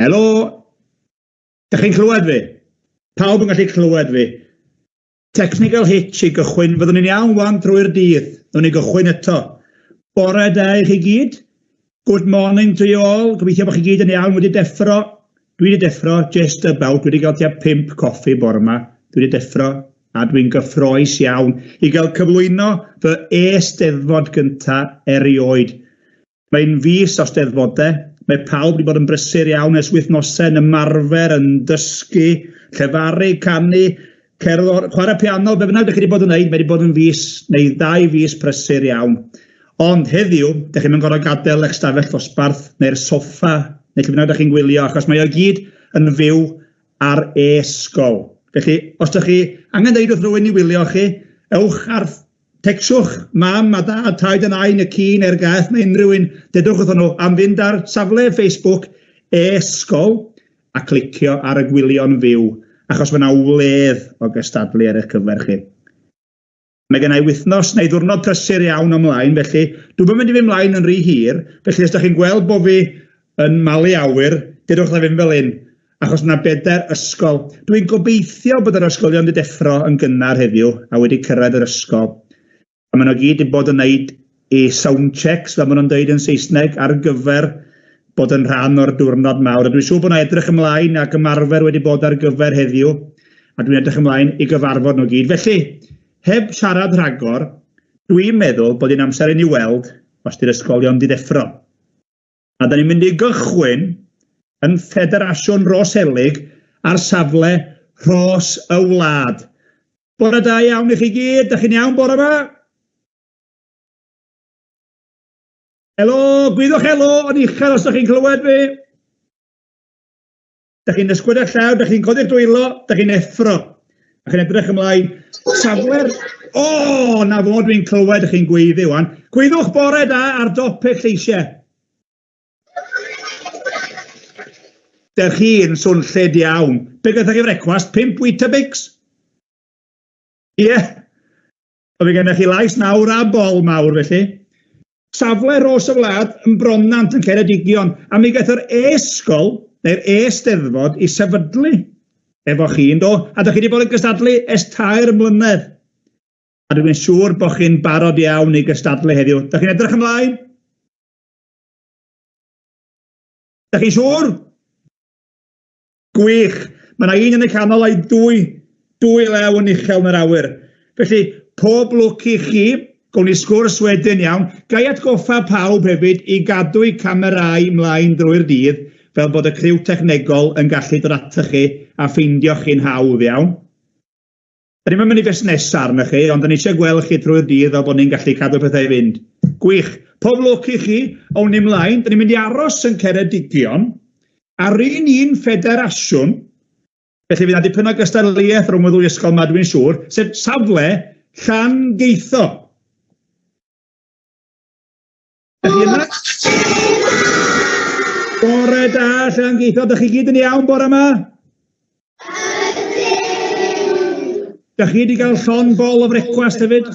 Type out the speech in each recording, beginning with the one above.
Helo, da chi'n clywed fi? Pawb yn gallu clywed fi. Technical hitch I gychwyn, fyddwn ni'n iawn wan drwy'r dydd. Fyddwn ni'n gychwyn eto. Bore da I chi gyd. Good morning to you all. Gobeithio bod chi gyd yn iawn wedi deffro. Dwi wedi deffro, just about. Dwi wedi cael tua 5 coffi bore yma. Dwi wedi deffro a dwi'n gyffroes iawn I gael cyflwyno fy e-steddfod gyntaf erioed. Mae'n fis o steddfodau. Mae pawb wedi bod yn brysur iawn ers wythnosau yn ymarfer, yn dysgu, llefaru, canu, cerddor, chwarae piano, be bynnag ydych chi wedi bod yn gwneud, mae wedi bod yn fis, neu 2 fis prysur iawn. Ond heddiw, ydych chi'n gorfod gadael eich stafell ddosbarth neu'r soffa, neu lle bynnag ydych chi'n gwylio, achos mae o gyd yn fyw ar e-sgol. Felly, os ydych chi angen dweud wrth rhywun I wylio chi, ewch ar tecswch mam a dad, taid yn ain, y ci neu'r gaeth, mae unrhyw un, dedwch wrth nhw am fynd ar safle Facebook e-sgol a clicio ar y gwylio'n fyw, achos mae yna wledd o gystadlu ar eich cyfer chi. Mae gen I wythnos neu ddwrnod prysur iawn ymlaen, felly dwi'n mynd I fynd ymlaen yn rhy hir, felly os ydych chi'n gweld bod fi yn malu awyr, dedwch na fynd fel un, achos yna bedair ysgol. Dwi'n gobeithio bod yr ysgolion wedi deffro yn gynnar heddiw a wedi cyrraedd yr ysgol. A maen nhw gyd wedi bod yn gwneud I sound checks, fel maen nhw'n dweud yn Saesneg, ar gyfer bod yn rhan o'r diwrnod mawr. A dwi'n siŵr bod nhw'n edrych ymlaen ac ymarfer wedi bod ar gyfer heddiw, a dwi'n edrych ymlaen I gyfarfod nhw gyd. Felly, heb siarad rhagor, dwi'n meddwl bod hi'n amser I ni weld os di'r ysgolion wedi deffro. A da ni'n mynd I gychwyn yn Ffederasiwn Roselig ar safle Rhos y Wlad. Bore da iawn I chi gyd, da chi'n iawn bore yma? Helo, gwyddwch helo, o'n uchel os da chi'n clywed fi. Da chi'n ysgwyd eich llaw, da chi'n codi'ch dwylo, da chi'n effro. Da chi'n edrych ymlaen. Safle'r... O, na fod dwi'n clywed chi'n gweiddi wan. Gwyddwch bore da ar dop eich lleisiau. Da chi'n swnllid iawn. Be gyda chi frecwast? 5 Weetabix? Ie. O fi gennych chi lais nawr a bol mawr felly. Safle Rhos y Wlad yn Bronant yn Ceredigion, a mi gaeth yr e-sgol, neu'r e-steddfod, I sefydlu efo chi, ynddo? A da chi wedi bod yn gystadlu ers 2 mlynedd. A dwi'n siŵr bod chi'n barod iawn I gystadlu heddiw. Da chi'n edrych ymlaen? Da chi'n siŵr? Gwych. Mae yna un yn y canol a'i 2 lew yn uchel yn yr awyr. Felly, pob lwc I chi, gown ni sgwrs wedyn iawn, gai atgoffa pawb hefyd I gadw I camerau ymlaen drwy'r dydd, fel bod y criw technegol yn gallu dod atoch chi a ffeindio chi'n hawdd iawn. Da ni'n mynd I fusnes arna chi, ond da ni eisiau gweld chi drwy'r dydd fel bod ni'n gallu cadw pethau I fynd. Gwych, pob lwc I chi, awn ni ymlaen, da ni'n mynd I aros yn Ceredigion, ar un ffederasiwn, felly fydd na dipyn o gystadleuaeth rhwng y 2 ysgol yma dwi'n siŵr, sef safle Llangeitho. Bore da, Llangeitho, da chi gyd yn iawn bore yma? Da chi wedi cael llon bol o frecwast hefyd?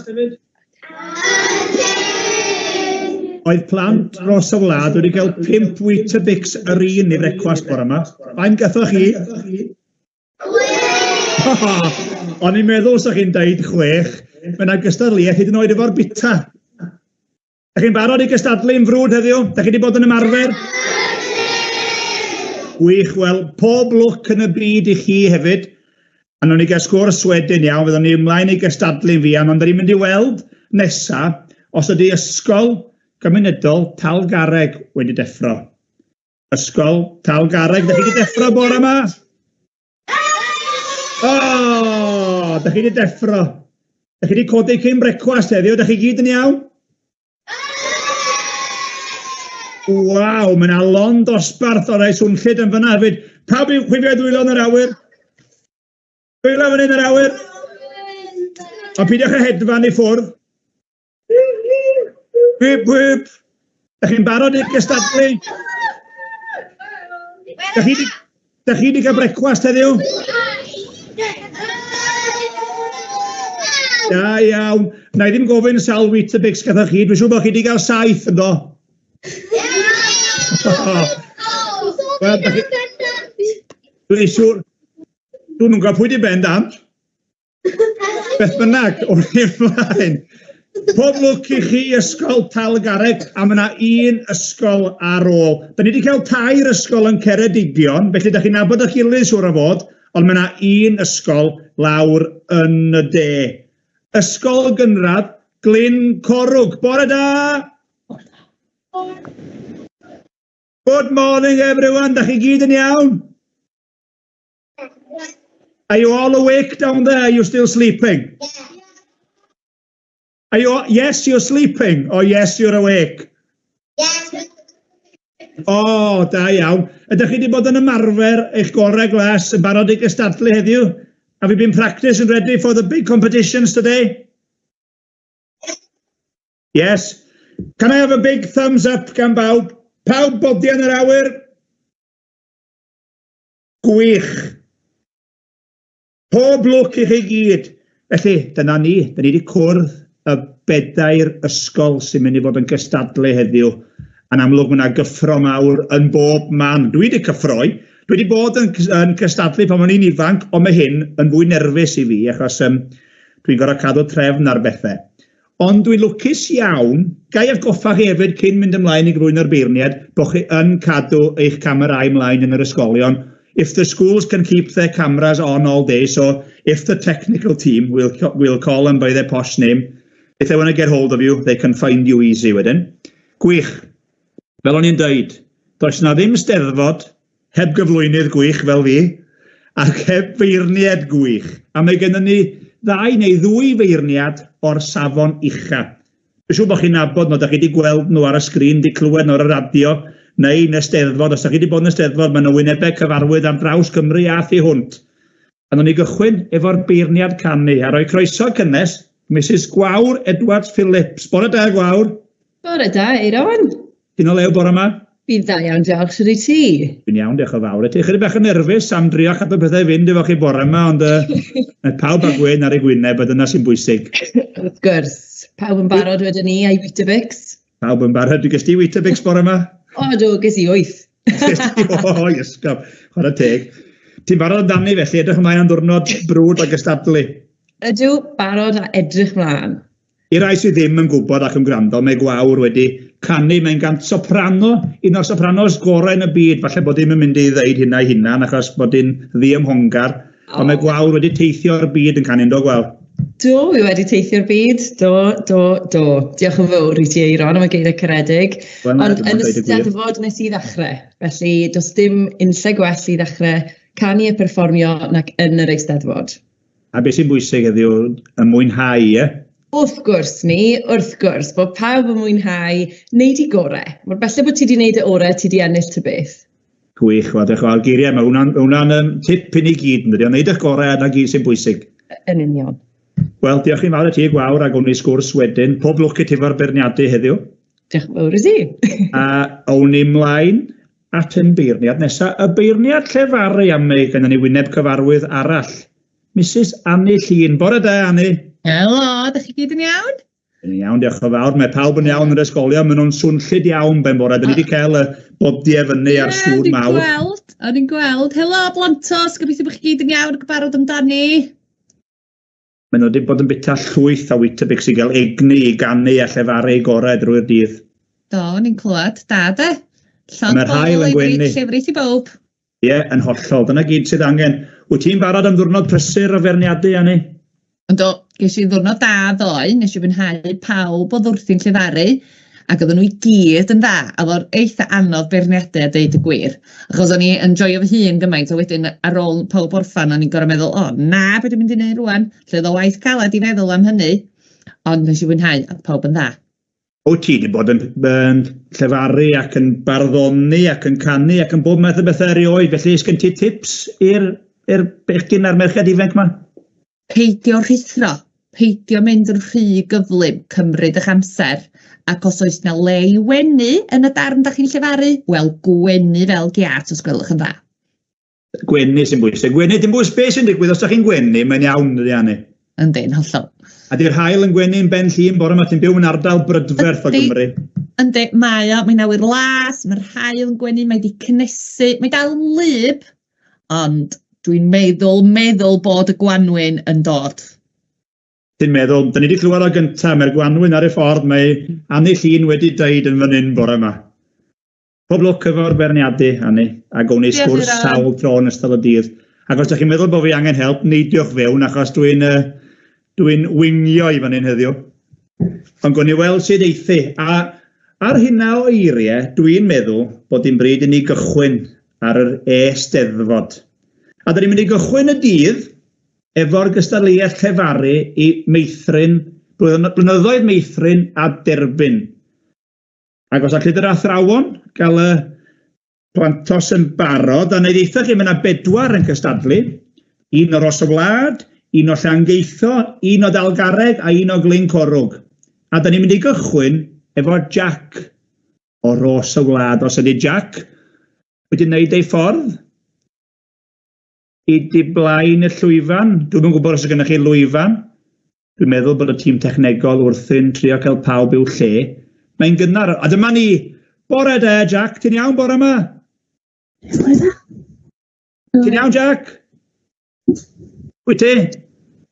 Oedd plant Rhos y Wlad wedi cael 5 Weetabix yr un I frecwast bore yma. Faint gathoch chi? O'n i'n meddwl os chi'n dweud 6, mae'n gystadleuaeth hyd yn oed efo'r bita. Da chi'n barod I gystadlu yn frwd heddiw? Da chi wedi bod yn ymarfer? Gwych, wel, pob lwc yn y byd I chi hefyd. A nhw'n I gael sgwrs wedyn iawn, fyddwn ni ymlaen I gystadlu'n fian, ond da ni'n mynd I weld nesa os ydy ysgol gymunedol Talgarreg wedi deffro. Ysgol Talgarreg, da chi wedi deffro bore yma? O, da chi wedi deffro. Da chi wedi codi cyn brecwast heddiw, da chi gyd yn iawn? Waw, mae'n alon dosbarth o rai swnllid yn fyna hefyd. Pawb i'w chwifio dwylo yn yr awyr? Dwylo fan hyn yr awyr? O pidiwch y hedfan I ffwrdd? Whip, whip. Da chi'n barod I gystadlu? Da chi wedi cael brecwast heddiw? Da iawn. Na I ddim gofyn sawl Weetabix gathoch chi. Dwi'n siŵr bod chi wedi cael 7 ynddo? Wel, Dwi'n siŵr, dwi'n gwybod pwy di bendant. Beth bynnag, o'r ymlaen. Pob lwc i chi ysgol Talgarreg, a mae yna un ysgol ar ôl. Da ni wedi cael 2 ysgol yn Ceredigion, felly da chi'n nabod eich gilydd siŵr o fod, ond mae yna un ysgol lawr yn y de. Ysgol gynradd, Glyn Corwg. Bore da! Good morning everyone, da chi gyd yn iawn? Are you all awake down there? Are you still sleeping? Are you all, yes, you're sleeping, or yes, you're awake? Yes. Oh, da iawn. Ydych chi wedi bod yn ymarfer eich gorau glas yn barod i gystadlu heddiw? Have you been practicing and ready for the big competitions today? Yes. Can I have a big thumbs up gan bawb? Pawb bodi yn yr awyr? Gwych. Pob lwc i chi gyd. Felly, dyna ni. Da ni wedi cwrdd y 4 ysgol sy'n mynd i fod yn gystadlu heddiw. Yn amlwg yna gyffro mawr yn bob man. Dwi wedi cyffroi. Dwi wedi bod yn gystadlu pan o'n i'n ifanc, ond mae hyn yn fwy nerfus i fi, achos dwi'n gorfod cadw trefn ar bethau. Ond dwi'n lwcus iawn, gai atgoffa chi hefyd cyn mynd ymlaen i grwyn o'r beirniad, bod chi yn cadw eich camerau ymlaen yn yr ysgolion. If the schools can keep their cameras on all day, so if the technical team, we'll call them by their posh name, if they want to get hold of you, they can find you easy wedyn. Gwych. Fel o'n i'n dweud, does na ddim steddfod heb gyflwynydd gwych fel fi, ac heb feirniad gwych. A mae gennym ni 2 neu 2 feirniad o'r safon ucha. Dwi'n siŵr bod chi'n nabod nhw, da chi wedi gweld nhw ar y sgrin, wedi clywed nhw ar y radio, neu yn y steddfod. Os da chi wedi bod yn y steddfod, mae nhw wynebau cyfarwydd ar draws Cymru a thu hwnt. A nhw'n ni gychwyn efo'r beirniad canu, a roi croeso cynnes, Mrs Gwawr Edwards Phillips. Bore da, Gwawr. Bore da, Eiron. Ti'n o lew bore yma? Fi'n dda iawn, diolch sydd i ti. Fi'n iawn, diolch o fawr. Ti'n chydig bach yn nerfus am drio cadw pethau fynd efo chi bore yma, ond mae pawb â gwyn ar ei gwyneb, a dyna sy'n bwysig. Wrth gwrs, pawb yn barod wedyn ni a'i Weetabix. Pawb yn barod, dwi'n gysdi Weetabix bore yma? O, do, ges i 8. O, ysgob, chwarae teg. Ti'n barod amdani felly, edrych ymlaen am ddiwrnod brwd a gystadlu? Ydw, barod a edrych mlaen. I rai sydd ddim yn gwybod ac yn gwrando, mae Gwawr wedi canu, mae'n gant soprano, un o'r sopranos gorau yn y byd, falle bod ddim yn mynd i ddeud hynna i hunan, achos bod hi'n ddi-ymhongar, ond mae Gwawr wedi teithio'r byd yn canu'n do, Gwawr? Do, fi wedi teithio'r byd, do. Diolch yn fawr i ti, Eiron, am y geiriau caredig. Ond yn y steddfod nes i ddechrau, felly does dim unlle gwell i ddechrau canu a perfformio nac yn yr eisteddfod. A beth sy'n bwysig heddiw y mwynhau, ie? Wrth gwrs, bod pawb yn mwynhau, wneud i gorau. Mae'r bella bod ti wedi wneud y orau, ti wedi ennill ty beth. Gwych, wadach o'r geiriau, mae hwnna'n tip i ni gyd, yn dydi, ond wneud eich gorau yna gyd sy'n bwysig. Yn union. Wel, diolch i fawr i ti, Gwawr, ac o'n i sgwrs wedyn. Pob lwc i ti fo'r beirniadu heddiw. Diolch yn fawr i ti. A o'n i mlaen at yn beirniad nesaf. Y beirniad llefaru am ei, gan ni wyneb cyfarwydd arall. Mrs Annie Llun. Bore da, Annie. Helo, ydych chi gyd yn iawn? Yn iawn, diolch o fawr. Mae pawb yn iawn yn yr ysgolion. Maen nhw'n swnllid iawn ben bore. Dyn ni wedi cael y bodiau fyny ar sŵr mawr. O'n i'n gweld. Helo, Blantos. Gobeithio bod chi gyd yn iawn ac yn barod amdani. Maen nhw wedi bod yn bita llwyth a Weetabix i gael egni i ganu a llefaru gorau drwy'r dydd. Do, ni'n clywed. Da, de. Llond bobl i bryd llefrith i bob. Ie, yn hollol. Dyna gyd sydd angen. Wyt ti'n barod am ddiwrnod prysur o ferniadu, Annie? Ynddo, ges i ddwrnod da ddoe, nes i fwynhau pawb oedd wrthi'n llefaru, ac oedden nhw i gyd yn dda, a oedd o'r eitha anodd beirniadau a deud y gwir. Achos o'n i yn joio fy hun gymaint, a wedyn ar ôl pawb orffan, o'n i'n gorau meddwl, na, beth dwi'n mynd i wneud rwan? Lle oedd o waith caled i feddwl am hynny, ond nes i fwynhau, a pawb yn dda. O ti wedi bod yn llefaru ac yn barddoni ac yn canu ac yn bob math o bethau erioed, felly ysgen ti tips i'r bechgyn a'r merched ifanc yma? Peidio rhithro, peidio mynd yn rhy gyflym, cymryd eich amser, ac os oes na le i wenu yn y darn da chi'n llefaru, wel, gwenu fel giat os gwelwch yn dda. Gwenu sy'n bwysig. Gwenu, dim bwys beth sy'n digwydd, os da chi'n gwenu, mae'n iawn, ydy Annie. Yndyn, hollol. A di'r hael yn gwenu yn ben llun bore yma, ti'n byw yn ardal brydferth o Gymru. Yndyn, mae'n awyr las, mae'r hael yn gwenu, mae di cynnesu, mae dal yn lyb, ond dwi'n meddwl bod y Gwanwyn yn dod. Dwi'n meddwl, da ni wedi clywed o gyntaf, mae'r Gwanwyn ar y ffordd, mae Anni Llun wedi dweud yn fan hyn bore yma. Pob lwc efo'r berniadu, Anni, a gown ni sgwrs sawl tro yn ystod y dydd. Ac os ydych chi'n meddwl bod fi angen help, neidiwch fewn, achos dwi'n wingio i fan hyn heddiw. Ond gown ni weld sydd eithi. A ar hynna o eiriau, dwi'n meddwl bod i'n bryd i ni gychwyn ar yr e-steddfod. A da ni'n mynd i gychwyn y dydd efo'r gystadleuaeth llefaru i meithrin, blynyddoedd meithrin a derbyn. Ac os allai dy'r athrawon gael y plantos yn barod, a wneud eithaf chi, mae yna 4 yn cystadlu, 1 o Ros y Wlad, 1 o Llangeitho, 1 o Dalgarreg a 1 o Glyn Corwg. A da ni'n mynd i gychwyn efo Jack o Ros y Wlad. Os ydy Jack wedi wneud ei ffordd i di blaen y llwyfan, dwi'n gwybod os ydych chi lwyfan, dwi'n meddwl bod y tîm technegol wrthyn trio cael pawb i'w lle. Mae'n gynnar, a dyma ni, bore de, Jack, ti'n iawn bore yma? Ti'n iawn, Jack? Wyt ti?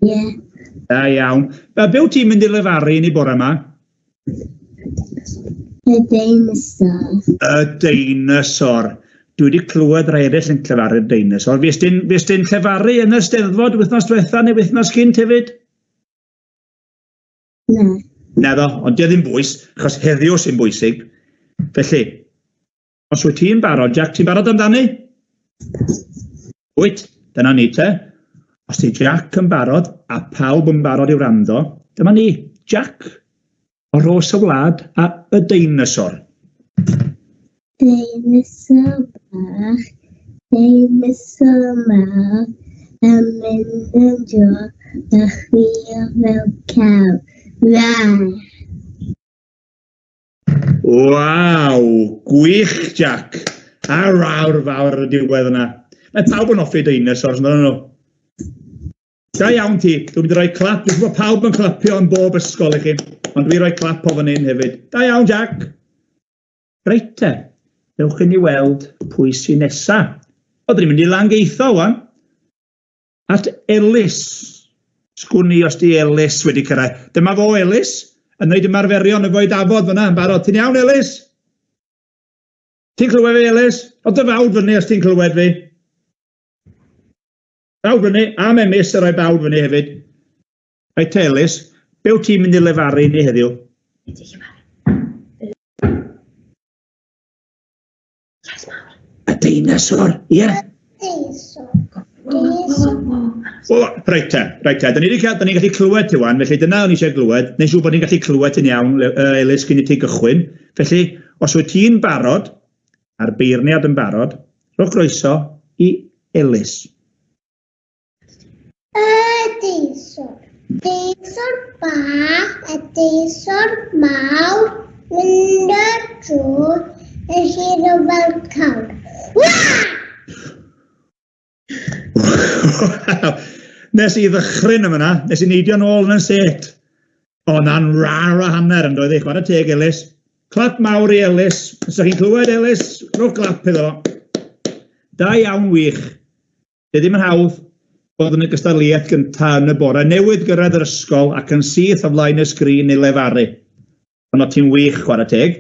Ie. Da iawn. Be wyt ti'n mynd i lefaru ni bore yma? Y deinosor. Y deinosor. Dwi wedi clywed rai eraill yn llefaru'r deinosor. Fes ti'n llefaru yn y Steddfod wythnos diwetha neu wythnos cynt hefyd? Na. Naddo, ond di ddim bwys, achos heddiw sy'n bwysig. Felly, os wyt ti'n barod, Jack, ti'n barod amdani? Wyt, dyna ni te. Os ti Jack yn barod, a pawb yn barod i'w rando, dyma ni, Jack, o Ros y Wlad a y deinosor. Deinosor bach, deinosor mawr, yn mynd yn dro, a chwilio fel caw. Waw, gwych, Jack. A rawr fawr y diwedd yna. Mae pawb yn offi deinosors, maen nhw. Da iawn ti, dwi'n mynd i roi clap. Dwi'n gwybod pawb yn clapio yn bob ysgol i chi, ond dwi'n rhoi clap o fan hyn hefyd. Da iawn, Jack. Reit te, dewch i ni weld pwy sy'n nesa. O, dyn ni'n mynd i Langeitho, wan. At Elis. Sgwni os di Elis wedi cyrraedd. Dyma fo Elis, yn wneud ymarferion y fwy dafod fyna yn barod. Ti'n iawn, Elis? Ti'n clywed fi, Elis? O dy fawd fyny os ti'n clywed fi. Fawd fyny, a mae mis yn rhoi bawd fyny hefyd. Reit, Elis, be wyt ti'n mynd i lefaru ni heddiw? Y deinosor, ie. Reit te, da ni'n gallu clywed ti wan, felly dyna o'n i eisiau glywed, neu siw bod ni'n gallu clywed ti'n iawn, Elis, cyn i ti gychwyn. Felly, os wyt ti'n barod, a'r beirniad yn barod, rhowch groeso i Elis. Deisor bach, a deisor mawr, mynd y drwy, yn hiro fel cawr. Nes i ddychryn am yna, nes i neidio nôl yn y set. O, na'n rar a hanner yn doedd i, chwarae teg Elis. Clap mawr i Elis. Os ydych chi'n clywed Elis, rhowch clap iddo. Da iawn wych. Di ddim yn hawdd bod yn y gystadleuaeth gyntaf yn y bore. Newydd gyrraedd yr ysgol ac yn syth o flaen y sgrin neu lefaru. Ond o ti'n wych chwarae teg.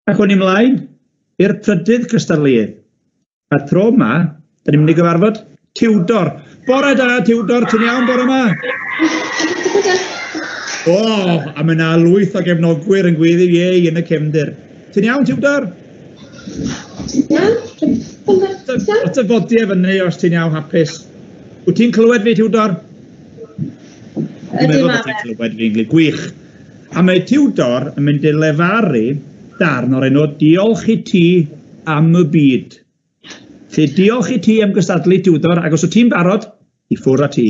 Ac o'n i mlaen i'r trydydd gystadleuaeth. A tro yma, da ni'n mynd i gyfarfod Tiwdor. Bore da, Tiwdor, ti'n iawn bore yma? O, a mae yna lwyth o gefnogwyr yn gweddi ei yn y cefndir. Ti'n iawn, Tiwdor? O dy fodiau fyny os ti'n iawn hapus. Wyt ti'n clywed fi, Tiwdor? Dwi'n meddwl bod ti'n clywed fi'n gwych. A mae Tiwdor yn mynd i lefaru darn o'r enw diolch i ti am y byd. Felly diolch i ti am gystadlu, Tiwdor, ac os o ti'n barod, i ffwr a ti.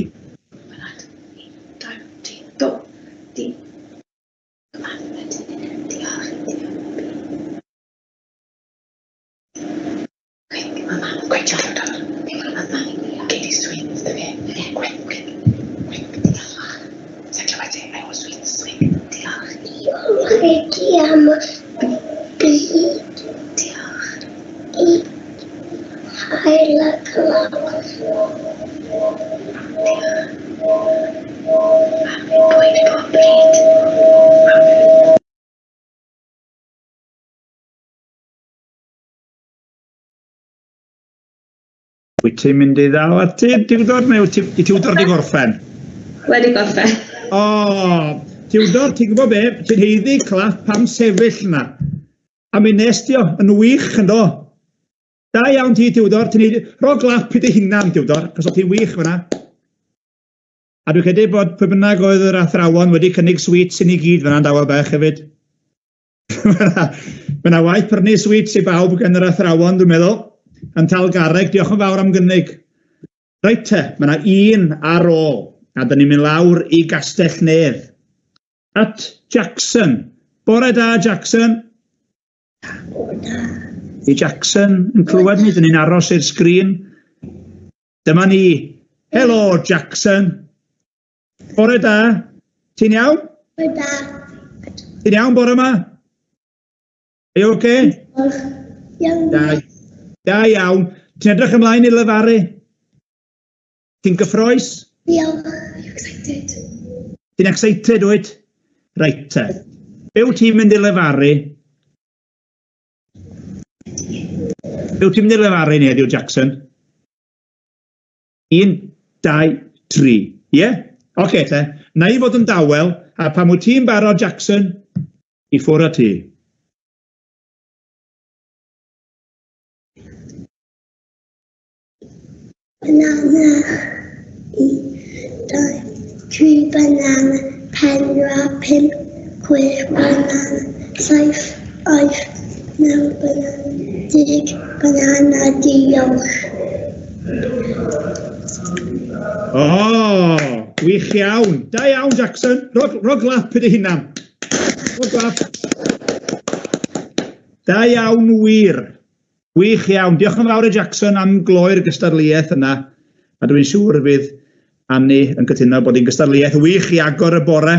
Hael y clawd. Wyt ti'n mynd I ddal at ti, Tiwdor, neu wyt ti Tiwdor di gorffen? Wedi gorffen. O, Tiwdor, ti'n gwybod be? Ti'n heiddi clap pam sefyll yna. A mi nes ti o, yn wych, yndo? Da iawn ti, Tiwdor, ti'n heiddi... Ro glap I dy hunan, Tiwdor, cos o ti'n wych fyna. A dwi'n credu bod pwy bynnag oedd yr athrawon wedi cynnig sweets I ni gyd fyna'n dawel bech hefyd. Mae yna waith prynu sweets I bawb gan yr athrawon, dwi'n meddwl. Yn tal garreg, diolch yn fawr am gynnig. Reit te, mae yna un ar ôl, a dyn ni'n mynd lawr I Gastell Nedd. At Jackson. Bore da, Jackson. I Jackson yn clywed ni, dyn ni'n aros i'r sgrin. Dyma ni. Helo, Jackson. Bore da. Ti'n iawn? Bore da. Ti'n iawn bore yma? Are you okay? Iawn. Da iawn. Ti'n edrych ymlaen I lefaru? Ti'n gyffroes? Diolch. Are you excited? Ti'n excited, wyt? Reit te. Be wyt ti'n mynd I lefaru? Be wyt ti'n mynd I lefaru ni heddiw, Jackson? 1, 2, 3. Ie? Oce te. Na I fod yn dawel, a pam wyt ti'n barod, Jackson, I ffwr a ti. Banana. 1, 2, 3 banana. 4, 5, 6 banana. 7, 8, 9 banana. 10 banana. Diolch. O, wych iawn. Da iawn, Jackson. Ro glap I dy hunan. Ro glap. Da iawn, wir. Wych iawn. Diolch yn fawr I Jackson am gloi'r gystadleuaeth yna. A dwi'n siŵr fydd Annie yn cytuno bod hi'n gystadleuaeth wych I agor y bore.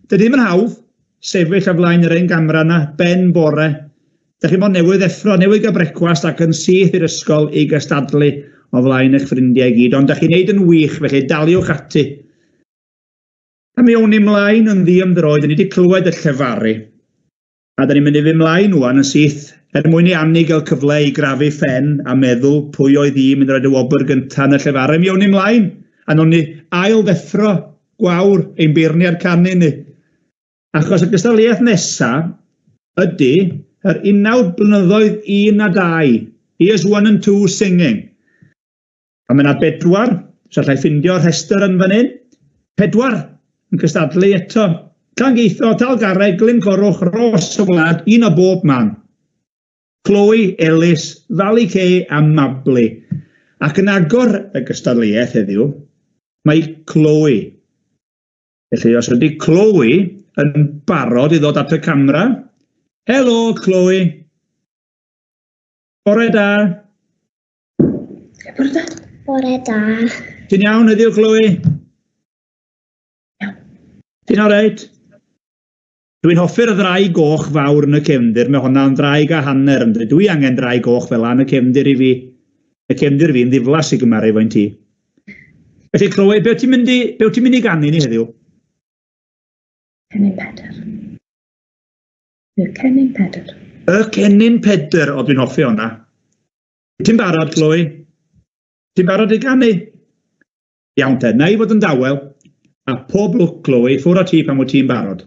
Dydy ddim yn hawdd. Sefyll o flaen yr ein gamra yna. Ben bore. Dych chi'n bod newydd effro, newydd gael brecwast ac yn syth i'r ysgol I gystadlu o flaen eich ffrindiau I gyd. Ond dych chi'n neud yn wych, felly daliwch ati. A mi o'n I mlaen yn ddiymdroed, ni wedi clywed y llefaru. A da ni'n mynd I fy mlaen wan yn syth, mwyn I Annie gael cyfle I grafu ffen a meddwl pwy oedd I mynd roed y wobr gyntaf yn y llefaru. Mi o'n I mlaen, a nhw'n ni ail ddeffro gwawr ein beirniad canu ni. Achos y gystadleuaeth nesaf ydy yr 19 blynyddoedd 1 a 2. Here's 1 and 2 singing. A mae yna 4, so allai ffindio'r rhestr yn fan hyn. 4 yn cystadlu eto. Llangeitho, Talgarreg, Glyn Corwch, Ros y Wlad, un o bob man. Chloe, Ellis, Valley Kay a Mabli. Ac yn agor y gystadleuaeth heddiw, mae Chloe. Felly os ydy Chloe yn barod I ddod at y camera. Helo, Chloe. Bore da. Bore da. Bore da. Ti'n iawn heddiw, Chloe? Iawn. Ti'n alright? Dwi'n hoffi'r ddraig goch fawr yn y cefndir. Mae hwnna'n ddraig a hanner. Dwi angen ddraig goch fel yn y cefndir I fi. Y cefndir fi'n ddiflas I gymaru fo'n ti. Felly, Chloe, be wyt ti'n mynd I ganu ni heddiw? Cennin Pedr. Y Cennin Pedr. Y Cennin Pedr, o dwi'n hoffi hwnna. Ti'n barod, Chloe? Ti'n barod I ganu? Iawn te, na I fod yn dawel. A pob lwc, Chloe, ffwr o ti pan wyt ti'n barod.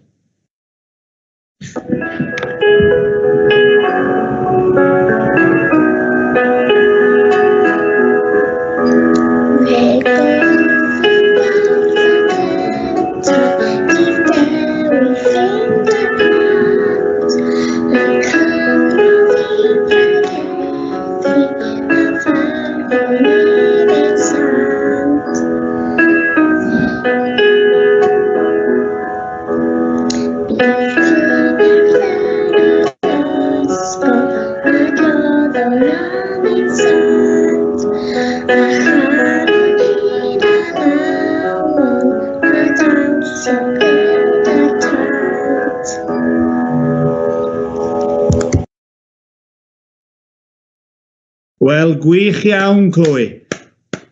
Wel, gwych iawn, Chloe.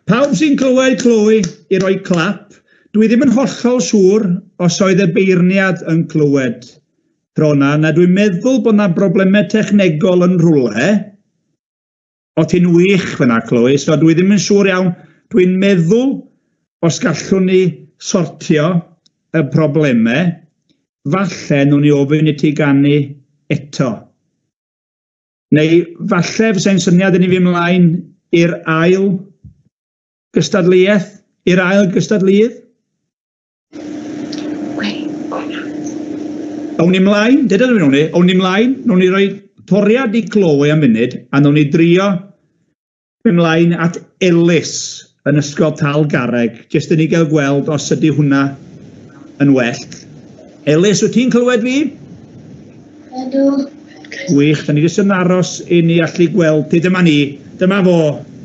Pawb sy'n clywed Chloe I roi clap, dwi ddim yn hollol siŵr os oedd y beirniad yn clywed tro hwnna, na dwi'n meddwl bod yna broblemau technegol yn rhywle, o ti'n wych fyna, Chloe, so dwi ddim yn siŵr iawn, dwi'n meddwl os gallwn ni sortio y broblemau, falle nhw'n ni ofyn i ti ganu eto. Neu falle fysa'n syniad yn i fi ymlaen i'r ail gystadleuaeth, i'r ail gystadleuaeth. Awn ni ymlaen, dyda nhw'n ni, awn ni ymlaen, nhw'n ni roi toriad i Chloe am funud, a nhw'n ni drio ymlaen at Ellis yn ysgol Tal Garreg, jyst yn i gael gweld os ydy hwnna yn well. Ellis, wyt ti'n clywed fi? Ydw. Gwych, da ni jyst yn aros i ni allu gweld ti. Dyma ni, dyma fo,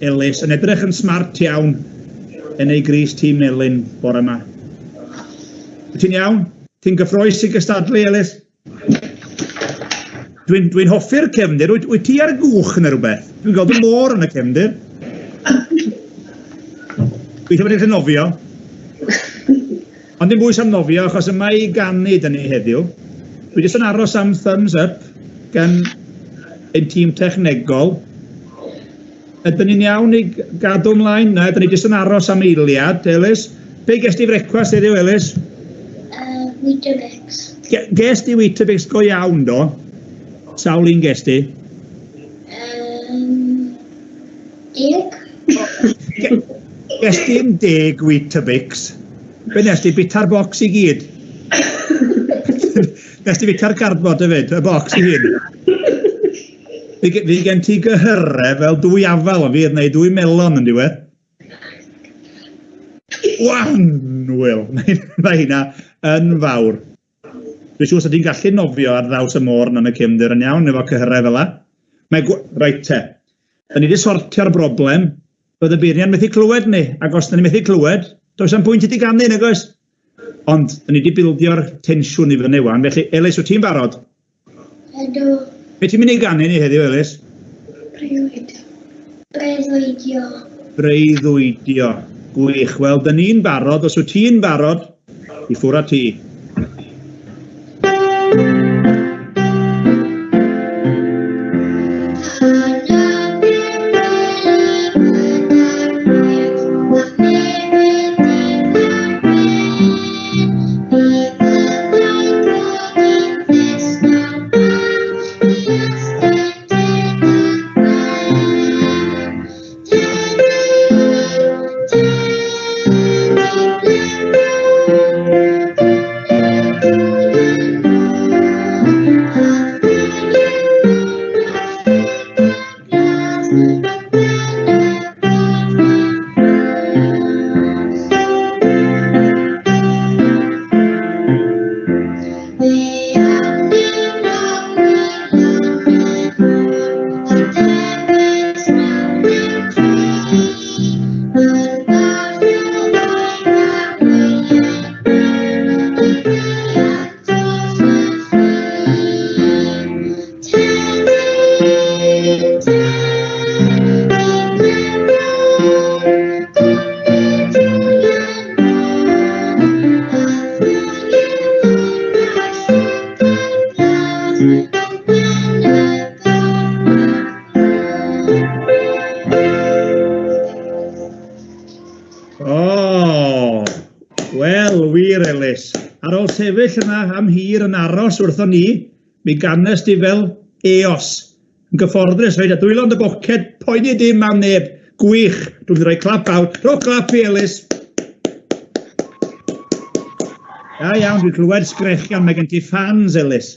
Ellis, yn edrych yn smart iawn yn ei gris tî melyn bore yma. Wyt ti'n iawn? Ti'n gyffroes i gystadlu, Ellis? Dwi'n hoffi'r cefndir. Wyt ti ar y gwch yn rhywbeth? Dwi'n gweld y môr yn y cefndir. Dwi'n bod eich nofio. Ond dim bwys am nofio, achos yma i ganu dyn ni heddiw. Dwi jyst yn aros am thumbs up gan ein tîm technegol. Ydyn ni'n iawn i gadw ymlaen? Na, ydyn ni jyst yn aros am eiliad, Ellis. Be ges ti frecwast heddiw, Ellis? Weetabix. Ges ti Weetabix go iawn, do? Sawl un ges ti? 10. Ges ti'n 10 Weetabix. Be nes ti, bita'r bocs i gyd? Nes ti bita'r cardboard hefyd, y bocs i hyn? Fi gen ti gyhyrre fel 2 afal o fi, neu 2 melon yn diwedd. Wanwyl, mae hynna yn fawr. Dwi'n siŵr os ydy'n gallu nofio ar ddaws y môr yn y cefndir yn iawn, efo cyhyrau fel la. Reit te, da ni wedi sortio'r broblem, bydd y beirniad methu clywed ni, ac os da ni methu clywed, does am pwynt i ti ganu, nag oes? Ond, da ni wedi bildio'r tensiwn i fyny wan, felly, Ellis, wyt ti'n barod? Ydw. Be ti'n mynd i ganu ni heddiw, Ellis? Breuddwydio. Breuddwydio. Gwych. Wel, da ni'n barod, os wyt ti'n barod, i ffwr a ti. Ar ôl sefyll yna am hir yn aros wrtho ni, mi gannes di fel eos. Yn gyfforddus, rhaid a dwylo yn dy boced, poeni dim am neb. Gwych, dwi'n rhoi clap awr. Rho clap i, Ellis. Iawn, dwi'n clywed sgrechian, mae gen ti fans, Ellis.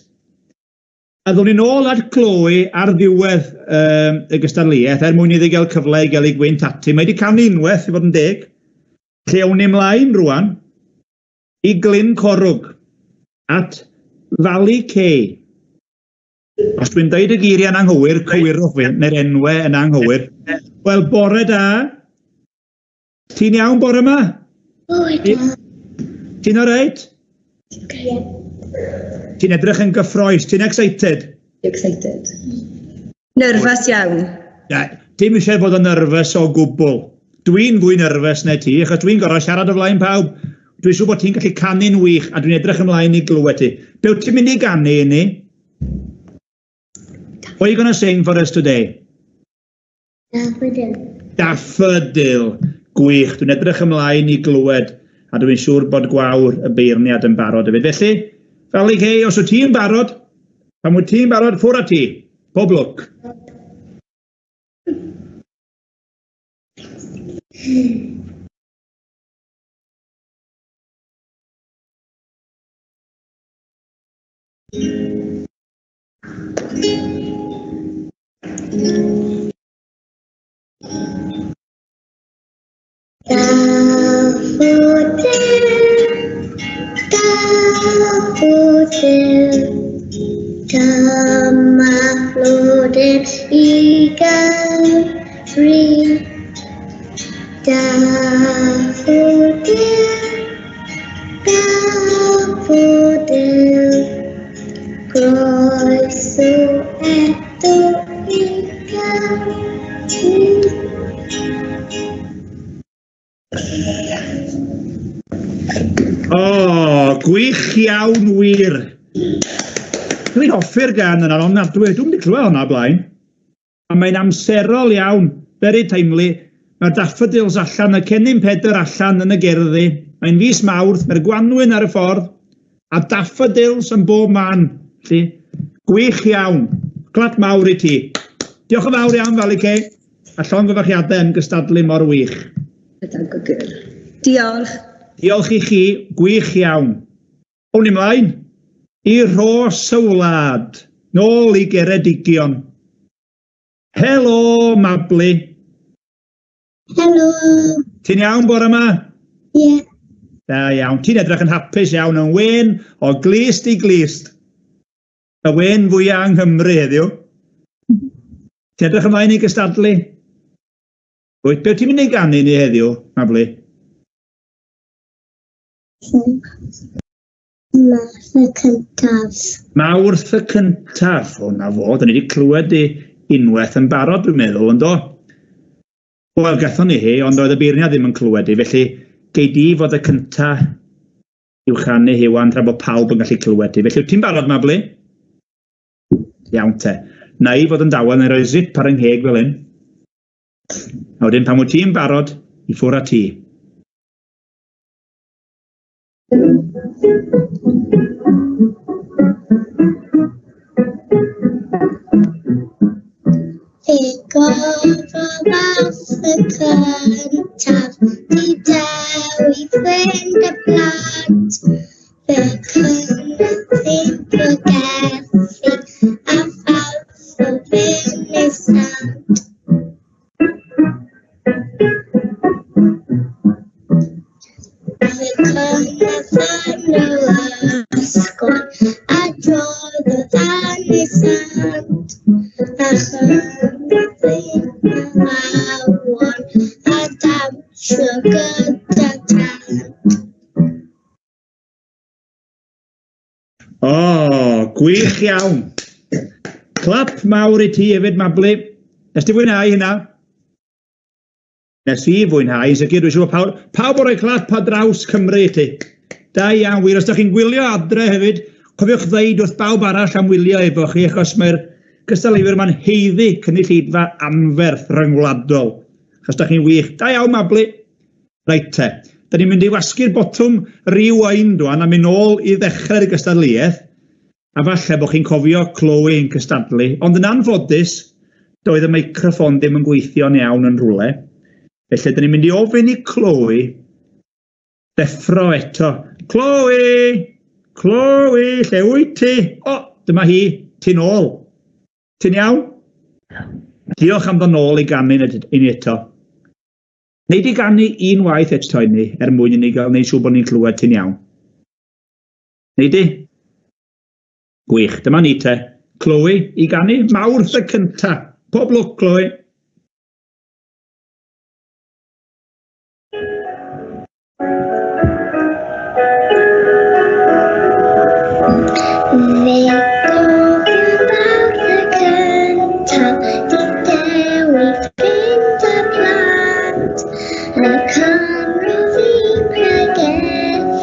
A ddwn ni nôl at Chloe ar ddiwedd y gystadleuaeth, mwyn iddi gael cyfle i gael ei gwynt ati. Mae wedi cael unwaith, i fod yn deg. Lle awn ni ymlaen rwan i Glyn Corwg at Valley Cay. Os dwi'n dweud y geiriau yn anghywir, cywirwch fi, neu'r enwau yn anghywir. Wel, bore da. Ti'n iawn bore yma? Ti'n o reit? Ti'n edrych yn gyffroes, ti'n excited? Excited. Nerfus iawn. Ti'n eisiau fod yn nerfus o gwbl. Dwi'n fwy nerfus na ti, achos dwi'n gorau siarad o flaen pawb. Dwi'n siŵr bod ti'n gallu canu'n wych a dwi'n edrych ymlaen i glywed ti. Be wyt ti'n mynd i ganu i ni? What are you going to sing for us today? Daffodil. Daffodil. Gwych. Dwi'n edrych ymlaen i glywed a dwi'n siŵr bod gwawr y beirniad yn barod hefyd. Felly, fel i gei, os wyt ti'n barod, pan wyt ti'n barod, ffwr a ti. Pob lwc. Daffodil, dyma flodau'r e-sgol. Daffodil, daffodil, croeso eto i gael. Gwych iawn wir. Dwi'n hoffi'r gan yna, ond dwi'n wedi clywed hwnna blaen. A mae'n amserol iawn, very timely. Mae'r daffodils allan, y cennin Pedr allan yn y gerddi. Mae'n fis Mawrth, mae'r gwanwyn ar y ffordd, a daffodils yn bob man. Gwych iawn. Clat mawr i ti. Diolch yn fawr iawn, Falice. A llon gyfachiadau yn gystadlu mor wych. Diolch. Diolch i chi, gwych iawn. O'n i mlaen, i Ros y Wlad, nôl i Geredigion. Helo, Mabli. Helo. Ti'n iawn bore yma? Ie. Da iawn, ti'n edrych yn hapus iawn yn wen o glist i glist. Y wen fwyaf yng Nghymru heddiw. Ti'n edrych ymlaen i gystadlu? Wyt, be ti'n mynd i ganu ni heddiw, Mabli? Mawrth y cyntaf. Mawrth y cyntaf. O na fo, da ni wedi clywed i unwaith yn barod, dwi'n meddwl, yndo? Wel, gathon ni hi, ond oedd y beirniad ddim yn clywed i, felly gei di fod y cyntaf i'w chanu hi wan tra bod pawb yn gallu clywed i. Felly, wyt ti'n barod, Mabli? Iawn te. Na i fod yn dawel neu roi zip ar yng ngheg fel hyn. A wedyn, pan wyt ti'n barod, i ffwr a ti. Fe gofo Mawrth y cyntaf, di dewi ffrind y blant. Fe cynnydd blygethu, a fawrth o fyny sant. Fe cynnydd yn y ysgol, a drodd o ddanu sant. A chynnydd mawon, a dawnsio gyda tant. Gwych iawn. Clap mawr i ti hefyd, Mabli. Nes ti fwynhau hynna? Nes i fwynhau, yn sicr, dwi'n siŵr pawb o roi clap pa draws Cymru i ti. Da iawn wir, os da chi'n gwylio adre hefyd, cofiwch ddeud wrth bawb arall am wylio efo chi, achos mae'r gystadleuwyr yma'n heiddi cynulleidfa anferth rhyngwladol. Achos da chi'n wych. Da iawn, Mabli. Reit te. Da ni'n mynd i wasgu'r botwm rewind dwan a mynd nôl i ddechrau'r gystadleuaeth. A falle bod chi'n cofio Chloe yn cystadlu. Ond yn anffodus, doedd y meicroffon ddim yn gweithio'n iawn yn rhywle. Felly, da ni'n mynd i ofyn i Chloe ddeffro eto. Chloe! Chloe, lle wyt ti? O, dyma hi, ti'n ôl. Ti'n iawn? Diolch am ddod nôl i ganu ni eto. Neu di ganu unwaith eto ni, mwyn i ni gael neud siŵr bod ni'n clywed ti'n iawn. Neu di? Gwych, dyma ni te. Chloe, i ganu Mawrth y cynta. Pob lwc, Chloe. Fe gofio Mawrth y cyntaf, di dewi ffrind y blant. Y canrif i pregethu,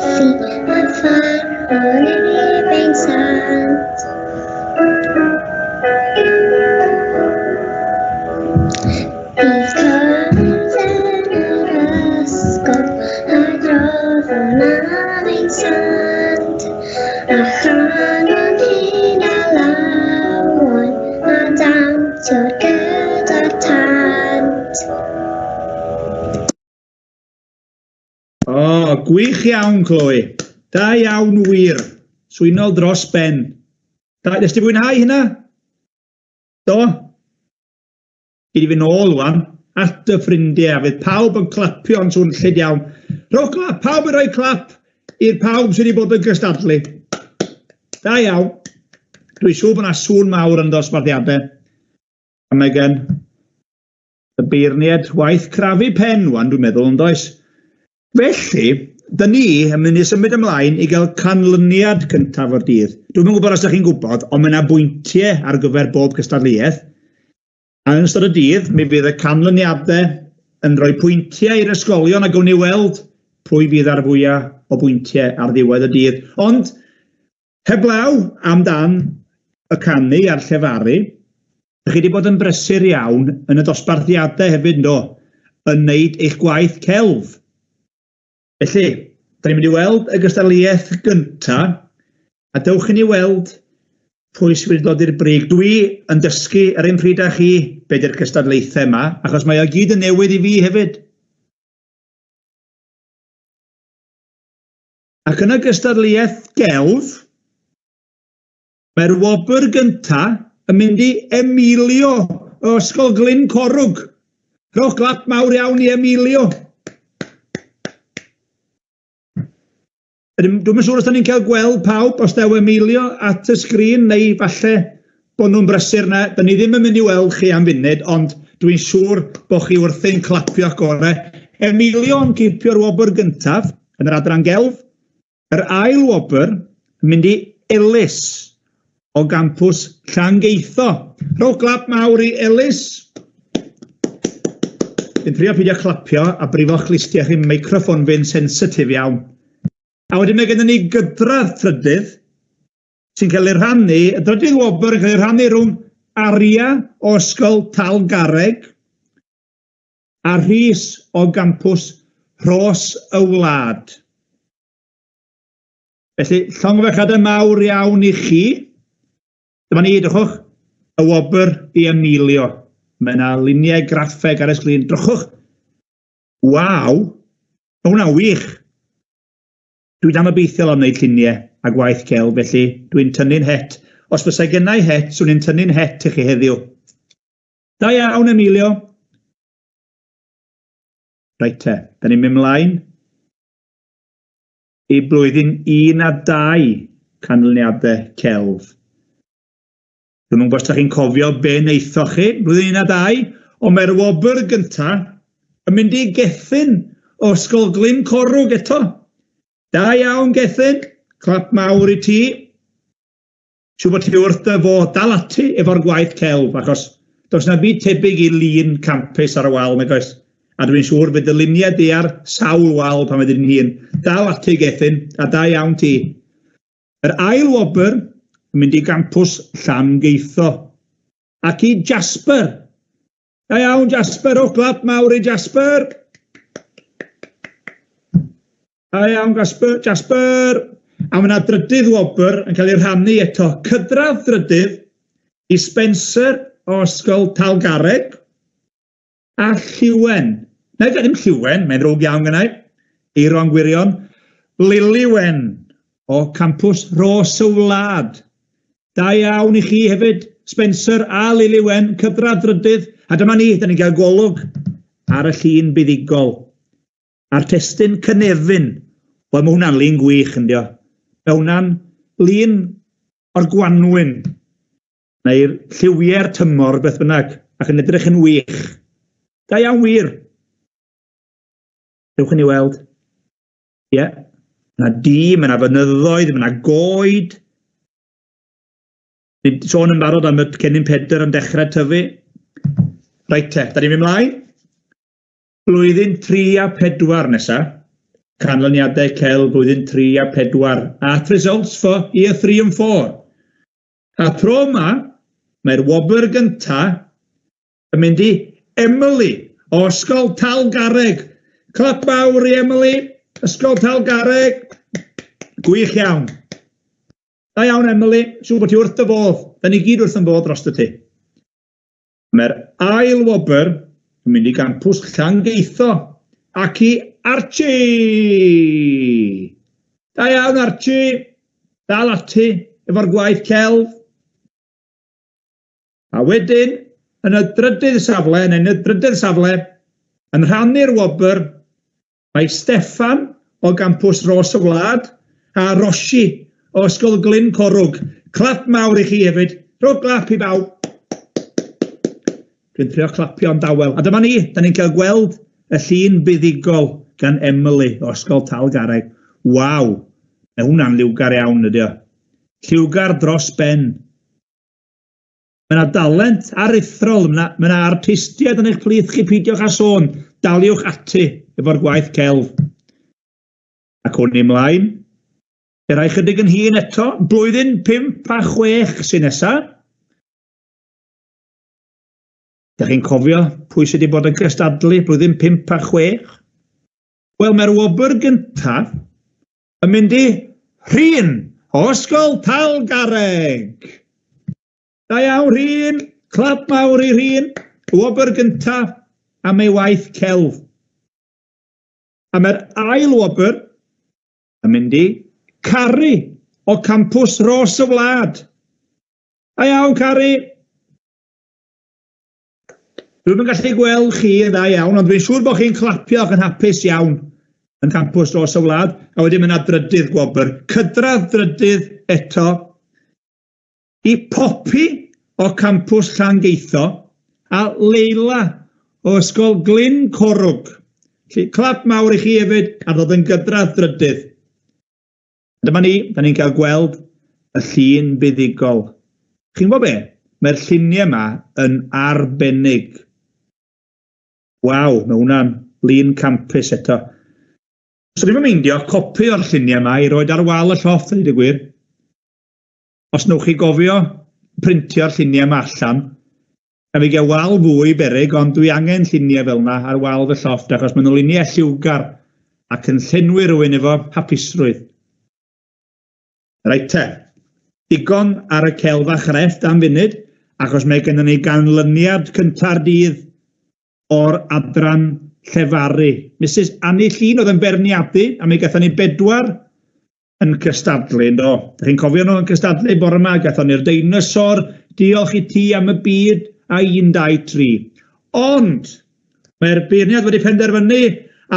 sant, a chanol hyn a lawn, a dant o'r gyda'r tant. O, gwych iawn, Chloe. Da iawn wir. Swynol dros ben. Da, nes ti fwynhau hynna? Do? Gyd i fi nôl wan, at y ffrindiau, fydd pawb yn clapio'n swnllid iawn. Rhowch clap, pawb yn rhoi clap i'r pawb sydd wedi bod yn gystadlu. Da iawn. Dwi'n siŵr bod yna sŵn mawr yn dosbarthiadau. A mae gen y beirniad waith crafu pen wan, dwi'n meddwl, yn does. Felly, da ni yn mynd i symud ymlaen i gael canlyniad cyntaf o'r dydd. Dwi'n gwybod os ydych chi'n gwybod, ond mae yna bwyntiau ar gyfer bob cystadleuaeth. A yn ystod y dydd, mi fydd y canlyniadau yn rhoi pwyntiau i'r ysgolion a gawn ni weld pwy fydd ar fwyaf o bwyntiau ar ddiwedd y dydd. Ond, heblaw amdan y canu a'r llefaru, ydych chi wedi bod yn brysur iawn yn y dosbarthiadau hefyd, no, yn wneud eich gwaith celf. Felly, da ni'n mynd i weld y gystadleuaeth gyntaf, a dewch i ni weld pwy sydd wedi dod i'r brig. Dwi yn dysgu ar un pryd â chi beth yw'r cystadlaethau yma, achos mae o gyd yn newydd i fi hefyd. Ac yn y gystadleuaeth gelf, mae'r wobr gyntaf yn mynd i Emilio o Ysgol Glyn Corwg. Rhowch glap mawr iawn i Emilio. Dwi'n yn siŵr os da ni'n cael gweld pawb os dew Emilio at y sgrin neu falle bod nhw'n brysur na. Da ni ddim yn mynd i weld chi am funud, ond dwi'n siŵr bod chi wrthi'n clapio'ch gorau. Emilio yn cipio'r wobr gyntaf yn yr adran gelf. Yr ail wobr yn mynd i Ellis o gampws Llangeitho. Rhowch glap mawr i Ellis. Dwi'n trio peidio clapio a brifo'ch listiau chi'n microffon fi'n sensitif iawn. A wedyn mae gennym ni gydradd trydydd sy'n cael ei rhannu, y drydydd wobr yn cael ei rhannu rhwng Aria o Ysgol Talgarreg a Rhys o gampws Rhos y Wlad. Felly, llongfechad y mawr iawn i chi. Dyma ni, drychwch, y wobr i Emilio. Mae yna luniau graffeg ar y sgrin. Drychwch. Waw! Mae hwnna'n wych. Dwi'n anobeithiol am wneud lluniau a gwaith cel, felly dwi'n tynnu'n het. Os fysai gennau het, swn i'n tynnu'n het i chi heddiw. Da iawn, Emilio. Reit te, da ni'n mynd mlaen i blwyddyn 1 a 2 canlyniadau celf. Dwi'n mwyn gwrs da chi'n cofio be wneithoch chi, blwyddyn 1 a 2, ond mae'r wobr gyntaf yn mynd i Gethin o Ysgol Glyn Corwg eto. Da iawn, Gethin. Clap mawr i ti. Siw bod ti wrth dy fod dal ati efo'r gwaith celf, achos does na byd tebyg i lun campus ar y wal, nag oes. A dwi'n siŵr fydd y luniau di ar sawl wal pan mae dyn hun. Dal ati, Gethin, a da iawn ti. Yr ail wobr yn mynd i gampws Llangeitho. Ac i Jasper. Da iawn, Jasper. O, clap mawr i Jasper. Da iawn, Jasper. A mae yna drydydd wobr yn cael ei rhannu eto. Cydradd drydydd i Spencer o Ysgol Talgarreg a Lliwen. Neu ddim Lliwen, mae'n rwg iawn gynnau. Eiron gwirion. Liliwen o campws Rhos y Wlad. Da iawn i chi hefyd, Spencer a Liliwen, cydradd drydydd. A dyma ni, da ni'n cael golwg ar y llun buddigol. A'r testyn cynefin. Wel, mae hwnna'n lun gwych, yndio. Mae hwnna'n lun o'r Gwanwyn. Neu'r lliwiau'r tymor, beth bynnag, ac yn edrych yn wych. Da iawn wir. Dewch i ni weld. Ie. Mae yna di, mae yna fynyddoedd, mae yna goed. Ni'n sôn yn barod am y cennin Pedr yn dechrau tyfu. Reit te, da ni'n mynd mlaen. Blwyddyn 3 a 4 nesaf. Canlyniadau cel blwyddyn 3 a 4. At results for year 3 and 4. A tro yma, mae'r wobr gyntaf yn mynd i Emily o Ysgol Talgarreg. Clap mawr i Emily, Ysgol Talgarreg. Gwych iawn. Da iawn, Emily. Siw bod ti wrth y fodd. Da ni gyd wrth yn fodd dros y ti. Mae'r ail wobr yn mynd I gampws Llangeitho ac I Archie. Da iawn, Archie. Dal ati efo'r gwaith celf. A wedyn, yn y drydydd safle, yn rhannu'r wobr, mae Steffan o gampws Ros y Wlad a Rosi o ysgol Glyn Corwg. Clap mawr I chi hefyd. Rhowch clap I bawb. Dwi'n trio clapio'n dawel. A dyma ni, da ni'n cael gweld y llun buddigol gan Emily o ysgol Talgarreg. Waw, mae hwnna'n liwgar iawn ydy o. Lliwgar dros ben. Mae yna dalent aruthrol, mae yna artistiaid yn eich plith chi peidiwch a sôn. Daliwch ati efo'r gwaith celf. Ac hwn I mlaen. Rai chydig yn hun eto, blwyddyn 5 a 6 sy'n nesaf. Dych chi'n cofio pwy sydd wedi bod yn cystadlu blwyddyn 5 a 6? Wel, mae'r wobr gyntaf yn mynd I Rhyn o ysgol Talgarreg. Da iawn, Rhyn. Clap mawr I Rhyn. Wobr gyntaf am ei waith celf. A mae'r ail wobr yn mynd I Cari o campws Ros y Wlad. Da iawn, Cari. Dwi'n gallu gweld chi yn dda iawn, ond dwi'n siŵr bod chi'n clapio ac yn hapus iawn yn campws Ros y Wlad, a wedyn mae yna drydydd gwobr. Cydradd drydydd eto I Popi o campws Llangeitho a Leila o ysgol Glyn Corwg. Clap mawr I chi hefyd a ddod yn gydradd drydydd. Dyma ni, da ni'n cael gweld y llun buddigol. Chi'n gwybod be? Mae'r lluniau yma yn arbennig. Waw, mae hwnna'n lun campus eto. Os ydym yn meindio copi o'r lluniau yma I roed ar wal y llofft, yn dweud gwir. Os nwch chi gofio printio'r lluniau yma allan, a fi gael wal fwy berig, ond dwi angen lluniau fel yna ar wal fy llofft, achos maen nhw'n luniau lliwgar ac yn llenwi rhywun efo hapusrwydd. Reit te, digon ar y celf a chrefft am funud, achos mae gennym ni ganlyniad cynta'r dydd o'r adran llefaru. Mrs Annie Llun oedd yn berniadu, a mi gathon ni 4 yn cystadlu, do. Dych chi'n cofio nhw yn cystadlu bore yma, gathon ni'r deinosor, diolch I ti am y byd, a 1, 2, 3. Ond, mae'r beirniad wedi penderfynu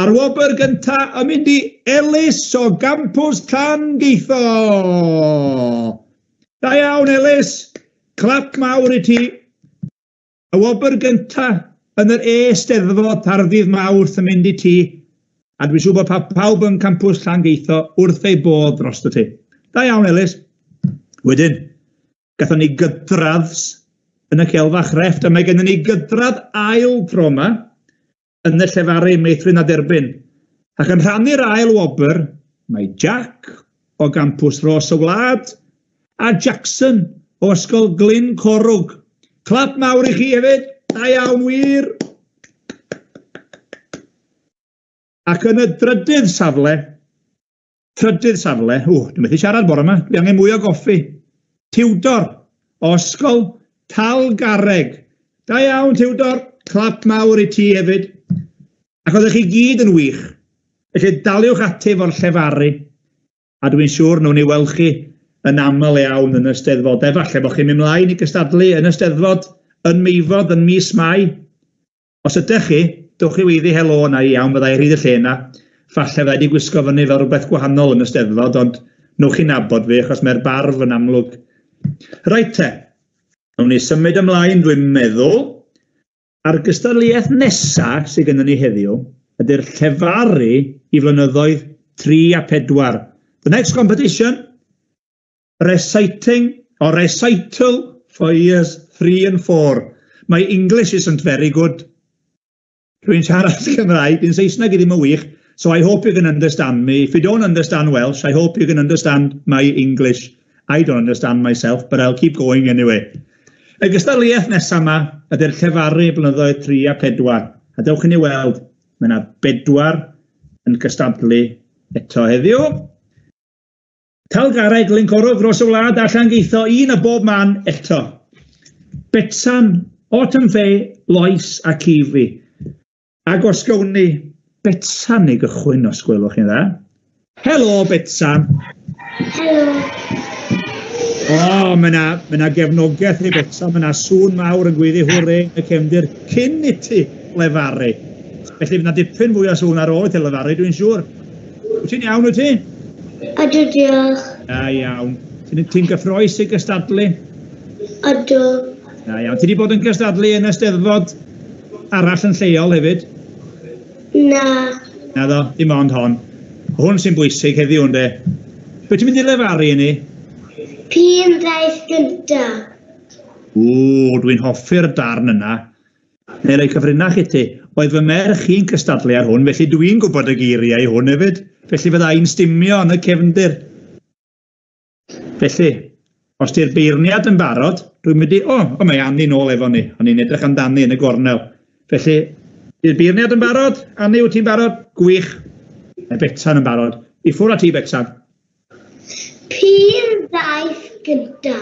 ar wobr gynta yn mynd I Elis o gampws Llangeitho. Da iawn, Elis. Clap mawr I ti. Y wobr gynta yn yr E-steddfod ar ddydd Mawrth yn mynd I ti. A dwi'n siŵr bod pawb yn campws Llangeitho wrth ei bodd dros ti. Da iawn, Elis. Wedyn, gathon ni gydradds yn y celf a chrefft, a mae gennym ni gydradd ail tro yma yn y llefaru meithrin a derbyn. Ac yn rhannu'r ail wobr, mae Jack o gampws Ros y Wlad a Jackson o ysgol Glyn Corwg. Clap mawr I chi hefyd. Da iawn, wir. Ac yn y drydydd safle, dwi'n methu siarad bore yma, dwi angen mwy o goffi. Tiwdor o ysgol Talgarreg. Da iawn, Tiwdor. Clap mawr I ti hefyd. Ac oeddech chi gyd yn wych. Felly daliwch ati efo'r llefaru. A dwi'n siŵr nhw'n I weld chi yn aml iawn yn y steddfod. Falle bod chi'n mynd mlaen I gystadlu yn y steddfod yn Meifod yn mis Mai. Os ydych chi, dwch chi weiddi helo yna I iawn, byddai rhyd y lle yna. Falle byddai di gwisgo fyny fel rhywbeth gwahanol yn y steddfod, ond nwch chi nabod fi, achos mae'r barf yn amlwg. Reit te, nhw'n ni symud ymlaen, dwi'n meddwl, a'r gystadleuaeth nesaf sydd gennym ni heddiw ydy'r llefaru I flynyddoedd 3 a 4. The next competition, recital for years 3 and 4. My English isn't very good. Dwi'n siarad Cymraeg, yn Saesneg I ddim yn wych, so I hope you can understand me. If you don't understand Welsh, I hope you can understand my English. I don't understand myself, but I'll keep going anyway. Y gystadleuaeth nesaf yma ydy'r llefaru blynyddoedd 3 a 4. A dewch chi weld, mae yna 4 yn gystadlu eto heddiw. Talgarau Glyn Corwg dros y wlad allan geitho un o bob man eto. Betsan, Autumn Faye, Lois a Cifi. Ac os gawn ni Betsan i gychwyn os gwelwch chi dda. Helo Betsan. Helo. O, mae yna gefnogaeth i Betsan, mae yna sŵn mawr yn gwyddi hwrre y cefndir cyn i ti lefaru. Felly fydd yna dipyn fwy o sŵn ar ôl i ti lefaru, dwi'n siŵr. Wyt ti'n iawn wyt ti? Ydw, diolch. Da iawn. Ti'n gyffroes i gystadlu? Ydw. Da iawn. Ti wedi bod yn gystadlu yn y 'Steddfod arall yn lleol hefyd? Na. Na ddo, dim ond hon. Hwn sy'n bwysig heddiw ynde. Be ti'n mynd i lefaru i ni? P'un ddaeth gynta. Dwi'n hoffi'r darn yna. Neu rei cyfrinach i ti. Oedd fy merch chi'n cystadlu ar hwn, felly dwi'n gwybod y geiriau hwn hefyd. Felly fydda i'n stimio yn y cefndir. Felly, os ti'r beirniad yn barod, dwi'n mynd i... O, mae Anni nôl efo ni. O'n i'n edrych amdani yn y gornel. Felly, ti'r beirniad yn barod? Anni, wyt ti'n barod? Gwych. Mae Betsan yn barod. I ffwr a ti, Betsan. P'un ddaeth gynta.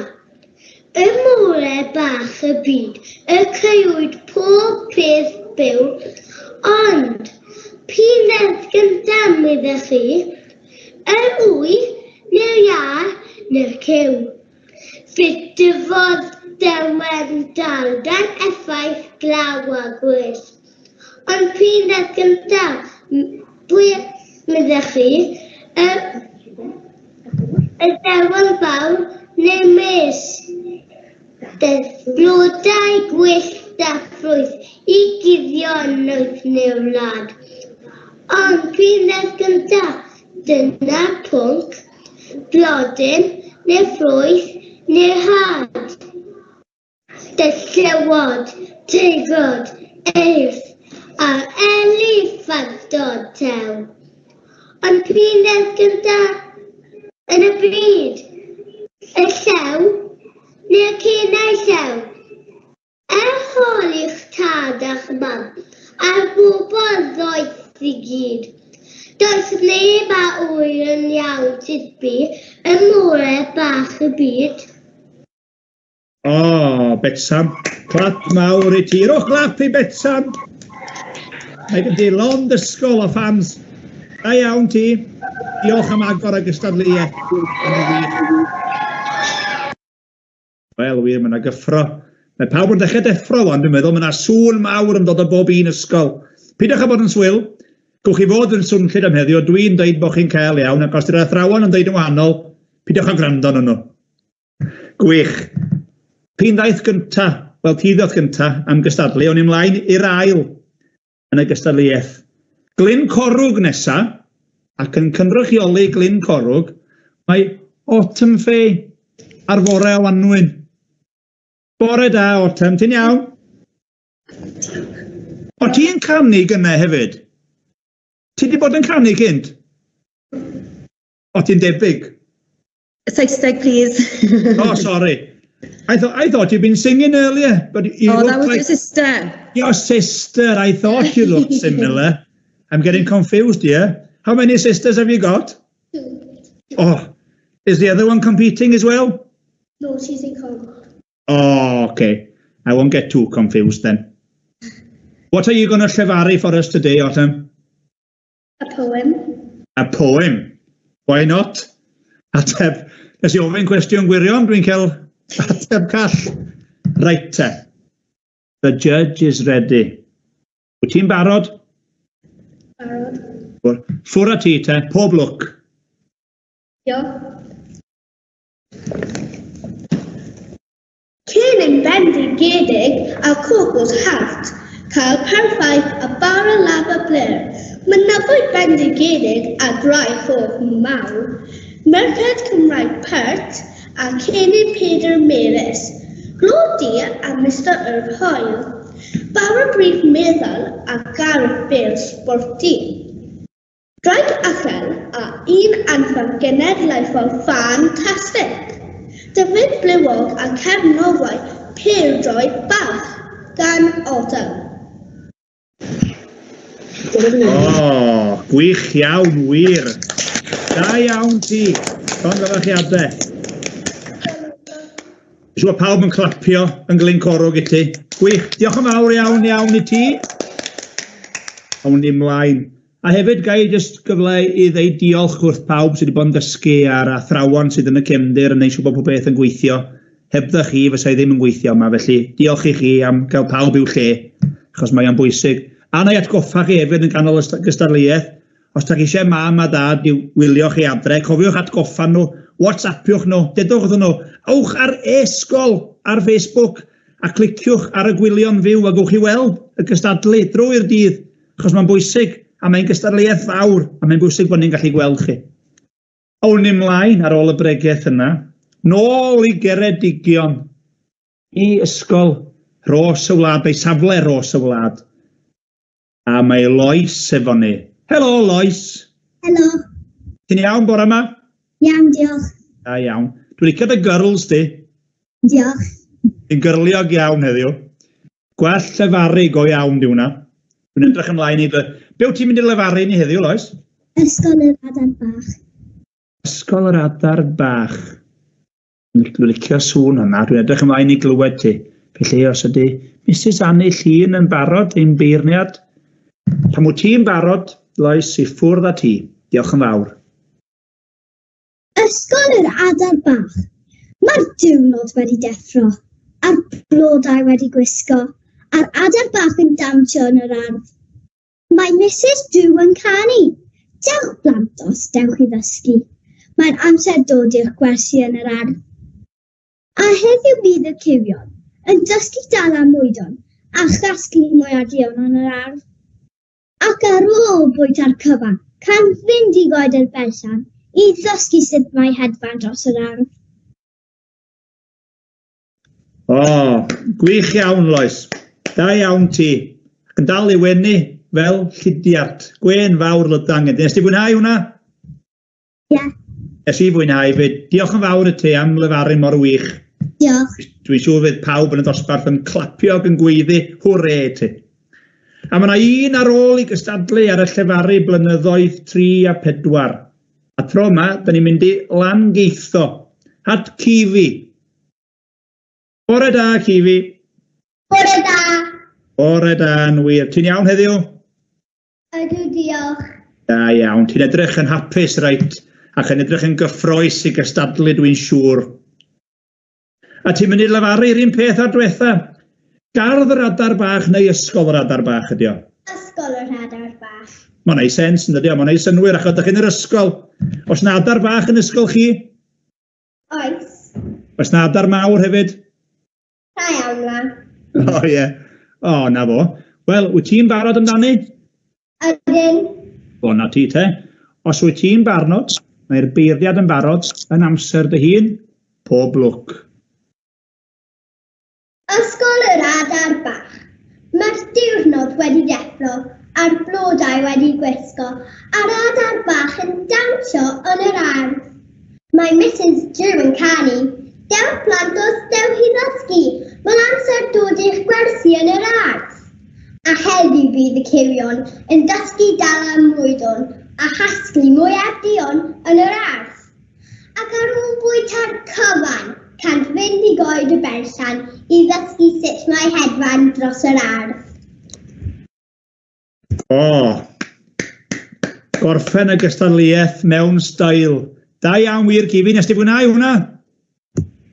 Y môrau bach y byd, y creuwyd pob peth byw, ond p'un ddaeth gynta meddech chi, yr wy, neu'r iar, neu'r cyw. Dyfod dewen dal, dan effaith glaw a gwell. Ond p'un ddaeth gynta, pwy meddech chi, y dewen fawr neu mes. Blodau gwyllt a ffrwyth i guddio noeth neu'r wlad. Ond p'un ddaeth gynta, dyna pwnc, blodyn neu ffrwyth neu'r had. Llewod, teigod, eirth a'r eliffantod tew. Ond p'un ddaeth gynta yn y byd, y llew neu'r cynau llew. Holi'ch tad a'ch mam, a'r bobl ddoeth i gyd. Does neb a wyr yn iawn tydbu y môrau bach y byd. O, Betsan, clap mawr i ti. Rwch clap i Betsan. Mae gen ti lond ysgol o fans. Da iawn ti. Diolch am agor a gystadleuaeth. Wel, wir, mae yna gyffro. Mae pawb yn dechrau deffro wan, dwi'n meddwl. Mae yna sŵn mawr yn dod o bob un ysgol. Pidwch a bod yn swyl. Gwch chi fod yn swnllid am heddiw. Dwi'n dweud bod chi'n cael iawn, ac os dy'r athrawon yn dweud yn wahanol, pidwch a gwrando nhw. Gwych. P'un ddaeth gynta, wel ti ddoth gynta am gystadlu, o'n i mlaen i'r ail yn y gystadleuaeth. Glyn Corwg nesa, ac yn cynrychioli Glyn Corwg, mae Autumn Faye ar fore o Wanwyn. Bore da, Autumn, ti'n iawn? O, ti'n canu gynnau hefyd? Ti wedi bod yn canu gynt? O, ti'n debyg? Saesneg, please. Oh, sorry. I thought you'd been singing earlier, but you that was like your sister. Your sister. I thought you looked similar. I'm getting confused here. How many sisters have you got? 2. Oh, is the other one competing as well? No, she's in home. Oh, okay. I won't get too confused then. What are you going to llefaru for us today, Autumn? A poem. A poem? Why not? Ateb. Nes i ofyn cwestiwn gwirion, dwi'n cael ateb call. Right te. The judge is ready. Wyt ti'n barod? Barod. Ffwr a ti te, pob lwc. Cyn yn bendigedig a cwgwrs hart, cael perffaith a bar a laf a bler. Mynafwyd bendigedig a draich o'ch mawr. Merched Cymraeg Pert a Cennin Peter Meres. Glodi a Mr Irv Hoyle. Bar a brif meddwl a Gareth Bale Sporty. Draig allan a un anfam genedlaethol ffantastig. Dyfyd blywog a cefnoglau pêl-droed bach gan Autumn. Oh, gwych iawn, wir. Da iawn ti. Llongyfarchiadau. Siwa pawb yn clapio yn Glyn Corwg i ti. Gwych, diolch yn fawr iawn i ti. Awn ni mlaen. A hefyd gai jyst gyfle i ddeud diolch wrth pawb sydd wedi bod yn dysgu ar athrawon sydd yn y cefndir yn neud siŵr bod pob beth yn gweithio. Hebdda chi fysa ddim yn gweithio yma, felly diolch i chi am gael pawb i'w lle, achos mae o'n bwysig. A na i atgoffa chi hefyd yn ganol y gystadleuaeth, os da chi eisiau mam a dad i wylio chi adre, cofiwch atgoffa nhw, whatsappiwch nhw, dedwch iddyn nhw, awch ar e-sgol ar Facebook a cliciwch ar y gwylio'n fyw a gwch chi weld y gystadlu drwy'r dydd, achos mae'n bwysig a mae'n gystadleuaeth fawr a mae'n bwysig bod ni'n gallu gweld chi. Awn ni mlaen ar ôl y bregaeth yna, nôl i Geredigion, i ysgol Ros y Wlad, neu safle Ros y Wlad. A mae Lois efo ni. Helo, Lois. Helo. Ti'n iawn bore yma? Iawn, diolch. Da iawn. Dwi'n licio dy girls di. Diolch. Ti'n gyrliog iawn heddiw. Gwell lefaru go iawn di hwnna. Dwi'n edrych ymlaen i dy... Be wyt ti'n mynd i lefaru ni heddiw, Lois? Ysgol yr adar bach. Ysgol yr adar bach. Dwi'n licio sŵn hynna. Dwi'n edrych ymlaen i glywed ti. Felly os ydy Mrs Annie Llun yn barod ein beirniad, pan wyt ti'n barod, Lois, i ffwrdd â ti. Diolch yn fawr. Ysgol yr adar bach. Mae'r diwrnod wedi deffro, a'r blodau wedi gwisgo, a'r adar bach yn dawnsio yn yr ardd. Mae Mrs Dew yn canu. Dewch blant os dewch i ddysgu. Mae'n amser dod i'r gwersi yn yr ardd. A heddiw bydd y cywion yn dysgu dal am mwydon a chasglu mwyadion yn yr ardd. Ac ar ôl bwyta'r cyfan, can fynd i goed yr berllan i ddysgu sut mae hedfan dros yr ardd. Gwych iawn, Lois. Da iawn ti. Ac yn dal i wenu fel llydiart. Gwen fawr lydangen. Nes ti fwynhau hwnna? Ie. Nes i fwynhau fyd. Diolch yn fawr i ti am lefaru mor wych. Diolch. Dwi'n siŵr fydd pawb yn y dosbarth yn clapio ac yn gweiddi hwre ti. A mae yna un ar ôl i gystadlu ar y llefaru blynyddoedd 3 a 4. A tro yma, da ni'n mynd i Langeitho, at Cifi. Bore da, Cifi. Bore da. Bore da, yn wir. Ti'n iawn heddiw? Ydw, diolch. Da iawn. Ti'n edrych yn hapus reit, ac yn edrych yn gyffroes i gystadlu dwi'n siŵr. A ti'n mynd i lefaru'r un peth ar diwetha. Gardd yr adar bach neu ysgol yr adar bach ydi o? Ysgol yr adar bach. Mae'n neud sens yn dydi o, mae'n neud synwyr achos ydych chi'n yr ysgol. Oes na adar bach yn ysgol chi? Oes. Oes na adar mawr hefyd? Da iawn la. Ie. Na fo. Wel, wyt ti'n barod amdani? Ydyn. Na ti te. Os wyt ti'n barnod, mae'r beirniad yn barod yn amser dy hun, pob lwc. Ysgol yr adar bach. Mae'r diwrnod wedi deffro, a'r blodau wedi gwisgo, a'r adar bach yn dawnsio yn yr ardd. Mae Mrs Dew yn canu. Dewch blant os dewch i ddysgu. Mae'n amser dod i'ch gwersi yn yr ardd. A heddiw bydd y cywion yn dysgu dal am mwydon a chasglu mwyadion yn yr ardd. Ac ar ôl bwyta'r cyfan, can fynd i goed y berllan i ddysgu sut mae hedfan dros yr ardd. Gorffen y gystadleuaeth mewn stael. Da iawn wir, Cifi, nes ti fwynhau hwnna?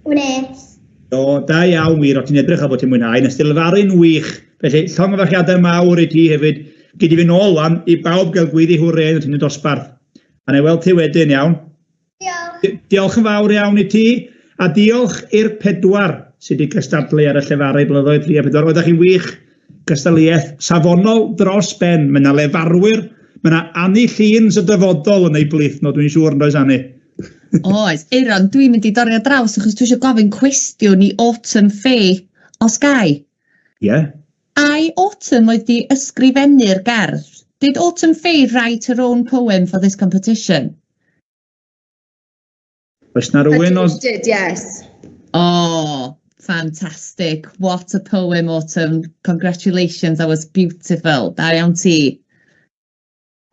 Wnes. Da iawn wir, o ti'n edrych a bod ti'n mwynhau, nes ti lefaru'n wych. Felly, llongyfarchiadau mawr i ti hefyd, gyd i fi nôl wan, i bawb gael gwyddi hwre yn y dosbarth. A na i weld ti wedyn, iawn. Diolch. Diolch yn fawr iawn i ti. A diolch i'r 4 sydd wedi gystadlu ar y llefaru blynyddoedd 3 a 4. Oeddech chi'n wych gystadleuaeth safonol dros ben. Mae yna lefarwyr, mae yna Annie Llun sy'n dyfodol yn ei blith. No, dwi'n siŵr yn does Annie. Oes, Eiron, dwi'n mynd i dorri ar draws achos dwi eisiau gofyn cwestiwn i Autumn Faye os gai. Ie. Ai Autumn oedd di ysgrifennu'r gerdd? Did Autumn Faye write her own poem for this competition? Oes na rhywun o... Did, yes. Fantastic. What a poem, Autumn. Congratulations, that was beautiful. Da iawn ti.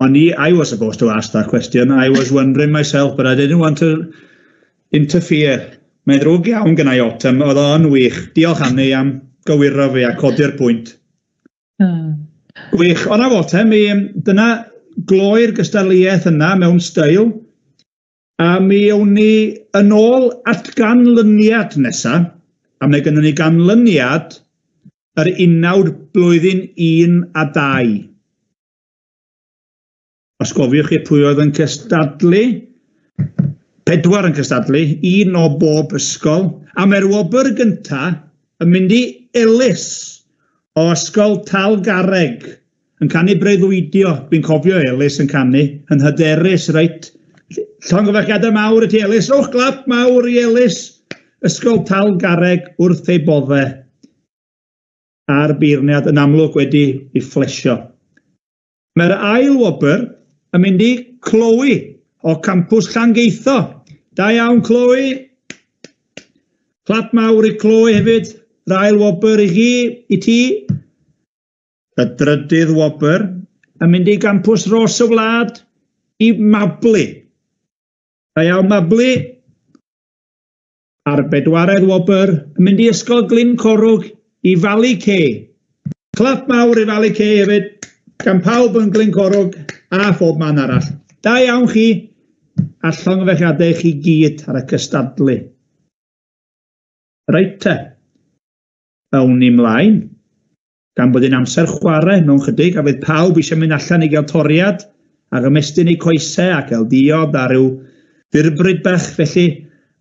I was supposed to ask that question. I was wondering myself, but I didn't want to interfere. Mae'n drwg iawn gynnau Autumn, oedd o'n wych. Diolch Anni am gywiro fi a codi'r pwynt. Wych, ond Autumn, dyna gloi'r gystadleuaeth yna mewn steil, a mi awn ni yn ôl at ganlyniad nesaf, a mae gynnon ni ganlyniad yr 19 blwyddyn 1 a 2. Os gofiwch chi pwy oedd yn cystadlu, 4 yn cystadlu, 1 o bob ysgol, a mae'r wobr gyntaf yn mynd i Ellis o ysgol Talgarreg yn canu breuddwydio. Dwi'n cofio Ellis yn canu, yn hyderus, reit. Llongyfarchiadau mawr y ti Ellis, rowch glap mawr i Ellis, ysgol Talgarreg wrth ei boddau a'r beirniad yn amlwg wedi ei fflesio. Mae'r ail wobr yn mynd i Chloe o campws Llangeitho. Da iawn, Chloe. Clap mawr i Chloe hefyd. Yr ail wobr i ti. Y drydydd wobr yn mynd i campws Ros y Wlad i Mabli. Da iawn, Mabli. A'r 4edd wobr yn mynd i ysgol Glyn Corwg i Valley Cay. Clap mawr i Valley Cay hefyd. Gan pawb yn Glyn Corwg a phob man arall. Da iawn chi, a llongyfarchiadau chi gyd ar y cystadlu. Reit te, awn ni mlaen, gan bod yn amser chwarae mewn chydig, a fydd pawb eisiau mynd allan i gael toriad, ac ymestyn eu coesau a gael diod a rhyw ddirbryd bach, felly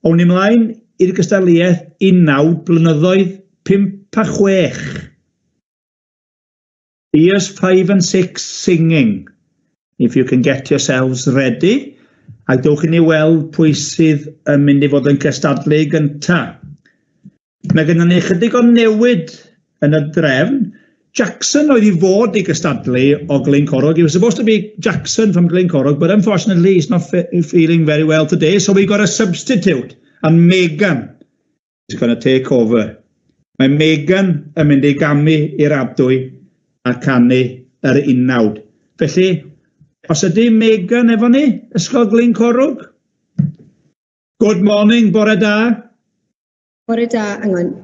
awn ni mlaen i'r gystadleuaeth 19 blynyddoedd 5 a 6. Years 5 and 6 singing. If you can get yourselves ready. A dewch i ni weld pwy sydd yn mynd i fod yn cystadlu gyntaf. Mae gennym ni chydig o newid yn y drefn. Jackson oedd i fod i gystadlu o Glyn Corwg. He was supposed to be Jackson from Glyn Corwg, but unfortunately he's not feeling very well today, so we got a substitute. And Megan is going to take over. Mae Megan yn mynd i gamu i'r abdwy a canu yr 19. Felly, os ydy Megan efo ni, ysgol Glyn Corwg? Good morning, bore da. Bore da, angon.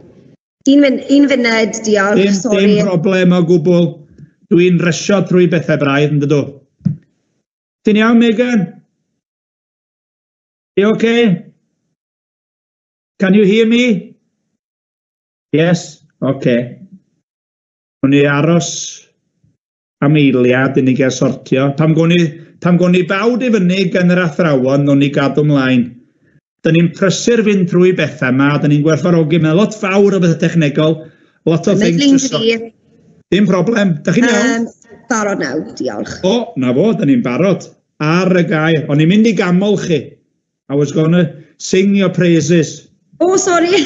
Un funed, diolch, sori. Dim problem o gwbl. Dwi'n rysio trwy bethau braidd yn dydw. Ti'n iawn, Megan? You okay? Can you hear me? Yes? Okay.Wn i aros am eiliad i ni gael sortio. Pam gwn ni bawd i fyny gan yr athrawon, nhw'n ni gadw mlaen. Dyn ni'n prysur fynd trwy bethau yma, dyn ni'n gwerthfawrogi, mae'n lot fawr o bethau technegol, lot o things to sort. Dim problem, da chi'n iawn? Barod naw, diolch. O, na fo, dyn ni'n barod. Ar y gair, o'n i'n mynd i gamol chi. I was gonna sing your praises. O, sori.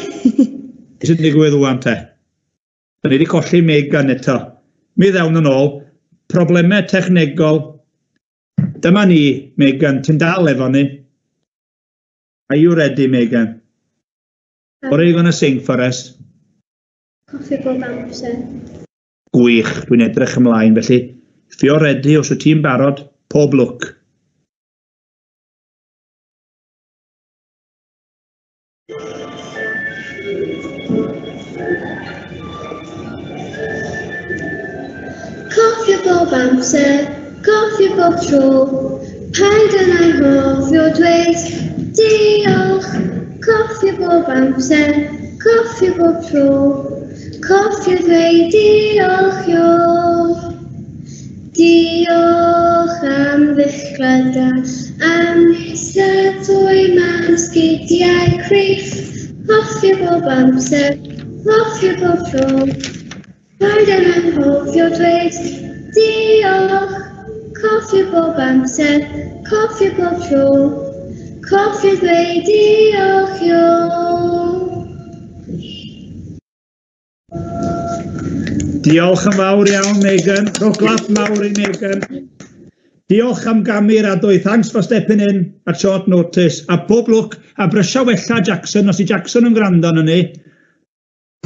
Is yn digwydd wwan te? Dyn ni wedi colli Megan eto. Mi ddawn yn ôl, problemau technegol. Dyma ni, Megan, ti'n dal efo ni? Are you ready, Megan? What are you going to sing for us? Coffi bob amser. Gwych, dwi'n edrych ymlaen, felly ffio ready os wyt ti'n barod, pob lwc. Coffi bob amser, coffi bob tro, paid yn ei hofio dweud diolch. Coffi bob amser, coffi bob tro, coffi dweud diolch io. Diolch am ddechrada, am ystadwy mam sgidiau cryff. Coffi bob amser, coffi bob tro, paid yn anghofio dweud diolch. Coffi bob amser, coffi bob tro, coffi dweud diolch io. Diolch yn fawr iawn, Megan. Rwch glap mawr i Megan. Diolch am gamu'r adwy. Thanks for stepping in at short notice. A pob lwc, a brysio wella Jackson, os i Jackson yn gwrando yn ni.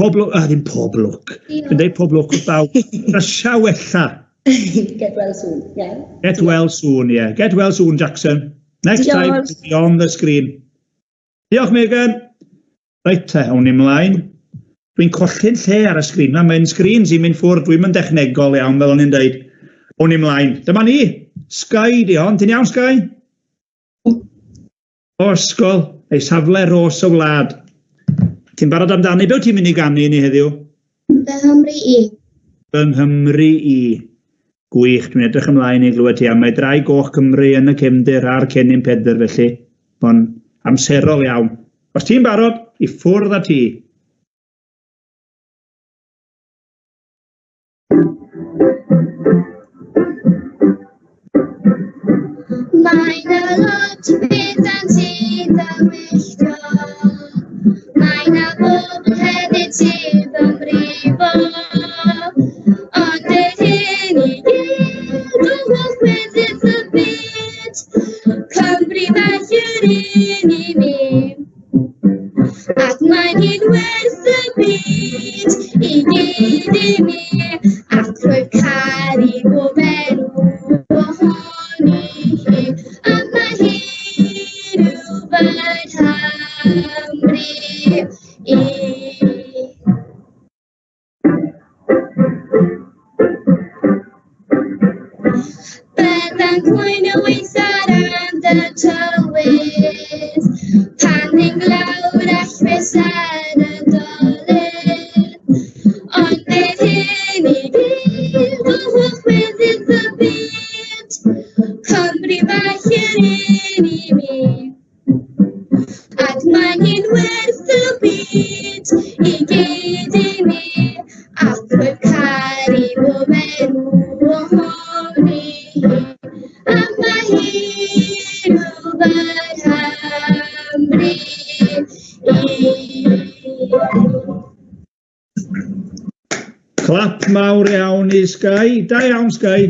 Pob lwc, ddim pob lwc. Dwi'n dweud pob lwc o bawb. Brysio wella. Get well soon, yeah. Get well soon, yeah. Get well soon, Jackson. Next time, Diolch. be on the screen. Diolch, Megan. Reit, awn ni mlaen. Dwi'n colli'n lle ar y sgrin. Mae'n sgrin sy'n mynd ffwrdd. Dwi'n mynd dechnegol iawn, fel o'n i'n dweud. Awn ni mlaen. Dyma ni. Sky di hon. Ti'n iawn, Sky? O, ysgol. Ei safle ros o wlad. Ti'n barod amdani? Be wyt ti'n mynd i ganu ni heddiw? Fy Nghymru i. Fy Nghymru i. Gwych, dwi'n edrych ymlaen i glywed ti. Mae drai goch Cymru yn y cefndir a'r cennin pedr felly. Bo'n amserol iawn. Os ti'n barod, i ffwrdd â ti. Mae 'na lot o bethau'n sydd yn wylltio. Mae 'na bobl hefyd sydd yn brifo. Ond yr hyn i gyd o holl weddill y byd. Cymru bach yw'r un i mi. Ac mae'n hi'n werth y byd i gyd i mi. Ac rwy'n caru bob enw ohoni hi. A mae hi rhywbeth Nghymru i. Byddai'n cwyn y weithar am dy tywydd. Pan ni'n glawr allwys ar y dolydd. Ond bydd hyn i gyd o holl weddill y byd. Cymru bach yw'r un i mi. Ac mae hi'n werth y byd i gyd i mi. Ac rwy'n caru bob enw ohoni hi. A mae hi rhywbeth Nghymru i. Clap mawr iawn i Sky. Da iawn, Sky.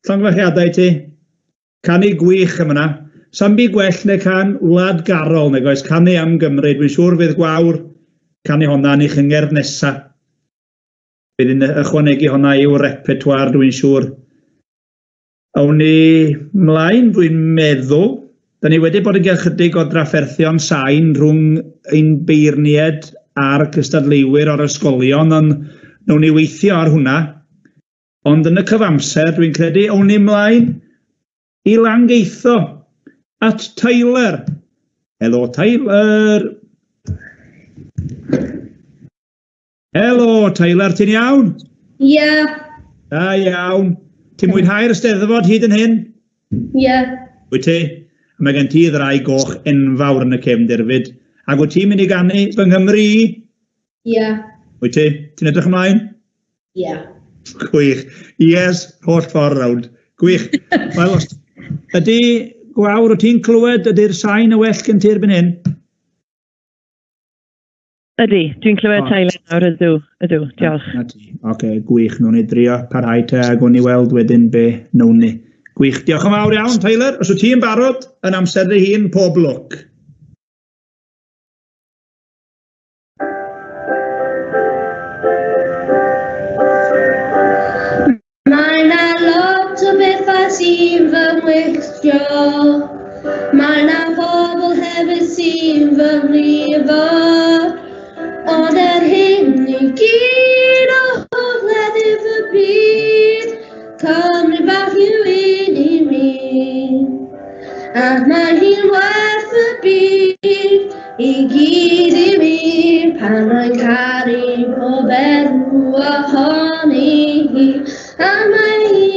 Llongyfarchiadau ti. Canu gwych am yna. Sa'n byd gwell neu can wladgarol neu goes canu am Gymru. Dwi'n siŵr fydd gwawr canu honna yn eich yngerdd nesa. Bydd yn ychwanegu honna i'w repertoire, dwi'n siŵr. Awn ni mlaen, dwi'n meddwl. Da ni wedi bod yn gael chydig o drafferthion sain rhwng ein beirniad a'r cystadleuwyr o'r ysgolion, ond nawn ni weithio ar hwnna. Ond yn y cyfamser, dwi'n credu, awn ni mlaen i langeitho at Tyler. Helo, Tyler. Helo, Tyler, ti'n iawn? Ie. Da iawn. Ti'n mwynhau'r Eisteddfod hyd yn hyn? Ie. Wyt ti? Mae gen ti ddrai goch enfawr yn y cefndir fyd. Ac wyt ti'n mynd i ganu fy Nghymru i? Ie. Wyt ti? Ti'n edrych ymlaen? Ie. Gwych. Yes, holl ffordd rawd. Gwych. Wel, ydy gwawr, wyt ti'n clywed ydy'r sain y well gen ti erbyn hyn? Ydy, dwi'n clywed Tyler nawr, ydw, diolch. Oce, gwych, nhw'n ni drio parhau te ag o'n i weld wedyn be nawn ni. Gwych, diolch yn fawr iawn, Tyler. Os wyt ti'n barod, yn amser dy hun, pob lwc. Mae 'na lot o bethau sy'n fy wylltio. Mae 'na pobl hefyd sy'n fy mrifo. Ond yr hyn i gyd o holl weddill y byd. Cymru bach yw un i mi. A mae hi'n werth y byd i gyd i mi. Pan mae'n caru pob enw ohoni hi. A mae hi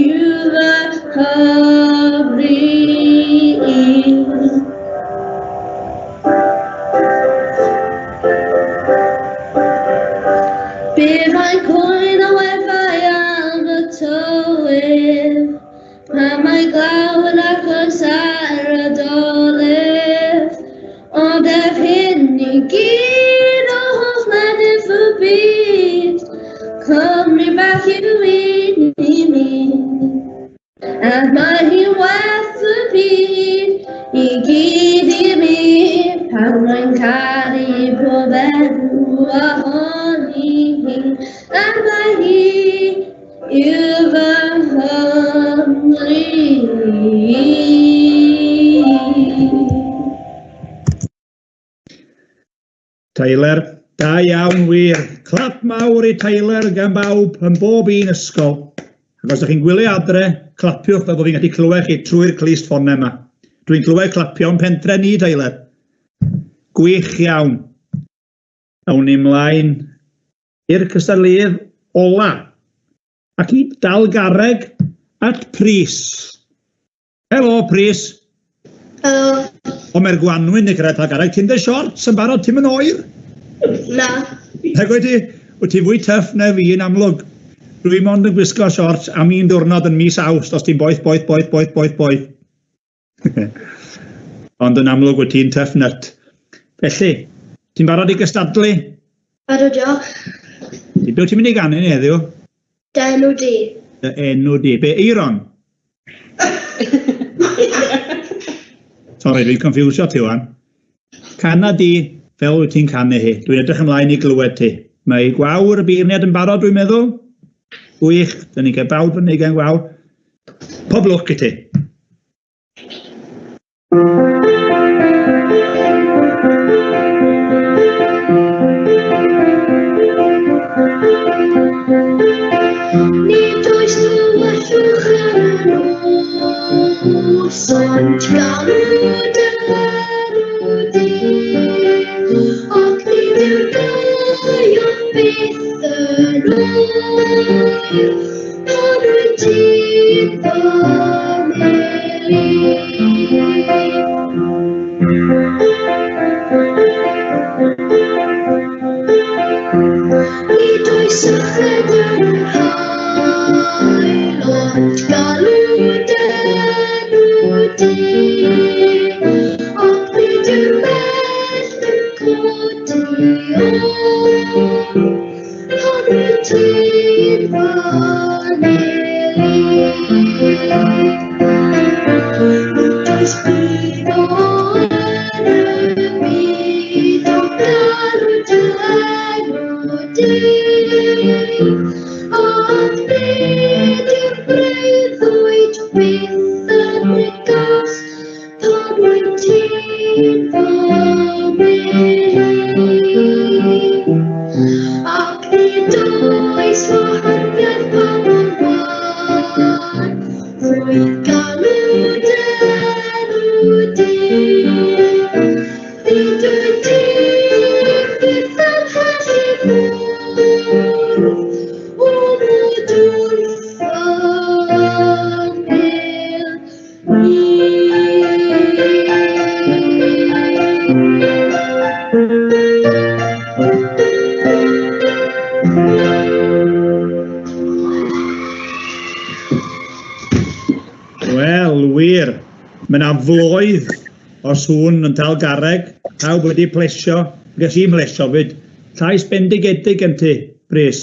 yw fy Nghymru i. Bydd rhaid cwyn o wefau am y tywydd. Pan mae glawr ac oes ar y dolydd. Ond ef hyn i gyd o holl weddill y byd. Cymru bach yw un i mi. A mae hi'n werth y byd i gyd i mi. Pan mae'n caru pob enw ohoni hi. A mae hi yw Tyler, da iawn wir. Clap mawr I Tyler gan bawb yn bob un ysgol. Ac os ydych chi'n gwylio adre, clapiwch fel bod fi'n gallu clywed chi trwy'r clust ffonau yma. Dwi'n clywed clapio'n pentre ni, Tyler. Gwych iawn. Awn ni mlaen i'r cystadleuedd ola. Ac I dal garreg at Pris. Helo, Pris. Helo. O, mae'r Gwanwyn neu cyrraedd dal garreg. Ti'n dy shorts yn barod, ti'n mynd oer? Na. Wyt ti fwy tyff na fi yn amlwg. Rwy mond yn gwisgo shorts am un diwrnod yn mis Awst os ti'n boeth. Ond yn amlwg wyt ti'n tyff nut. Felly, ti'n barod I gystadlu? Ado, diolch. Be wyt ti'n mynd I ganu ni heddiw? Dy enw di. Dy enw di. Be, Eiron? Sorry, dwi'n confusio ti wan. Cana di fel wyt ti'n canu hi. Dwi'n edrych ymlaen I glywed ti. Mae gwawr y beirniad yn barod, dwi'n meddwl. Gwych, dyn ni'n cael bawb yn ei gan gwawr. Pob lwc I ti. Nid oes dywallwch ar nos, ond galw dy enw di. Ac nid yw'r gael byth yn oer, pan wyt ti'n famelu. Nid oes syched yn yr hael, ond galw dy enw di. Ac nid yw'r bell yn codi oer, pan wyt ti'n famelu. Nid oes byd o enemy, o galw dy enw di. Ac nid yw'r breuddwyd byth yn negas, pan wyt ti'n famelu. Ac nid oes wahaniaeth pan o'r wan, rwy'n galw dy enw di. Nid wyt ti byth yn hallu bwrdd, o fod wrth Wel, wir. Mae yna floedd o sŵn yn tal garreg. Pawb wedi plesio. Ges i'n plesio fyd. Llais bendigedig yn ti, Pris.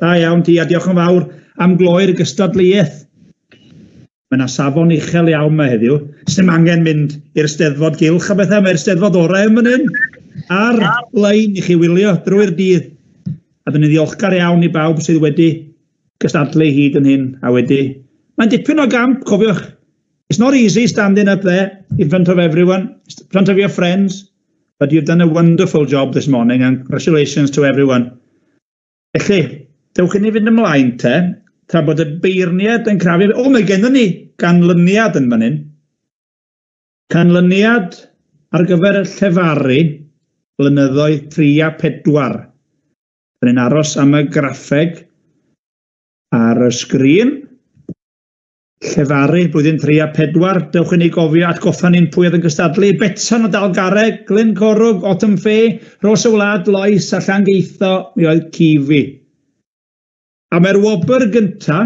Da iawn ti, a diolch yn fawr am gloi'r gystadleuaeth. Mae yna safon uchel iawn yma heddiw. Sdim angen mynd i'r steddfod gylch a bethau. Mae'r steddfod orau yn hyn. Ar lein I chi wylio drwy'r dydd. A dyn ni ddiolchgar iawn I bawb sydd wedi gystadlu hyd yn hyn. A wedi. Mae'n dipyn o gamp, cofiwch. It's not easy standing up there in front of everyone, in front of your friends. But you've done a wonderful job this morning and congratulations to everyone. Felly, dewch I ni fynd ymlaen te, tra bod y beirniad yn crafu. O, mae gennym ni ganlyniad yn fan hyn. Canlyniad ar gyfer y llefaru blynyddoedd 3 a 4. Rydyn ni'n aros am y graffeg ar y sgrin. Llefaru blwyddyn 3 a 4. Dewch I ni gofio atgoffa ni'n pwy oedd yn gystadlu. Betson o Dalgarreg, Glyn Corwg, Autumn Fay, Ros y Wlad, Lois a Llangeitho, mi oedd Cifi. A mae'r wobr gynta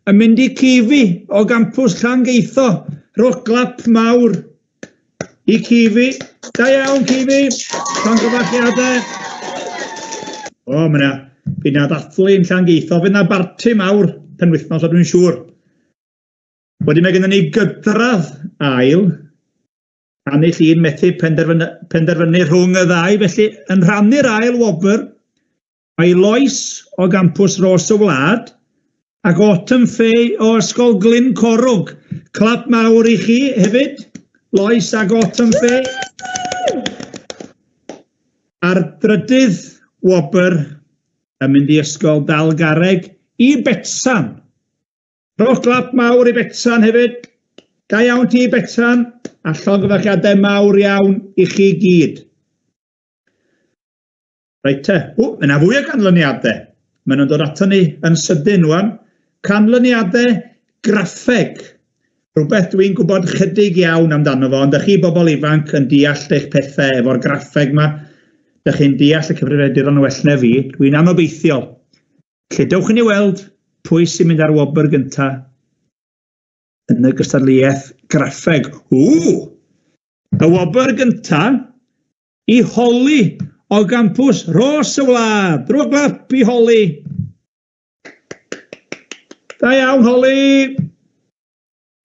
yn mynd I Cifi o gampws Llangeitho. Rwch glap mawr I Cifi. Da iawn, Cifi. Llongyfachiadau. O, mae yna. Fydd yna ddathlu yn Llangeitho. Fydd yna barti mawr penwythnos, o dwi'n siŵr. Wedyn mae gennym ni gydradd ail. Annill un methu penderfynu rhwng y ddau. Felly, yn rhannu'r ail wobr, mae Lois o gampws Ros y Wlad ac Autumn Fay o ysgol Glyn Corwg. Clap mawr I chi hefyd. Lois ac Autumn Fay. A'r drydydd wobr yn mynd i ysgol Dalgarreg i Betsan. Rhowch glap mawr i Betsan hefyd. Da iawn ti Betsan, a llongyfarchiadau mawr iawn i chi gyd. Reit te, yna fwy o canlyniadau. Maen nhw'n dod ato ni yn sydyn wan. Canlyniadau graffeg. Rhywbeth dwi'n gwybod chydig iawn amdano fo, ond ydych chi bobl ifanc yn deall eich pethau efo'r graffeg yma. Ydych chi'n deall y cyfrifiadur yn well na fi. Dwi'n anobeithiol. Lle dewch i ni weld pwy sy'n mynd ar wobr gyntaf yn y gystadleuaeth graffeg. Y wobr gyntaf i holi o gampws Ros y Wlad. Drwg glap i holi. Da iawn, holi.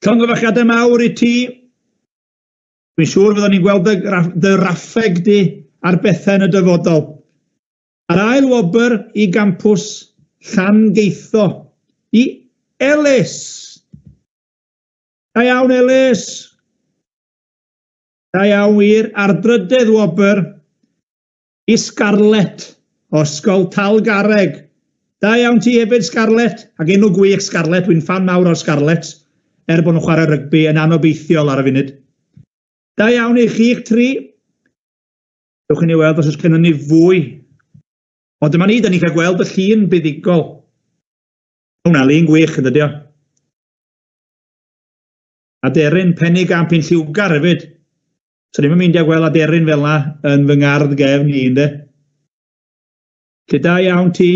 Llongyfarchiadau mawr i ti. Dwi'n siŵr fyddwn ni'n gweld dy raffeg di ar bethau yn y dyfodol. Ar ail wobr i gampws Llangeitho i Elis. Da iawn, Elis. Da iawn wir. Ar drydydd wobr i Scarlett o Ysgol Talgarreg. Da iawn ti hefyd, Scarlett. Ac enw gwych Scarlett, dwi'n fan mawr o Scarlett. Er bod nhw'n chwarae rygbi yn anobeithiol ar y funud. Da iawn i chi'ch tri. Dewch i ni weld os oes gennym ni fwy. O, dyma ni, da ni'n cael gweld y llun buddigol. Hwna, lun gwych yn dydio. Aderyn Penig Ampyn Lliwgar hefyd. So ni'n mynd i gweld aderyn fel yna yn fy ngardd gefn ni, ynddo. Lle da iawn ti.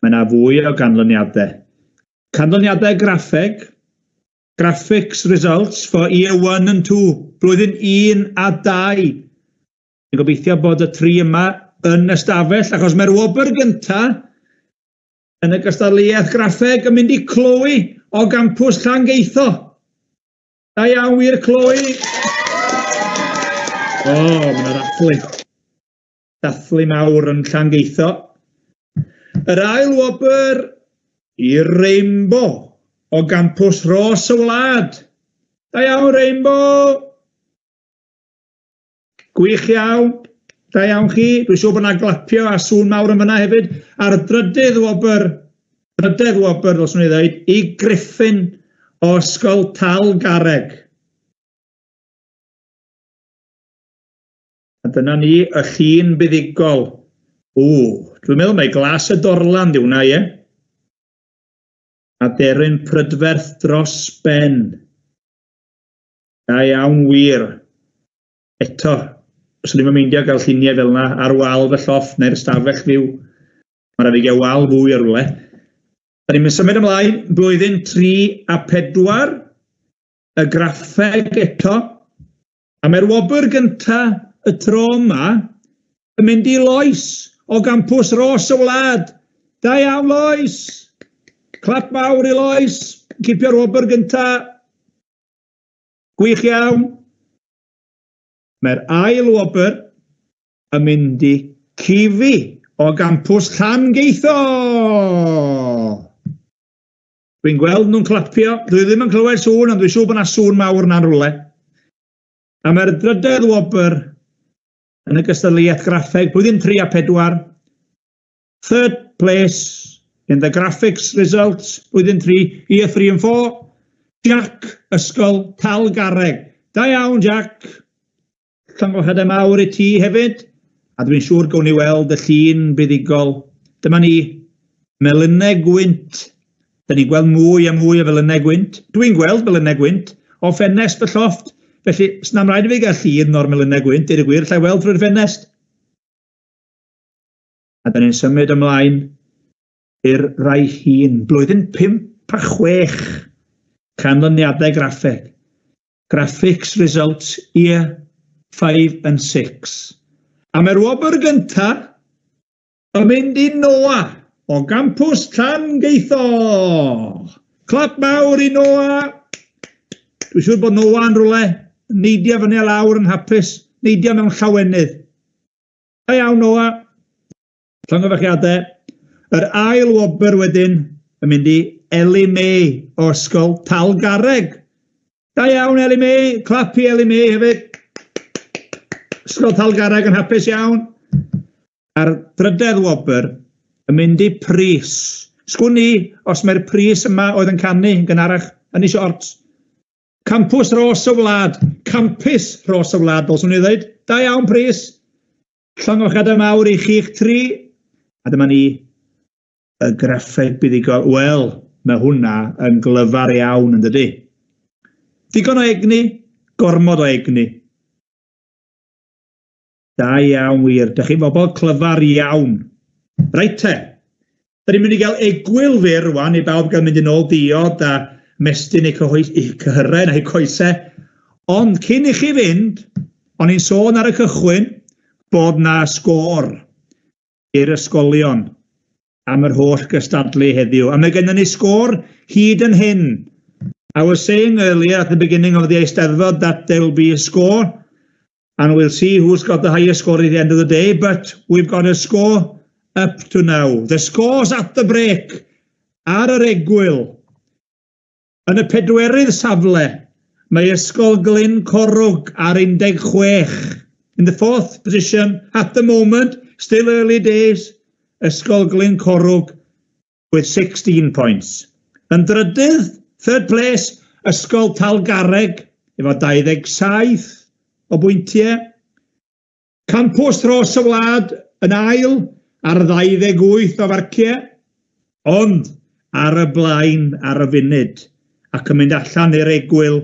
Mae yna fwy o ganlyniadau. Canlyniadau graffeg. Graphics results for year 1 and 2. Blwyddyn 1 a 2. Dwi'n gobeithio bod y tri yma yn ystafell, achos mae'r wobr gyntaf yn y gystadleuaeth graffeg yn mynd i Chloe o gampws Llangeitho. Da iawn wir, Chloe. Mae'n dathlu. Dathlu mawr yn Llangeitho. Yr ail wobr i Rainbow o gampws Ros y Wlad. Da iawn, Rainbow. Gwych iawn. Da iawn chi. Dwi'n siŵr bod yna glapio a sŵn mawr yn fyna hefyd. A'r drydydd wobr, ddylswn i ddweud, i Griffin o Ysgol Talgarreg. A dyna ni y llun buddigol. Dwi'n meddwl mae glas y dorlan di hwnna, ie? Aderyn prydferth dros ben. Da iawn wir. Eto, os ni'n myndio gael lluniau fel yna ar wal fy lloff neu'r stafell fyw. Mae'n rhaid i gael wal fwy ar rwle. Da ni'n symud ymlaen, blwyddyn 3 a 4, y graffeg eto. A mae'r wobr gyntaf y tro yma yn mynd i Lois o gampws Ros y Wlad. Da iawn, Lois. Clap mawr i Lois. Cipio'r wobr gyntaf. Gwych iawn. Mae'r ail wobr yn mynd i Cifi o gampws Llangeitho. Dwi'n gweld nhw'n clapio. Dwi ddim yn clywed sŵn, ond dwi'n siŵr bod yna sŵn mawr na'n rwle. A mae'r drydydd wobr yn y gystadleuaeth graffeg, blwyddyn 3 a 4. Third place in the graphics results, blwyddyn 3, year 3 and 4. Jack, Ysgol Talgarreg. Da iawn, Jack. Llongyfarchiadau mawr i ti hefyd. A dwi'n siŵr gawn ni weld y llun buddigol. Dyma ni, melynau gwynt. Da ni'n gweld mwy a mwy o felynau gwynt. Dwi'n gweld felynau gwynt o ffenest y llofft. Felly, snam rhaid i fi gael llun o'r melynau gwynt, i'r gwir, llai weld drwy'r ffenest. A da ni'n symud ymlaen i'r rai hun. Blwyddyn 5 a 6. Canlyniadau graffeg. Graphics results year 5 and 6. A mae'r wobr gyntaf yn mynd i Noa o gampws Llangeitho. Clap mawr i Noa. Dwi'n siŵr bod Noa yn rwle neidio fyny a lawr yn hapus, neidio mewn llawenydd. Da iawn, Noa. Llongyfarchiadau. Yr ail wobr wedyn yn mynd i Eli May o Ysgol Talgarreg. Da iawn, Eli May. Clap i Eli May hefyd. Ysgol Talgarreg yn hapus iawn. A'r drydedd wobr yn mynd i pris. Sgwn ni os mae'r pris yma oedd yn canu yn gynharach yn ei shorts. Campws Ros y Wlad. Campus Ros y Wlad, fel swn i ddweud. Da iawn pris. Llongochad y mawr i chi'ch tri. A dyma ni y graffeg buddigol. Wel, mae hwnna yn glyfar iawn yn dydy. Digon o egni, gormod o egni. Da iawn wir. Dych chi bobl clyfar iawn. Reit te. Da ni'n mynd i gael egwyl fyr rwan i bawb gael mynd yn ôl diod a mestyn eu cyhyren a'u coesau. Ond cyn i chi fynd, o'n i'n sôn ar y cychwyn bod na sgôr i'r ysgolion am yr holl gystadlu heddiw. A mae gennym ni sgôr hyd yn hyn. I was saying earlier at the beginning of the E-steddfod that there will be a score and we'll see who's got the highest score at the end of the day, but we've got a score up to now. The scores at the break ar yr egwyl. Yn y pedwerydd safle, mae Ysgol Glyn Corwg ar 16. In the fourth position, at the moment, still early days, Ysgol Glyn Corwg with 16 points. Yn drydydd, third place, Ysgol Talgarreg, efo 27 o bwyntiau. Campws Ros y Wlad yn ail ar 28 o farciau, ond ar y blaen ar y funud ac yn mynd allan i'r egwyl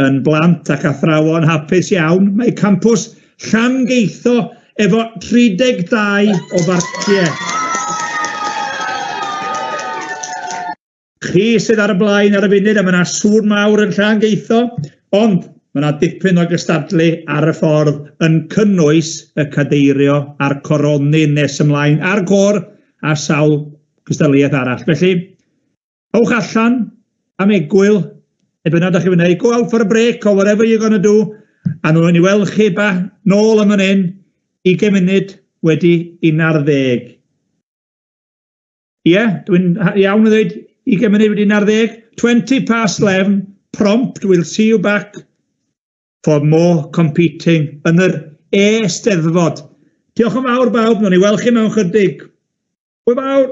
yn blant ac athrawon hapus iawn. Mae campws Llangeitho efo 32 o farciau. Chi sydd ar y blaen ar y funud a mae yna sŵn mawr yn Llangeitho, ond mae yna dipyn o gystadlu ar y ffordd yn cynnwys y cadeirio a'r coroni nes ymlaen a'r cor a sawl gystadleuaeth arall. Felly, awch allan am egwyl, neu bynnag ydych chi'n gwneud, go out for a break or whatever you're going to do, a nhw'n i weld chi ba nôl am yn hyn, 20 munud wedi 11. Ie, dwi'n iawn yn dweud 20 munud wedi 11, 20 past 11, prompt, we'll see you back for more competing yn yr E-steddfod. Diolch yn fawr bawb, nhw'n i weld chi mewn chydig. Hwyl fawr!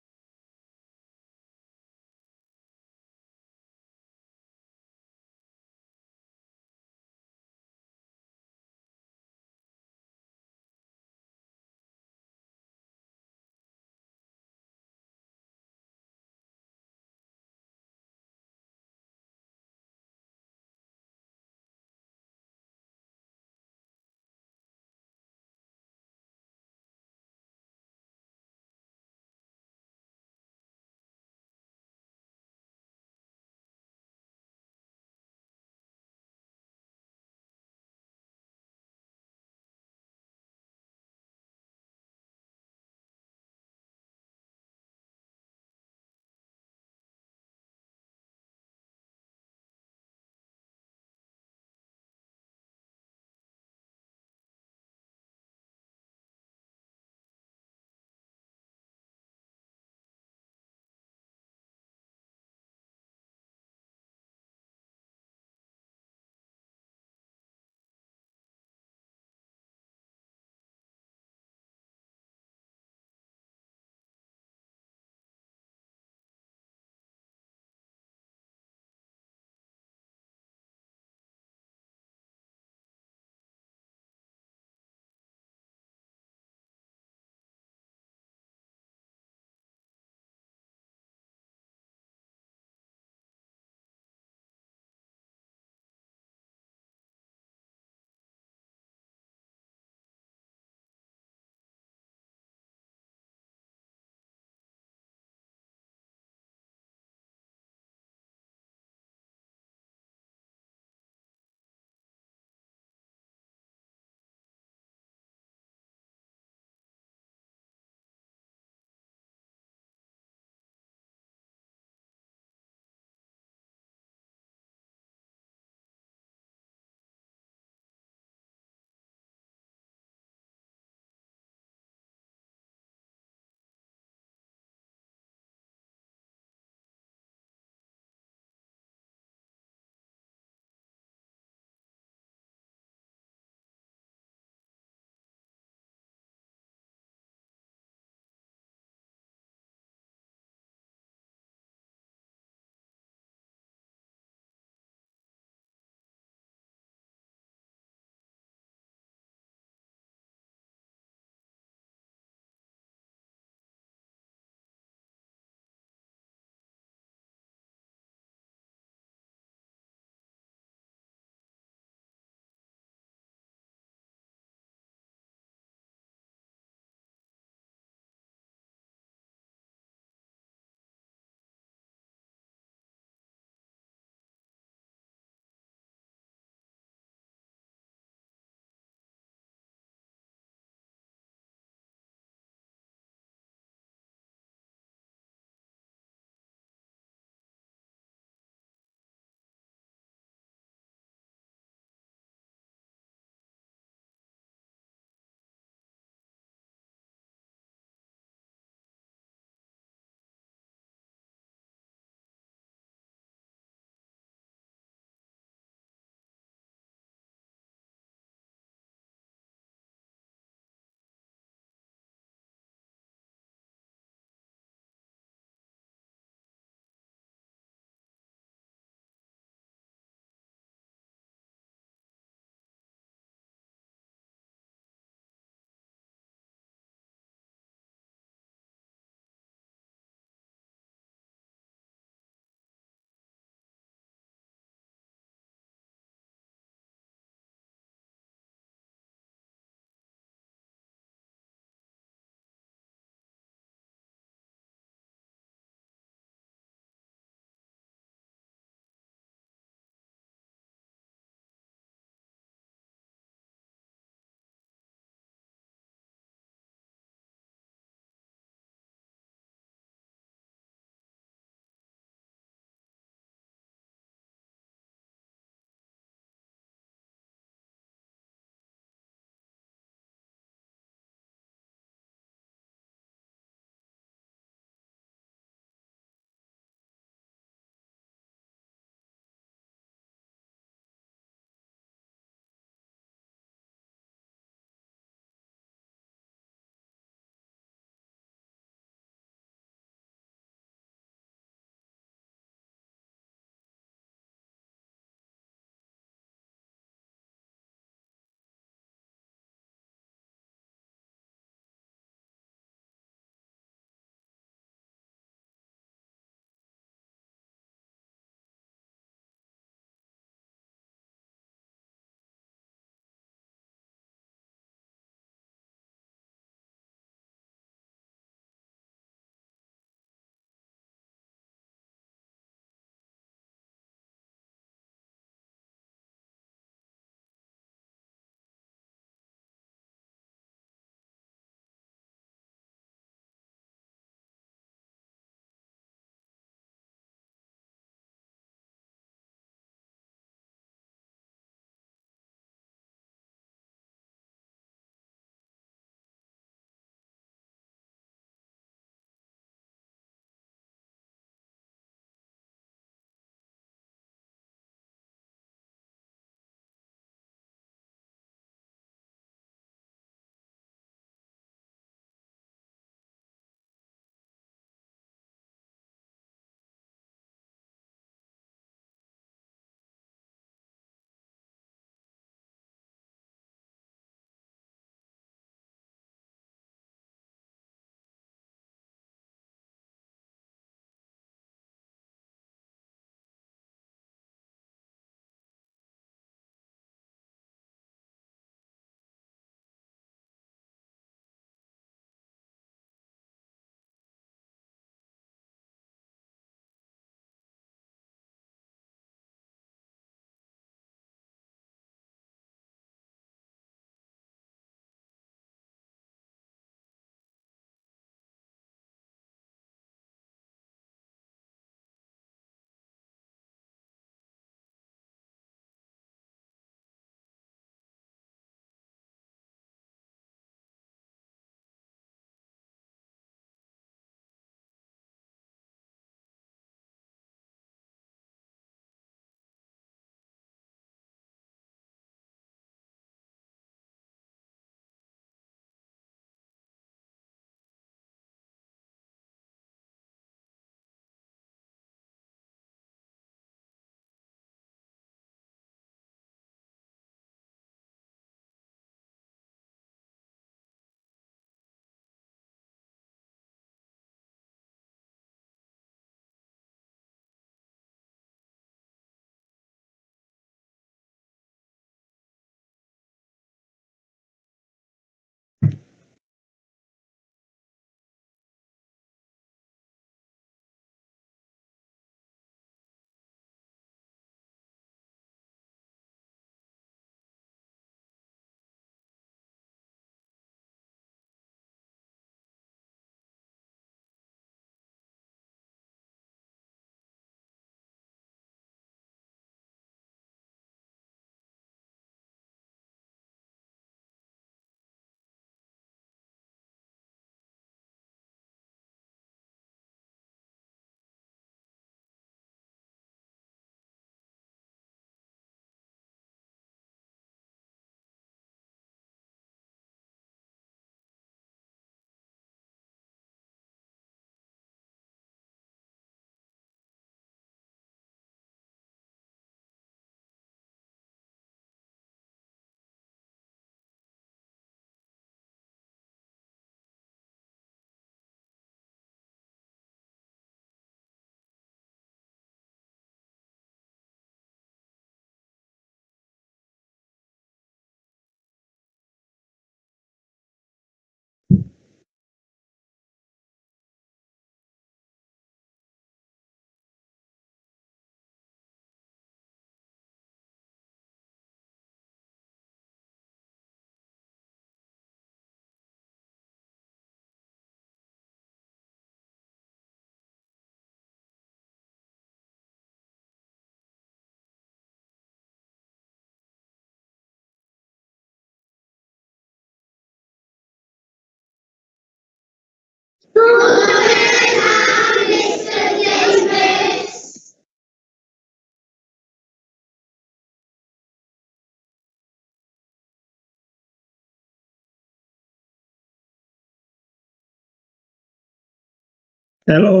Helo.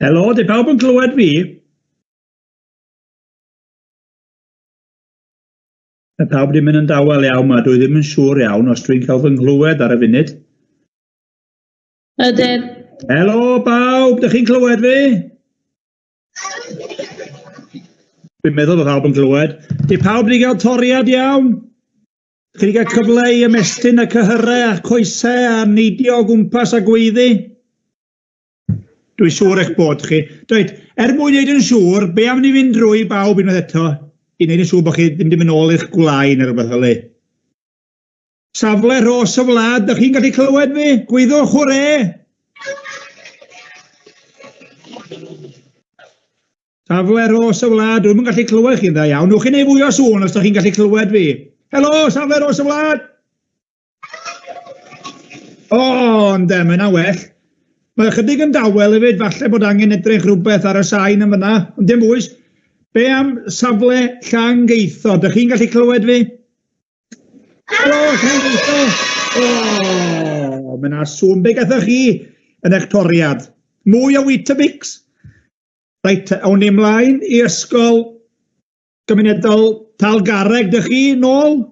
Helo, di pawb yn clywed fi? Y pawb di mynd yn dawel iawn ma, dwi ddim yn siŵr iawn os dwi'n cael fy nghlywed ar y funud. Ydyn. Helo pawb, dych chi'n clywed fi? Dwi'n meddwl bod pawb yn clywed. Di pawb wedi cael toriad iawn? Chi wedi cael cyfle i ymestyn y cyhyrau a coesau a neidio o gwmpas a gweiddi? Dwi'n siŵr eich bod chi. Dweud, mwyn wneud yn siŵr, be am ni fynd drwy bawb unwaith eto i wneud yn siŵr bod chi ddim wedi mynd nôl i'ch gwlaen neu rhywbeth fel. Safle ros o wlad, ydych chi'n gallu clywed fi? Gwyddwch hwre! Safle ros o wlad, dwi'n gallu clywed chi'n dda iawn. Nwch chi'n ei fwy o sŵn os ydych chi'n gallu clywed fi. Helo, safle ros o wlad! O, ynddo, mae yna well. Mae ychydig yn dawel hefyd, falle bod angen edrych rhywbeth ar y sain yn fyna. Ond dim bwys, be am safle Llangeitho? Ydych chi'n gallu clywed fi? Helo, Llangeitho! O, mae yna sŵn. Be gathach chi yn eich toriad? Mwy o Weetabix? Reit, awn ni ymlaen i ysgol gymunedol Talgarreg. Dych chi nôl?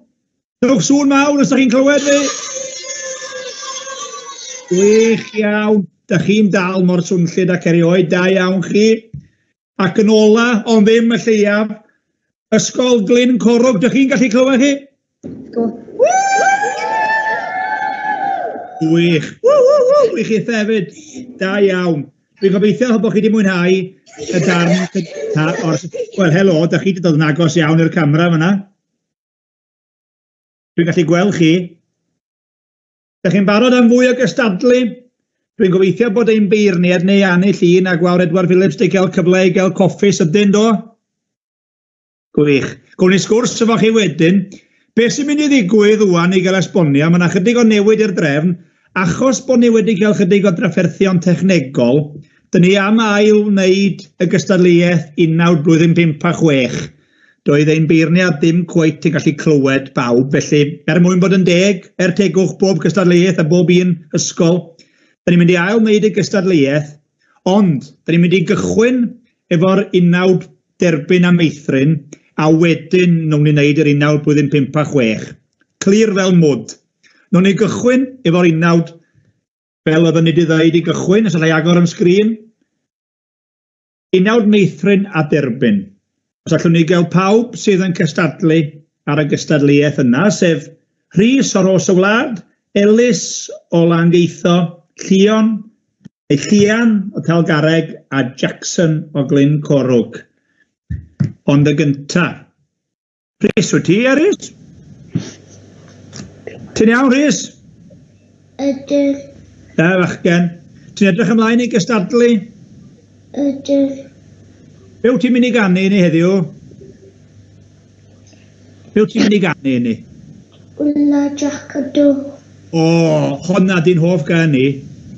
Dywch sŵn mawr os ydych chi'n clywed fi? Gwych iawn. Dych chi'n dal mor swnllyd ac erioed, da iawn chi. Ac yn ola, ond ddim y lleiaf, ysgol Glyn Corwg, dych chi'n gallu clywed chi? Gwych. Gwych i thefyd, da iawn. Dwi'n gobeithio bod chi wedi mwynhau y darn. Wel, helo, dych chi wedi dod yn agos iawn i'r camera fyna. Dwi'n gallu gweld chi. Dych chi'n barod am fwy o gystadlu? Dwi'n gobeithio bod ein beirniad neu Annie Llun a Gwawr Edward Phillips wedi cael cyfle i gael coffi sydyn do? Gwych. Gwn ni sgwrs efo chi wedyn. Beth sy'n mynd i ddigwydd wwan i gael esbonio, mae yna chydig o newid i'r drefn, achos bod ni wedi cael chydig o drafferthion technegol, dyn ni am ail wneud y gystadleuaeth 1956. Doedd ein beirniad ddim cweit yn gallu clywed bawb, felly mwyn bod yn tegwch bob gystadleuaeth a bob un ysgol, da ni'n mynd i ail wneud y gystadleuaeth, ond da ni'n mynd i gychwyn efo'r 19 derbyn a meithrin, a wedyn nhw'n ni'n wneud yr 1956. Clir fel mwd. Nhw'n ni gychwyn efo'r 19, fel oedden ni wedi dweud i gychwyn, os allai agor am sgrin. 19 meithrin a derbyn. Os allwn ni gael pawb sydd yn cystadlu ar y gystadleuaeth yna, sef Rhys o Ros y Wlad, Ellis o Langeitho, Llian o Talgarreg a Jackson o Glyn Corwg. Ond y gynta. Rhys, wyt ti, Rhys? Ti'n iawn, Rhys? Ydyn. Da, fachgen. Ti'n edrych ymlaen i gystadlu? Ydyn. Be wyt ti'n mynd i ganu ni heddiw? Be wyt ti'n mynd i ganu ni? Wla Jackadw. O, honna di'n hoff gan ni.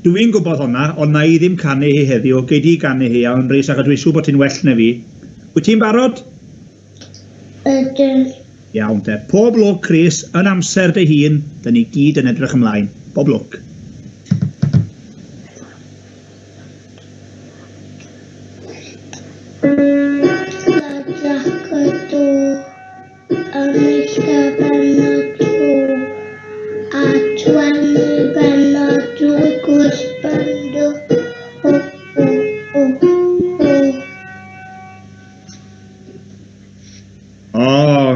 Dwi'n gwybod honna, ond na i ddim canu hi heddiw. Gei di ganu hi iawn, Rhys, ac dwi'n siŵr bod ti'n well na fi. Wyt ti'n barod? Ydyn. Iawn te. Pob lwc, Rhys, yn amser dy hun, da ni gyd yn edrych ymlaen. Pob lwc.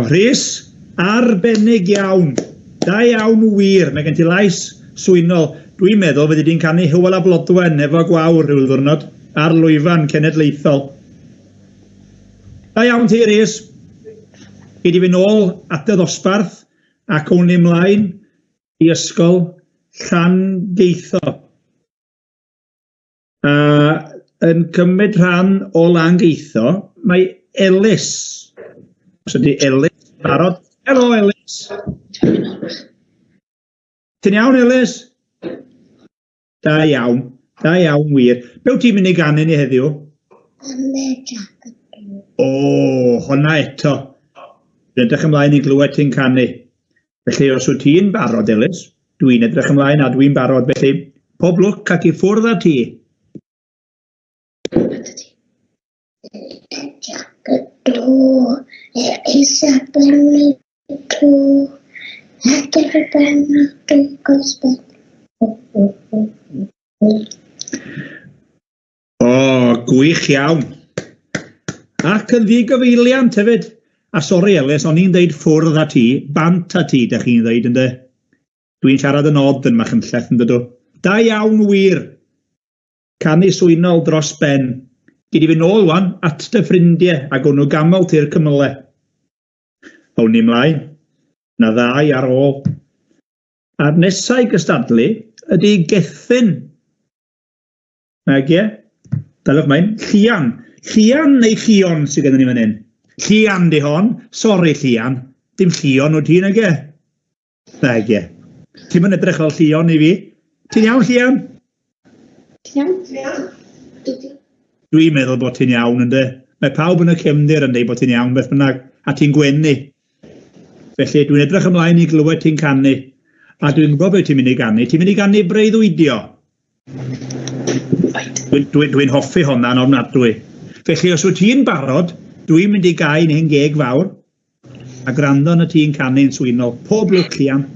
Rhys, arbennig iawn. Da iawn wir. Mae gen ti lais swynol. Dwi'n meddwl fyddi di'n canu Hywel a Blodwen efo Gwawr rhyw ddwrnod ar lwyfan cenedlaethol. Da iawn ti, Rhys. Gei di fynd nôl at y ddosbarth ac o'n ni ymlaen i ysgol Llangeitho. Yn cymryd rhan o Langeitho, mae Ellis. Os ydy Ellis barod. Helo, Ellis. Ti'n iawn, Ellis? Da iawn wir. Be wyt ti'n mynd i ganu ni heddiw? O, honna eto. Dwi'n edrych ymlaen i glywed ti'n canu. Felly, os wyt ti'n barod, Ellis, Dwi'n edrych ymlaen a dwi'n barod, felly pob lwc ac I ffwrdd â ti. Gwych iawn. Ac yn ddigyfeiliant hefyd. A sori Elis, o'n i'n deud ffwrdd â ti, bant â ti, da chi'n ddeud ynddo. Dwi'n siarad yn od yn Machynlleth yn dydw. Da iawn wir. Canu swynol dros ben. Gyd I fi nôl wan at dy ffrindiau ac o'n nhw gamol ti'r cymylau. Awn ni mlaen. Na ddau ar ôl. A'r nesau gystadlu ydy Gethin. Ag ie? Dalwch mae'n Llian. Llian neu Llion sydd gennym ni fan hyn? Llian di hon. Sori Llian. Dim Llion o ti'n ag e? Ag ie. Ti'n mynd edrych fel Llion I fi? Ti'n iawn Llian? Iawn. Dwi'n meddwl bod ti'n iawn ynddo. Mae pawb yn y cefndir yn dweud bod ti'n iawn beth bynnag. A ti'n gwenu. Felly dwi'n edrych ymlaen I glywed ti'n canu. A dwi'n gwybod beth ti'n mynd I ganu. Ti'n mynd I ganu breuddwydio. Dwi'n hoffi hwnna'n ofnadwy. Felly os wyt ti'n barod, dwi'n mynd I gau'n hyn geg fawr. A gwrando na ti'n canu'n swynol. Pob lwc Llian.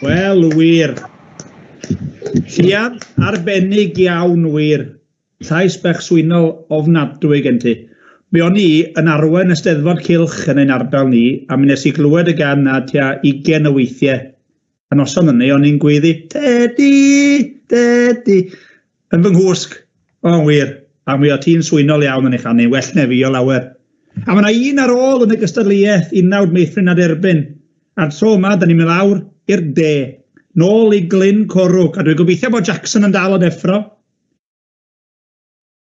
Wel, wir. Llian arbennig iawn wir. Llais bech swynol ofnadwy gen ti. Mi o'n I yn arwen y-steddfod cylch yn ein ardal ni, a mi nes I glywed y gan na tua 20 o weithiau. A noson yna, o'n i'n gweddi, Tedi, Tedi, yn fy nghwsg. O'n wir. A mi o ti'n swynol iawn yn eich anu, well na fi o lawer. A mae yna un ar ôl yn y gystadleuaeth, 19 Meithrin a derbyn. A'r tro yma, da ni'n mynd lawr i'r de. Nôl I Glyn Corwg, a dwi'n gobeithio bod Jackson yn dal o deffro.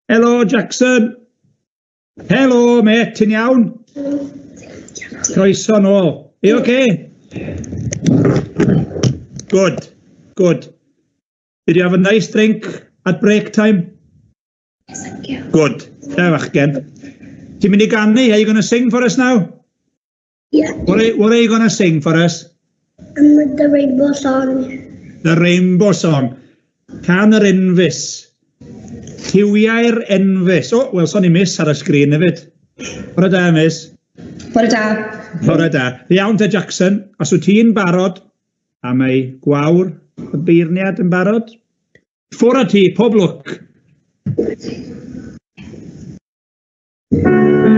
Helo, Jackson. Helo, mate, ti'n iawn? Croeso nôl. Are you okay? Good, good. Did you have a nice drink at break time? Yes, thank you. Good. There fachgen. Ti'n mynd I ganu? Are you going to sing for us now? Yeah. What are you going to sing for us? And the rainbow song. The Rainbow Song. Can yr Enfys. Lliwiau'r Enfys. O, wel, son I miss ar y sgrin hefyd. Bore da, miss. Bore da. Bore da. Iawn te, Jackson. Os wyt ti'n barod, a mae gwawr y beirniad yn barod, ffwr a ti, pob lwc. Dyna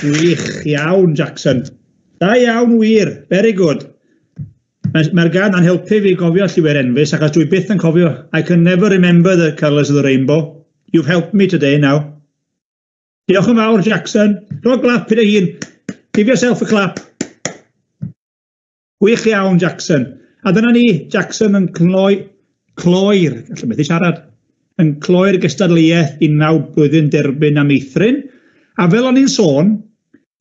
Gwych iawn, Jackson. Da iawn, wir. Very good. Mae'r gan yn helpu fi gofio lliwyr enfus, achos dwi byth yn cofio. I can never remember the colours of the rainbow. You've helped me today now. Diolch yn fawr, Jackson. Rho glap i dy hun. Give yourself a clap. Gwych iawn, Jackson. A dyna ni, Jackson yn cloer, allai methu siarad, yn cloer gystadleuaeth 19 blwyddyn derbyn am eithrin. A fel o'n i'n sôn,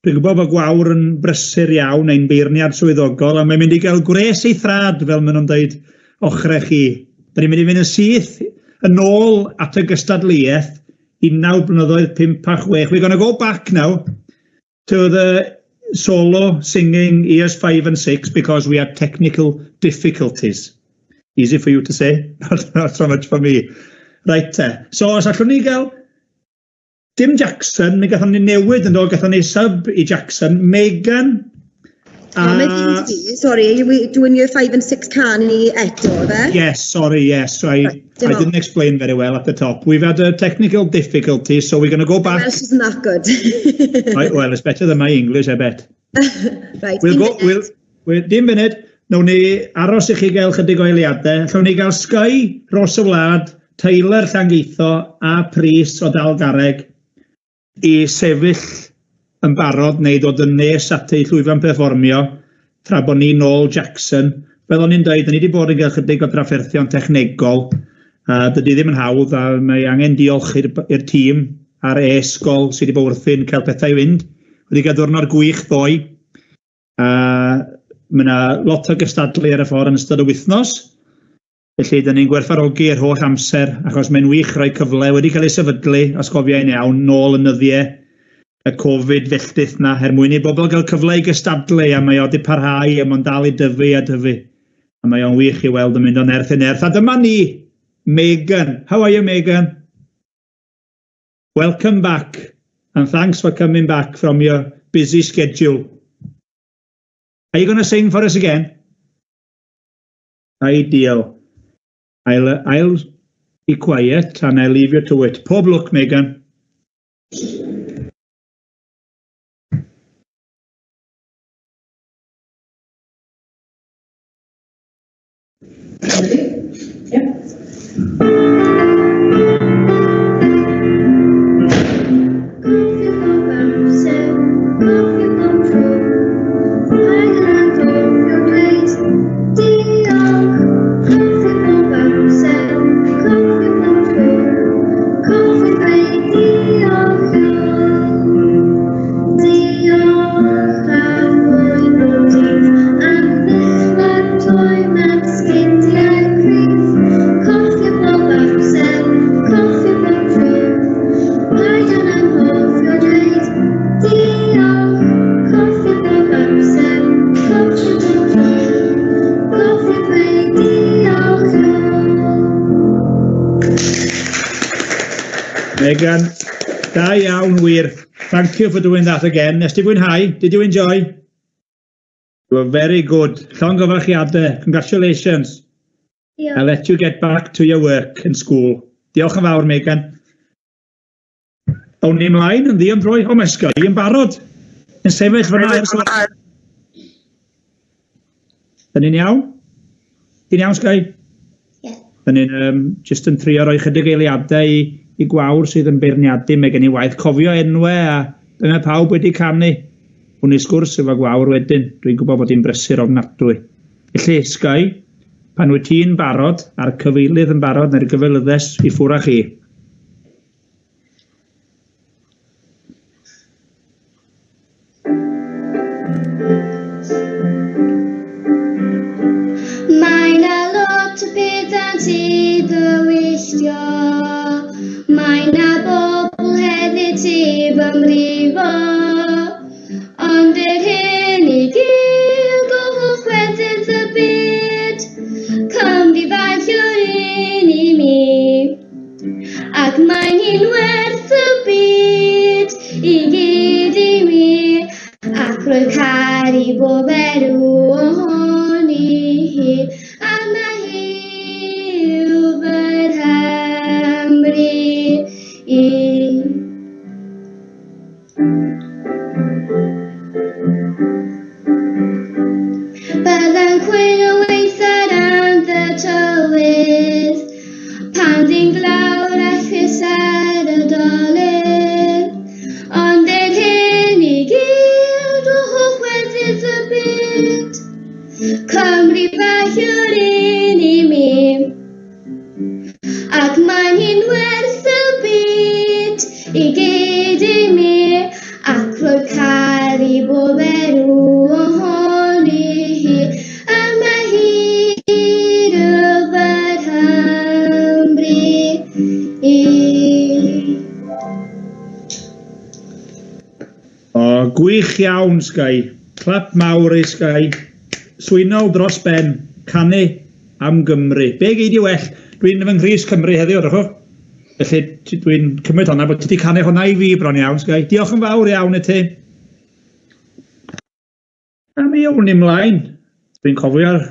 dwi'n gwybod bod Gwawr yn brysur iawn ein beirniad swyddogol, a mae'n mynd i gael gwres ei thrad, fel maen nhw'n dweud, ochrau chi. Da ni'n mynd i fynd yn syth yn ôl at y gystadleuaeth 19 blynyddoedd 5 a 6. We're going to go back now to the solo singing years 5 and 6 because we had technical difficulties. Easy for you to say, not so much for me. Right, so os allwn ni gael dim Jackson, mi gathon ni newid yn dod, gathon ni sub i Jackson, Megan. Sorry, are we doing year 5 and 6 can eto, fe? Yes, sorry, yes. I didn't explain very well at the top. We've had a technical difficulty, so we're going to go back. Welsh isn't that good. Right, well, it's better than my English, I bet. Right, dim munud. Nawn ni aros i chi gael chydig o eiliadau. Nawn ni gael Sky, Ros y Wlad, Tyler Llangeitho a Pris o Dalgarreg i sefyll yn barod neu ddod yn nes at ei llwyfan perfformio tra bod ni nôl Jackson. Fel o'n i'n dweud, ni wedi bod yn cael chydig o drafferthion technegol. Dydy ddim yn hawdd a mae angen diolch i'r tîm a'r e-sgol sydd wedi bod wrthi'n cael pethau i fynd. Wedi cael diwrnod gwych ddoe. Mae yna lot o gystadlu ar y ffordd yn ystod y wythnos. Felly, dyn ni'n gwerthfawrogi yr holl amser, achos mae'n wych rhoi cyfle wedi cael ei sefydlu, os cofiau'n iawn, nôl yn nyddiau y Covid felltith na, mwyn i bobl gael cyfle i gystadlu, a mae o wedi parhau, a mae'n dal i dyfu a dyfu. A mae o'n wych i weld yn mynd o nerth i nerth. A dyma ni, Megan. How are you, Megan? Welcome back, and thanks for coming back from your busy schedule. Are you going to sing for us again? Ideal. I'll be quiet and I'll leave you to it. Pob luck, Megan. Megan, da iawn, wir. Thank you for doing that again. Nes ti fwynhau? Did you enjoy? You were very good. Llongyfarchiadau. Congratulations. Yeah. I'll let you get back to your work in school. Diolch yn fawr, Megan. Awn ni ymlaen yn ddi yn droi. O, mae Sky yn barod. Yn sefyll fyna. Dyn ni'n iawn? Di'n iawn, Sky? Yeah. Dyn ni'n just yn trio roi chydig eiliadau i Gwawr sydd yn beirniadu mae gen i waith cofio enwau a dyna pawb wedi canu. Hwn i sgwrs efo Gwawr wedyn. Dwi'n gwybod bod hi'n brysur ofnadwy. Felly, Sky, pan wyt ti'n barod a'r cyfeilydd yn barod neu'r gyfeilyddes i ffwr â chi. Mae 'na lot o bethau'n ti dywyllo. Mae 'na bobl heddiw ti fy mrifo. Ond yr hyn i gyd o holl wedydd y byd. Cyfrifaith yw'r un i mi. Ac mae'n hyn werth y byd i gyd i mi. Ac rwy'n caru bob erw ohoni hi. A mae hi yw fy Nghymru i. rhywbeth yw'r un I mi. Ac mae hi'n werth y byd I gyd I mi. Ac roedd caru bob enw ohoni hi. A mae hi'n yfed hambri I. O, gwych iawn, Sky. Clap mawr I Sky. Swynol dros ben. Canu am Gymru. Be gei di well? Dwi'n fy Nghrys Cymru heddiw, ydych chi? Felly dwi'n cymryd honna bod ti wedi canu honna I fi bron iawn, Sky. Diolch yn fawr iawn I ti. A mi awn ni mlaen. Dwi'n cofio'r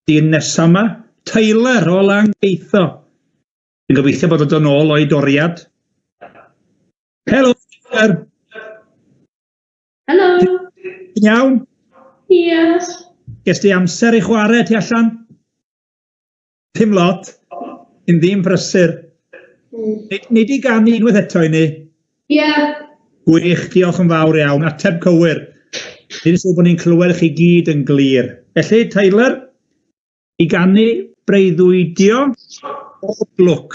dyn nesaf yma. Tyler o Langeitho. Dwi'n gobeithio bod o dod nôl o'i doriad. Helo, Tyler. Helo. Ti'n iawn? Yes. Ges ti amser I chwarae ti allan? Pum lot. Un ddim prysur. Nid I ganu unwaith eto I ni? Gwych, diolch yn fawr iawn. Ateb cywir. Nid ysgrifennu bod ni'n clywed chi gyd yn glir. Felly, Tyler, I ganu breuddwydio o blwc.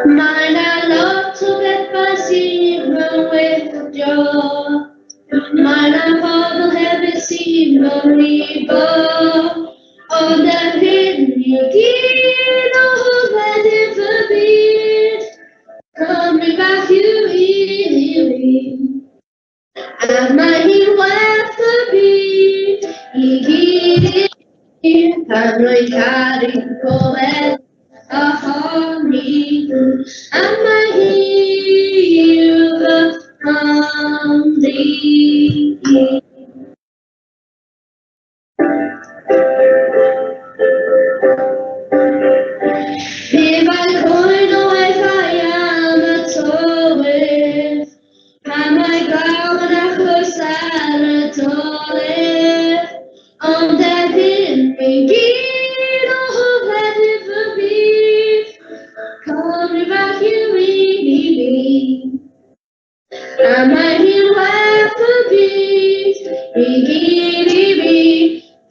Mae 'na lot o bethau sy'n mywyddio. Mae 'na pobl hefyd sy'n mywifo. Ond ar hyn I gyd o weddill y byd. Cymru bach yw un I fi. A mae hi'n werth y byd I gyd I fi. Pan rwy'n caru pob ohoni a mae hi yw fy hambri I. Rhifau coen o efau am y tywydd, pan mae glaw yn achos ar y dolydd, ond erbyn I gyd o weddill y byd, Cymru bach yw un I fi. A mae hi'n werth y byd I gyd I fi,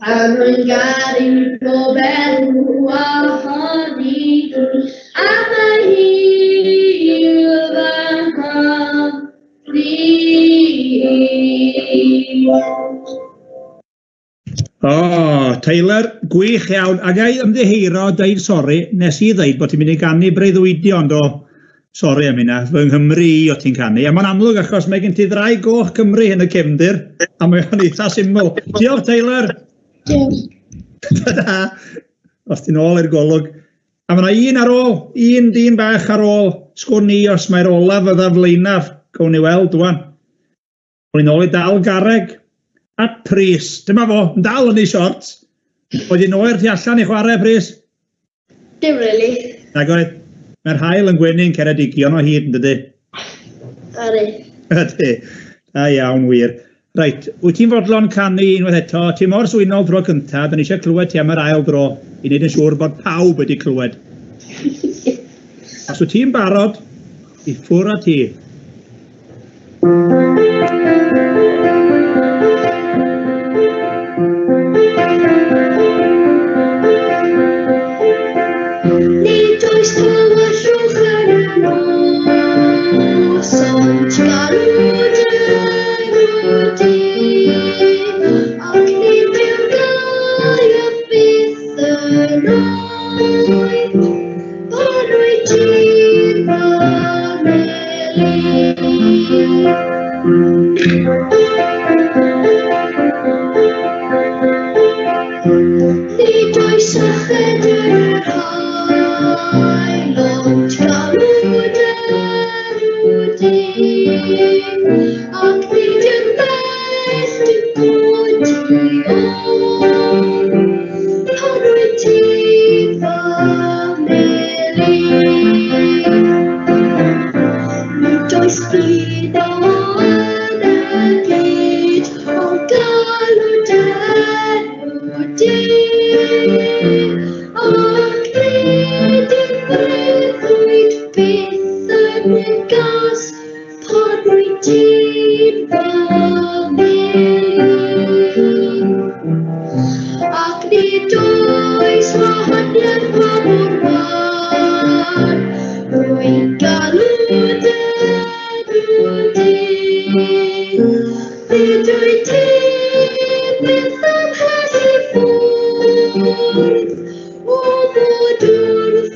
pan rwy'n garu pob enw ohoni a mae hi yw fy hambri I. O, Tyler, gwych iawn. A gai ymddiheuro dweud sori, nes I ddweud bod ti'n mynd I ganu breuddwydio, ond o, sori am hynna, fy Nghymru I o ti'n canu. A mae'n amlwg achos mae gen ti ddrai goch Cymru yn y cefndir, a mae'n eitha syml. Diolch, Tyler. Diolch. Ta-da. Os ti'n ôl i'r golwg. A mae yna un ar ôl, un dyn bach ar ôl. Sgwn ni os mae'r olaf ydda flaenaf. Gawn ni weld, dwan. O'n i'n ôl I dal garreg. At Pris. Dyma fo, yn dal yn ei shorts. Oedd hi'n oer ti allan I chwarae, Pris? Dim really. Nag oedd. Mae'r hael yn gwenu'n Ceredigion o hyd, yn dydy? Ari. Ydy. Da iawn, wir. Reit, wyt ti'n fodlon canu unwaith eto? Ti mor swynol dro cyntaf, da ni eisiau clywed ti am yr ail dro, I wneud yn siŵr bod pawb wedi clywed. Os wyt ti'n barod, I ffwr a ti. Nid oes tywyllwch yn y nos, ond garwyd di, ac nid yw'n gael byth yn oed, ond rwy ti'n Nid oes yched yr hael, ond garwyd di, ac nid yw'n beth dim bod I pan rwy ti'n famili. Nid oes byd yn y byd, ond galw di, ac Nid oes wahaniaeth pa mor fawr, rwy'n galw dy drwy'r dydd. Nid wyt ti byth ymhell I ffwrdd, o fod wrth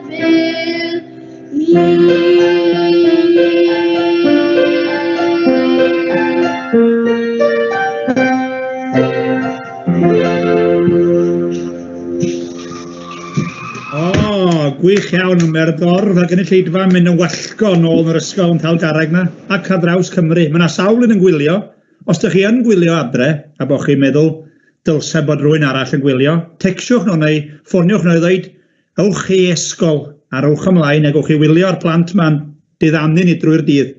fybyr ni. Gwych iawn yn Merdorf ac yn y lleidfa mynd yn wellgo nôl yn yr ysgol yn Talgarreg na ac ar draws Cymru. Mae yna sawl yn gwylio. Os ydych chi yn gwylio adre a bod chi'n meddwl dylse bod rhywun arall yn gwylio, tecsiwch nhw neu ffoniwch nhw i ddweud ewch i ysgol a rowch ymlaen a gwch chi wylio'r plant ma'n diddannu ni drwy'r dydd.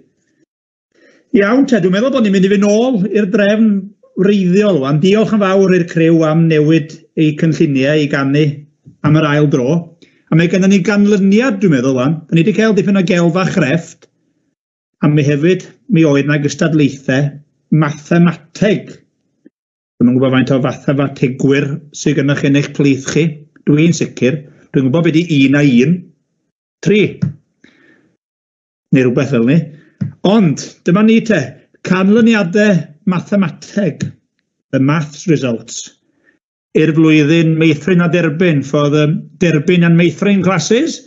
Iawn te, dwi'n meddwl bod ni'n mynd I fynd nôl i'r drefn wreiddiol wan. Diolch yn fawr i'r criw am newid eu cynlluniau I gannu am yr ail dro. A mae gennym ni ganlyniad, dwi'n meddwl, wan. Da ni wedi cael dipyn o gelfa chrefft. A mi hefyd, mi oedd na gystadlaethau mathemateg. Dwi'n gwybod faint o fathemategwyr sydd gennych chi'n eich plith chi. Dwi'n sicr. Dwi'n gwybod beth I 1 a 1. 3. Neu rhywbeth fel ni. Ond, dyma ni te. Canlyniadau mathemateg. The maths results. I'r flwyddyn meithrin a derbyn, for the derbyn and meithrin classes,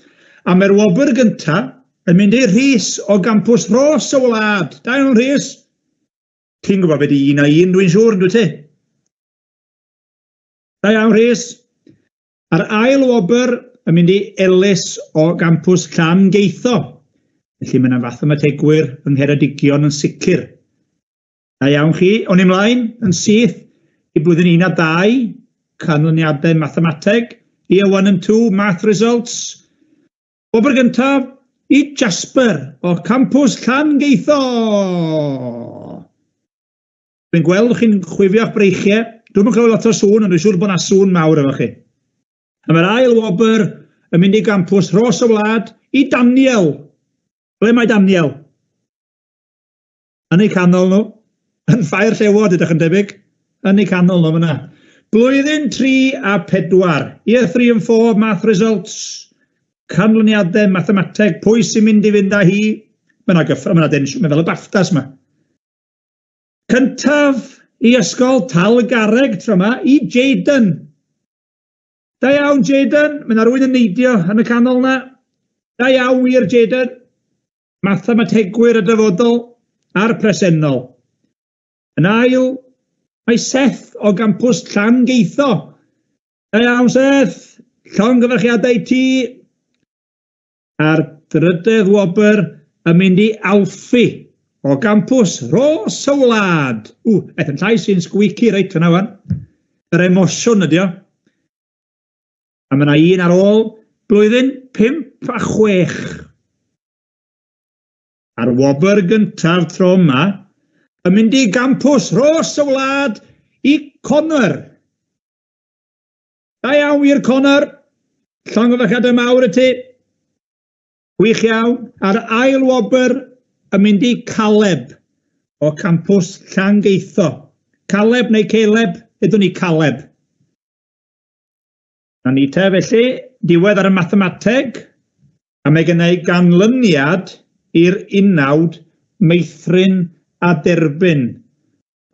a mae'r wobr gyntaf yn mynd i'r Rhys o gampws Ros y wlad. Da iawn Rhys. Ti'n gwybod beth I 1 a 1, dwi'n siŵr, dwi ti? Da iawn Rhys. A'r ail wobr yn mynd I Elis o gampws Llangeitho. Felly mae yna mathemategwyr yng Ngheredigion yn sicr. Da iawn chi, o'n I mlaen yn syth I blwyddyn 1 a 2, canlyniadau mathemateg, Year 1 and 2, math results. Wobr gyntaf, I Jasper o campws Llangeitho. Dwi'n gweld chi'n chwifio'ch breichiau. Dwi'n clywed lot o sŵn, ond dwi'n siŵr bod yna sŵn mawr efo chi. A mae'r ail wobr yn mynd I gampws Ros y Wlad, I Daniel. Ble mae Daniel? Yn ei canol nhw. Yn ffair llewod, ydych yn debyg. Yn ei canol nhw fyna. Blwyddyn 3 a 4. Year 3 and 4, math results. Canlyniadau mathemateg. Pwy sy'n mynd I fynd â hi? Mae yna gyffro, mae yna densiwn, mae fel y baftas yma. Cyntaf I ysgol Talgarreg tro yma, I Jaden. Da iawn Jaden, mae yna rhywun yn neidio yn y canol yna. Da iawn wir Jaden. Mathemategwyr y dyfodol a'r presennol. Yn ail, mae Seth o gampws Llangeitho. Da iawn Seth, llongyfarchiadau I ti. A'r drydydd wobr yn mynd I Alffi o gampws Ros y Wlad. Eith yn llais sy'n sgwici reit fyna wan. Yr emosiwn ydi o. A mae yna un ar ôl blwyddyn 5 a 6. A'r wobr gyntaf tro yma yn mynd I gampws Ros y Wlad I Conor. Da iawn wir Conor. Llongyfarchiadau mawr y ti. Gwych iawn. A'r ail wobr yn mynd I Caleb o campws Llangeitho. Caleb neu Caleb, ydwn ni Caleb. Na ni te felly, diwedd ar y mathemateg, a mae gennau ganlyniad i'r unawd meithrin a derbyn.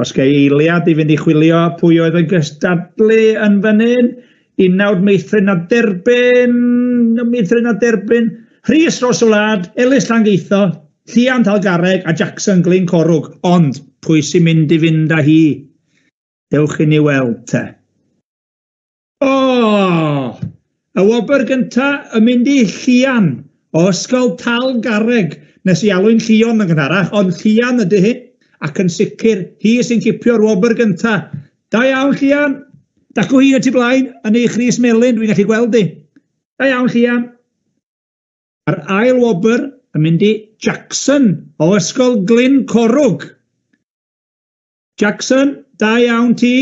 Os gai eiliad I fynd I chwilio pwy oedd yn gystadlu yn fan unawd meithrin a derbyn, Rhys Ros y Wlad, Elis Llangeitho, Llian Talgarreg a Jackson Glyn Corwg. Ond pwy sy'n mynd I fynd â hi? Dewch I ni weld te. Y wobr gynta yn mynd I Llian o ysgol Talgarreg. Nes I alw'n Llion yn gynharach, ond Llian ydy hi. Ac yn sicr, hi sy'n cipio'r wobr gynta. Da iawn Llian. Dacw hi at I blaen yn ei Chris Melyn, dwi'n gallu gweld di. Da iawn Llian. A'r ail wobr yn mynd I Jackson o ysgol Glyn Corwg. Jackson, da iawn ti.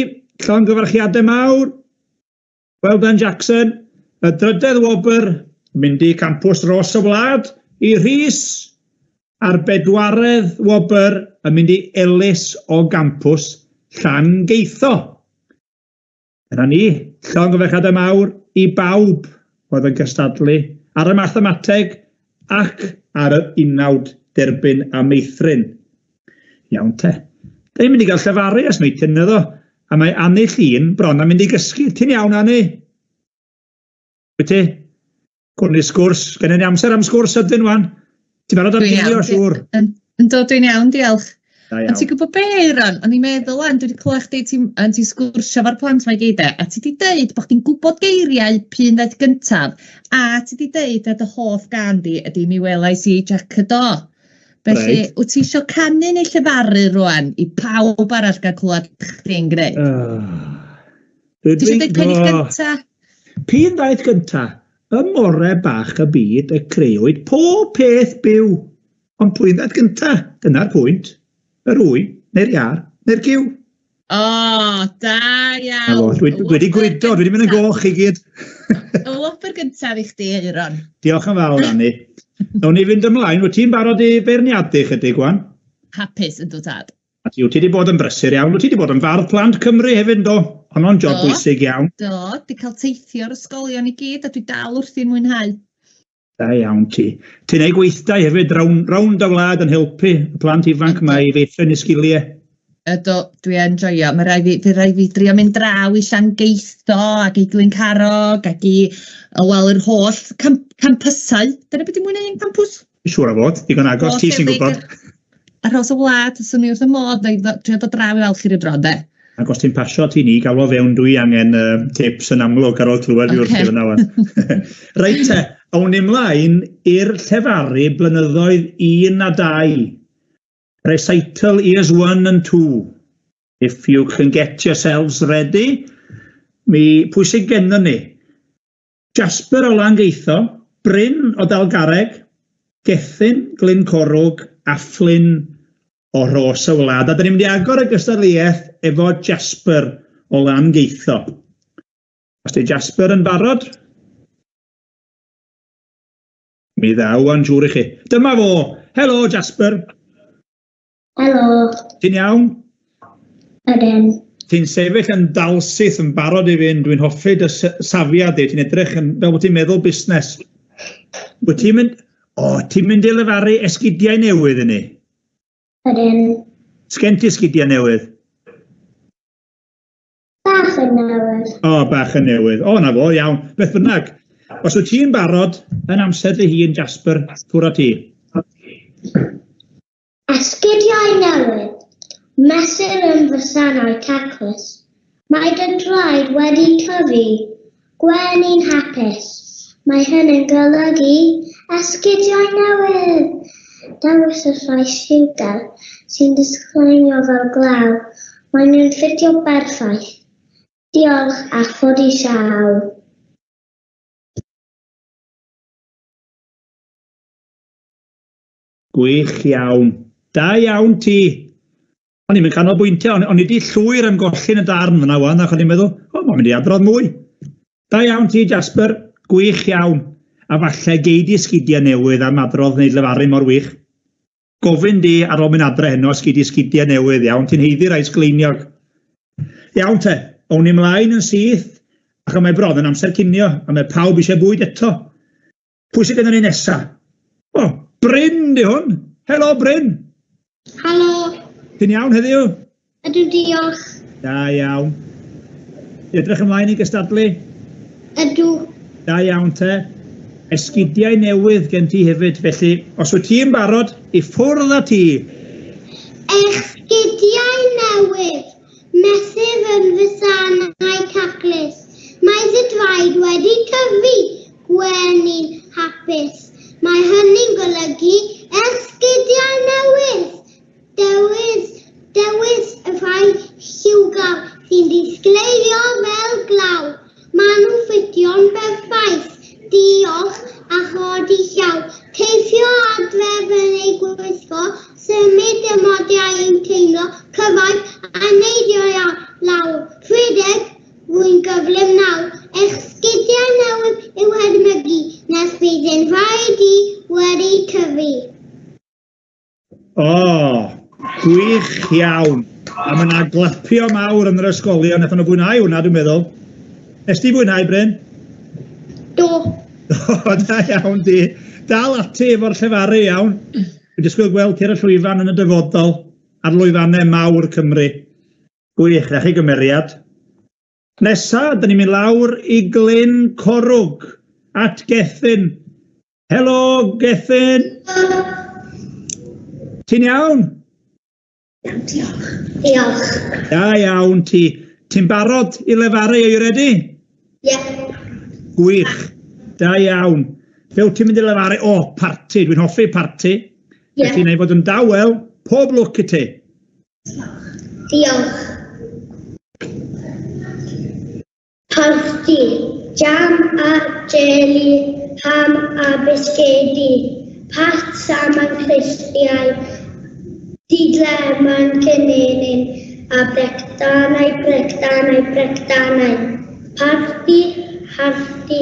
Llongyfarchiadau mawr. Well done Jackson. Y drydydd wobr yn mynd I campws Ros y Wlad, I Rhys. A'r bedwaredd wobr yn mynd I Elis o gampws Llangeitho. Yna ni, llongyfarchiadau mawr i bawb oedd yn cystadlu ar y mathemateg ac ar y unawd derbyn a meithrin. Iawn te. Da ni'n mynd i gael llefaru as meithrin ydw. A mae Anni Llun bron yn mynd i gysgu. Ti'n iawn, Anni? Wyt ti? Gwrni sgwrs. Gen i amser am sgwrs ydyn wan. Ti'n barod am dini o siŵr? Ynddo, dwi'n iawn, diolch. Da A ti'n iawn. gwybod be, Aaron? O'n i'n meddwl dwi wedi clywed chdi ti'n sgwrsio fo'r plant mae gyd a ti wedi deud bod chdi'n gwybod geiriau pundaeth gyntaf a ti wedi deud y hoff gan di ydy mi welais i Jack y Do. Felly, wyt ti eisiau canu neu llefaru rwan i pawb arall gael clywed chdi'n gwneud? Ti eisiau deud pennill gyntaf? Pundaeth gyntaf. Y more bach y byd y creuwyd pob peth byw. Ond pundaeth gyntaf. Dyna'r pwynt. Yr wy, neu'r iar, neu'r giw. O, da iawn. Dwi wedi gwydo, dwi wedi mynd yn goch i gyd. Y wobr gyntaf i chdi, Aaron. Diolch yn fawr, Anni. Nawn ni fynd ymlaen, wyt ti'n barod i beirniadu chydig wan? Hapus yn dod tad. A ti wedi bod yn brysur iawn, wyt ti wedi bod yn fardd plant Cymru hefyd, do? Honno'n job bwysig iawn. Do, di cael teithio'r ysgolion i gyd a dwi dal wrthi'n mwynhau. Da iawn ti. Ti'n ei gweithdau hefyd rownd y wlad yn helpu y plant ifanc mae i feithrin y sgiliau. Do, dwi'n enjoio. Mae rai fi drio mynd draw i Llangeitho ac i Glyn Carog ac i yr holl campysau. Dyna beth i'n mwynhau yn campws? Siŵr o fod, digon agos, ti sy'n gwybod. Arhos y wlad, swn i wrth y modd, drio dod draw i fel chi'r drodau. Ac os ti'n pasio ti ni, gael o fewn dwi angen tips yn amlwg ar ôl clywed fi wrth i fyna wan. Reit te, awn ni mlaen i'r llefaru blynyddoedd 1 a 2. Recital years 1 and 2. If you can get yourselves ready. Mi pwysig gennym ni. Jasper o Langeitho, Bryn o Dalgareg, Gethin, Glyn Corwg, a Flynn o Ros y Wlad. A da ni'n mynd i agor y gystadleuaeth efo Jasper o Langeitho. Os di Jasper yn barod? Mi ddaw a'n siŵr i chi. Dyma fo. Helo, Jasper. Helo. Ti'n iawn? Ydyn. Ti'n sefyll yn dalsyth yn barod i fynd. Dwi'n hoffi dy safiad i. Ti'n edrych yn fel bod ti'n meddwl busnes. Ti'n mynd i lefaru esgidiau newydd yn ni? Ydyn. Sgen ti esgidiau newydd? Bach yn newydd. Bach yn newydd. Na fo, iawn. Beth bynnag. Os wyt ti'n barod yn amser dy hun, Jasper, ffwr o ti. Esgidiau newydd. Mesur yn fysanau caclus. Mae dy draed wedi tyfu. Gwenni'n hapus. Mae hyn yn golygu esgidiau newydd. Dewis y rhai siwgar sy'n disglaenio fel glaw. Mae nhw'n ffitio berffaith. Diolch a chod i siaw. Gwych iawn. Da iawn ti. O'n i'n mynd canolbwyntio, o'n i wedi llwyr am gollin y darn fyna wan, ac o'n i'n meddwl, mae'n mynd i adrodd mwy. Da iawn ti, Jasper, gwych iawn. A falle geidi sgidiau newydd am adrodd wneud lefaru mor wych. Gofyn di ar ôl mynd adre heno sgidiau newydd, iawn, ti'n heiddi rai sgleiniog. Iawn te, o'n i mlaen yn syth, ac mae brodd yn amser cinio, a mae pawb eisiau bwyd eto. Pwy sydd gennym ni nesa? Bryn di hwn. Helo, Bryn. Helo. Ti'n iawn heddiw? Ydw, diolch. Da iawn. Edrych ymlaen i gystadlu? Ydw. Da iawn te. Esgidiau newydd gen ti hefyd, felly os wyt ti'n barod, i ffwrdd â ti. Esgidiau newydd. Mesur yn fysanau caclus. Mae dy draed wedi tyfu. Gwenni'n hapus. Mae hynny'n golygu esgidiau newydd. Dewis y rhai lliwgar sy'n disgleio fel glaw. Maen nhw'n ffitio'n berffaith. Diolch a chod i llaw. Teithio adref yn ei gwisgo, symud ymodiau i'w teimlo, cyfaith a neidio lawr. Rhedeg fwy'n gyflym nawr. Esgidiau newydd yw hedmygu, nes bydd yn rhaid i wedi tyfu. Gwych iawn. A mae yna glapio mawr yn yr ysgolion, nath nhw fwynhau hwnna, dwi'n meddwl. Nes di fwynhau, Bryn? Do. O, da iawn di. Dal ati efo'r llefaru iawn. Dwi'n disgwyl gweld ti ar y llwyfan yn y dyfodol ar lwyfannau mawr Cymru. Gwych, na chi gymeriad. Nesa, dyn ni'n mynd lawr i Glyn Corwg at Gethin. Helo, Gethin. Ti'n iawn? Diolch. Da iawn ti. Ti'n barod i lefaru, are you ready? Ie. Gwych, da iawn. Fe wyt ti'n mynd i lefaru? O, parti, dwi'n hoffi parti. Ie. Felly neu fod yn dawel, pob lwc i ti. Diolch. Parti, jam a jelly, ham a bisgedi, pat saman cristiau, didlemon cynenyn, a brecdanau. Parti, harti,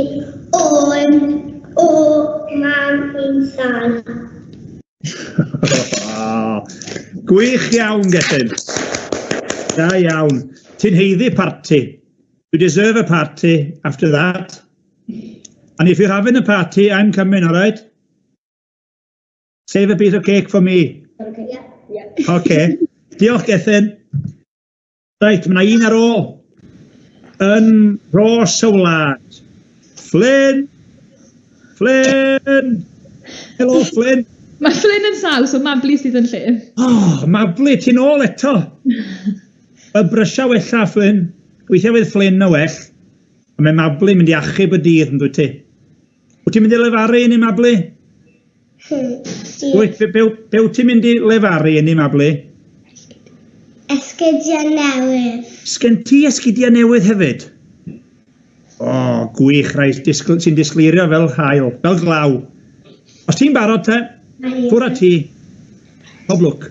o mam un sal. Gwych iawn, Gethin. Da iawn. Ti'n heiddi parti. You deserve a party after that. And if you're having a party, I'm coming, all right? Save a piece of cake for me. Okay. Yeah. OK. Diolch, Gethin. Right, mae yna un ar ôl. Yn Ros y Wlad. Flynn! Flynn! Helo, Flynn. Mae Flynn yn llaw, so Mabli sydd yn lle. Oh, Mabli, ti'n ôl eto. Y brysio wella, Flynn. Gweithio fydd Flynn o well. A mae Mabli mynd i achub y dydd yn dwi ti. Wyt ti'n mynd i lefaru i ni, Mabli? Wyt, be wyt ti'n mynd i lefaru i ni, Mabli? Esgidiau newydd. Sgen ti esgidiau newydd hefyd? O, gwych, rhaid sy'n disgleirio fel hael, fel glaw. Os ti'n barod te, ffwr a ti. Pob lwc.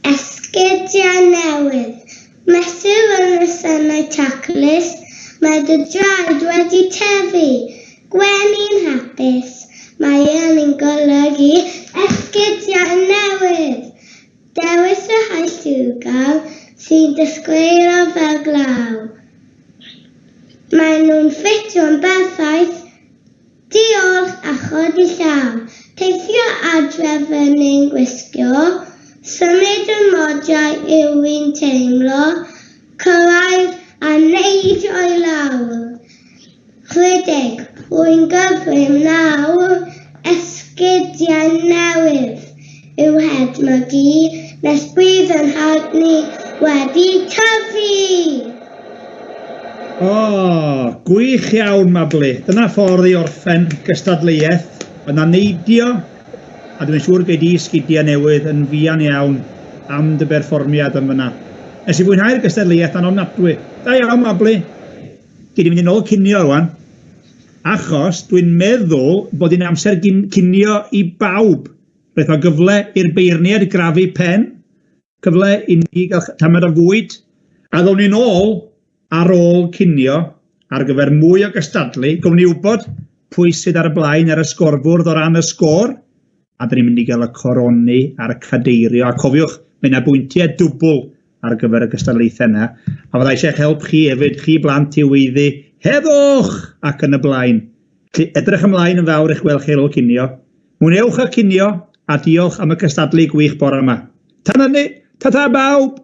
Esgidiau newydd. Mesur yn y synau taclus, mae dy draed wedi tefu. Gwenni'n hapus, mae yn golygu esgidiau newydd. Dewis y hael lliwgar sy'n disgleirio fel glaw. Mae nhw'n ffitio'n berffaith. Diolch a chodi llaw. Teithio adref yn ein gwisgo. Symud yn modiau yw un teimlo. Cyrraedd a neud o'i lawr. Chwedig, wy'n gyfrym nawr. Esgidiau newydd yw hedmygu. Nes bydd yn hawdd ni wedi tyfu. O, gwych iawn, Mabli. Dyna ffordd i orffen gystadleuaeth. Yna neidio, a dwi'n siŵr gei di sgidiau newydd yn fian iawn am dy berfformiad yn fyna. Nes i fwynhau'r gystadleuaeth yn ofnadwy. Da iawn, Mabli. Gei di mynd i nôl cinio rwan. Achos dwi'n meddwl bod hi'n amser cinio i bawb. Roedd o gyfle i'r beirniad grafu pen, cyfle i ni gael tamed o fwyd, a ddown ni nôl ar ôl cinio ar gyfer mwy o gystadlu. Gwm ni wybod pwy sydd ar y blaen ar y sgorfwrdd o ran y sgôr, a dyn ni'n mynd i gael y coroni ar y cadeirio. A cofiwch, mae yna bwyntiau dwbl ar gyfer y gystadlaethau yna. A fydda eisiau help chi hefyd, chi blant i weiddi, heddwch ac yn y blaen. Edrych ymlaen yn fawr i'ch gweld chi ar ôl cinio. Mwynewch y cinio, a diolch am y cystadlu gwych bore yma. Tan hynny, ta-ta bawb!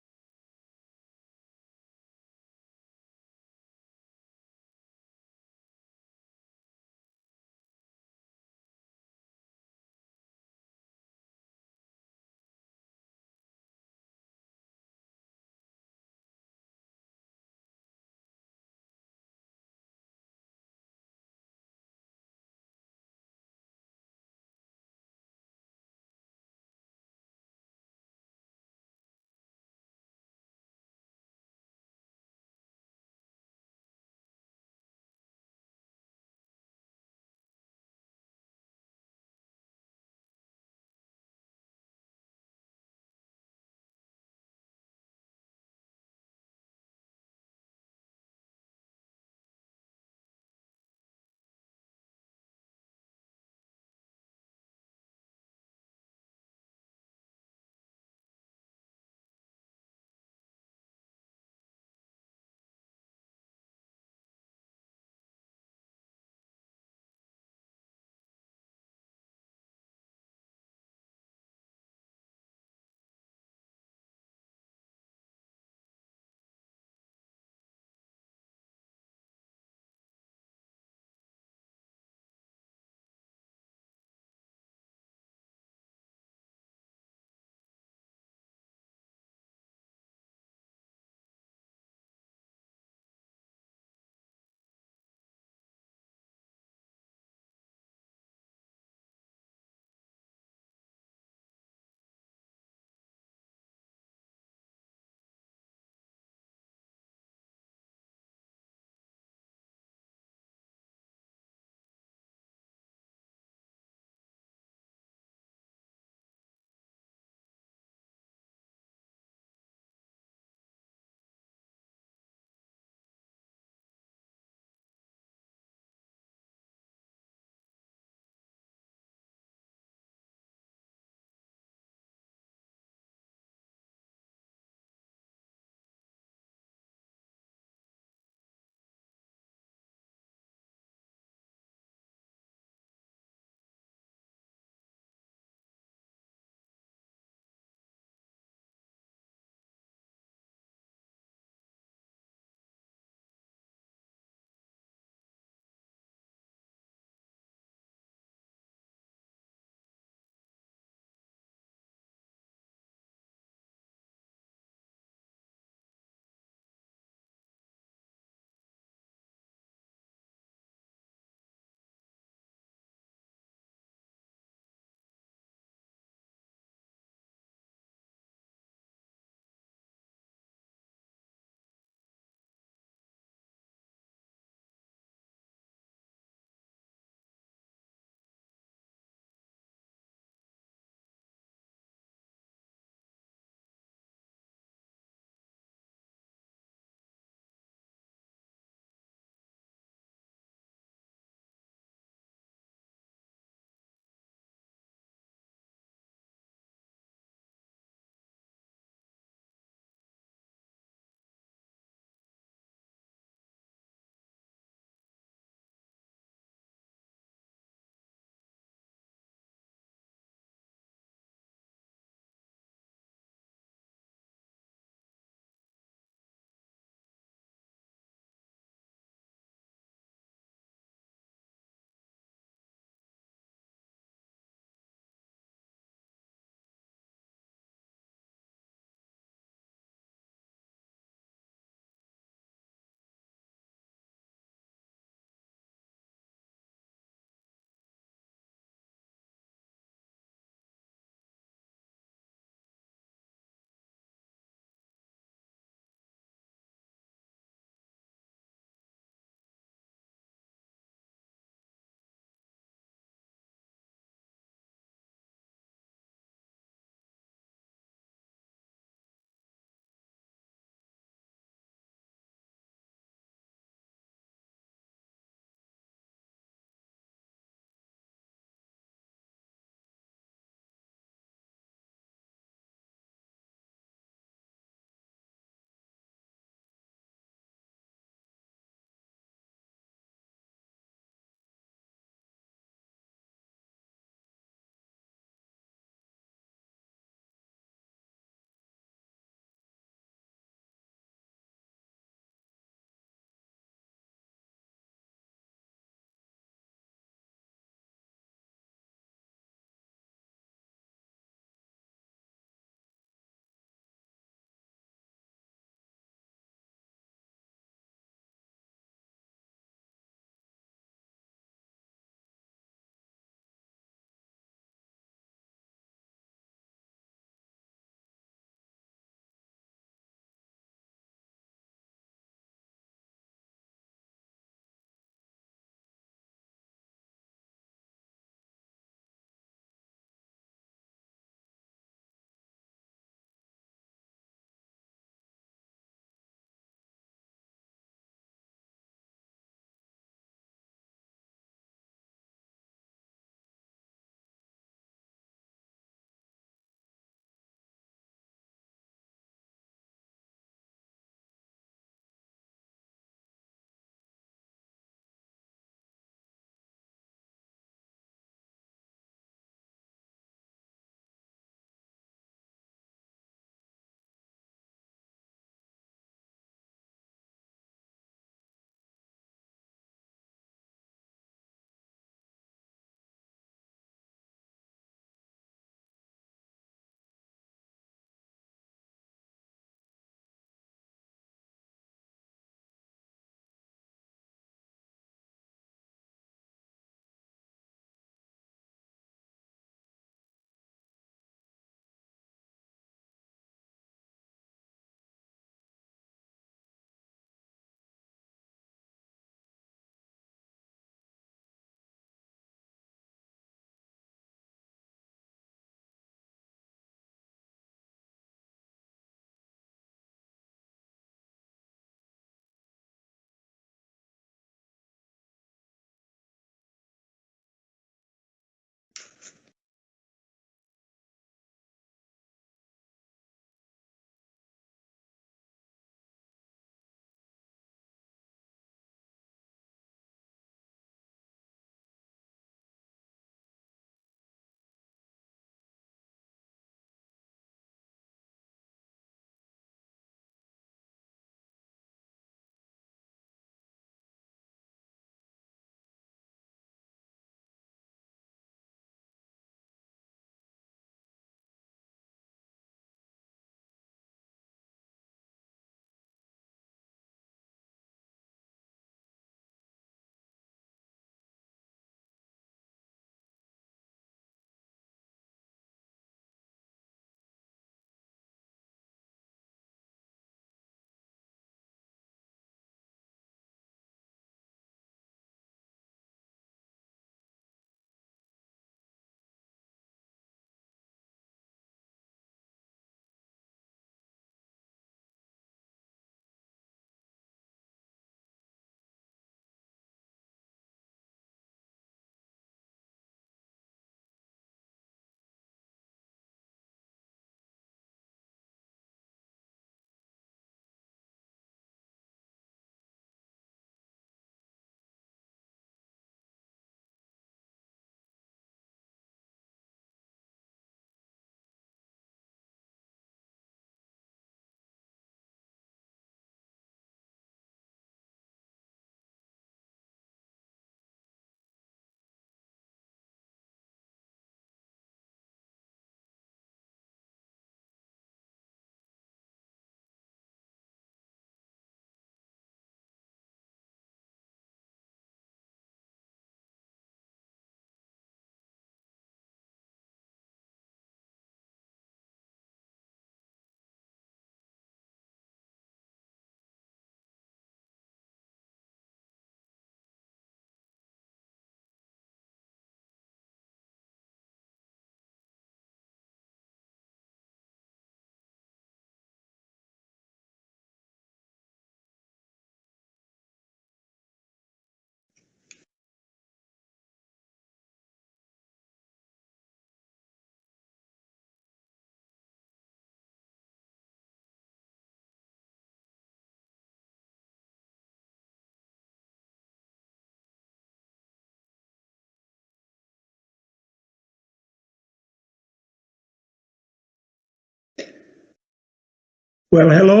Wel, helo.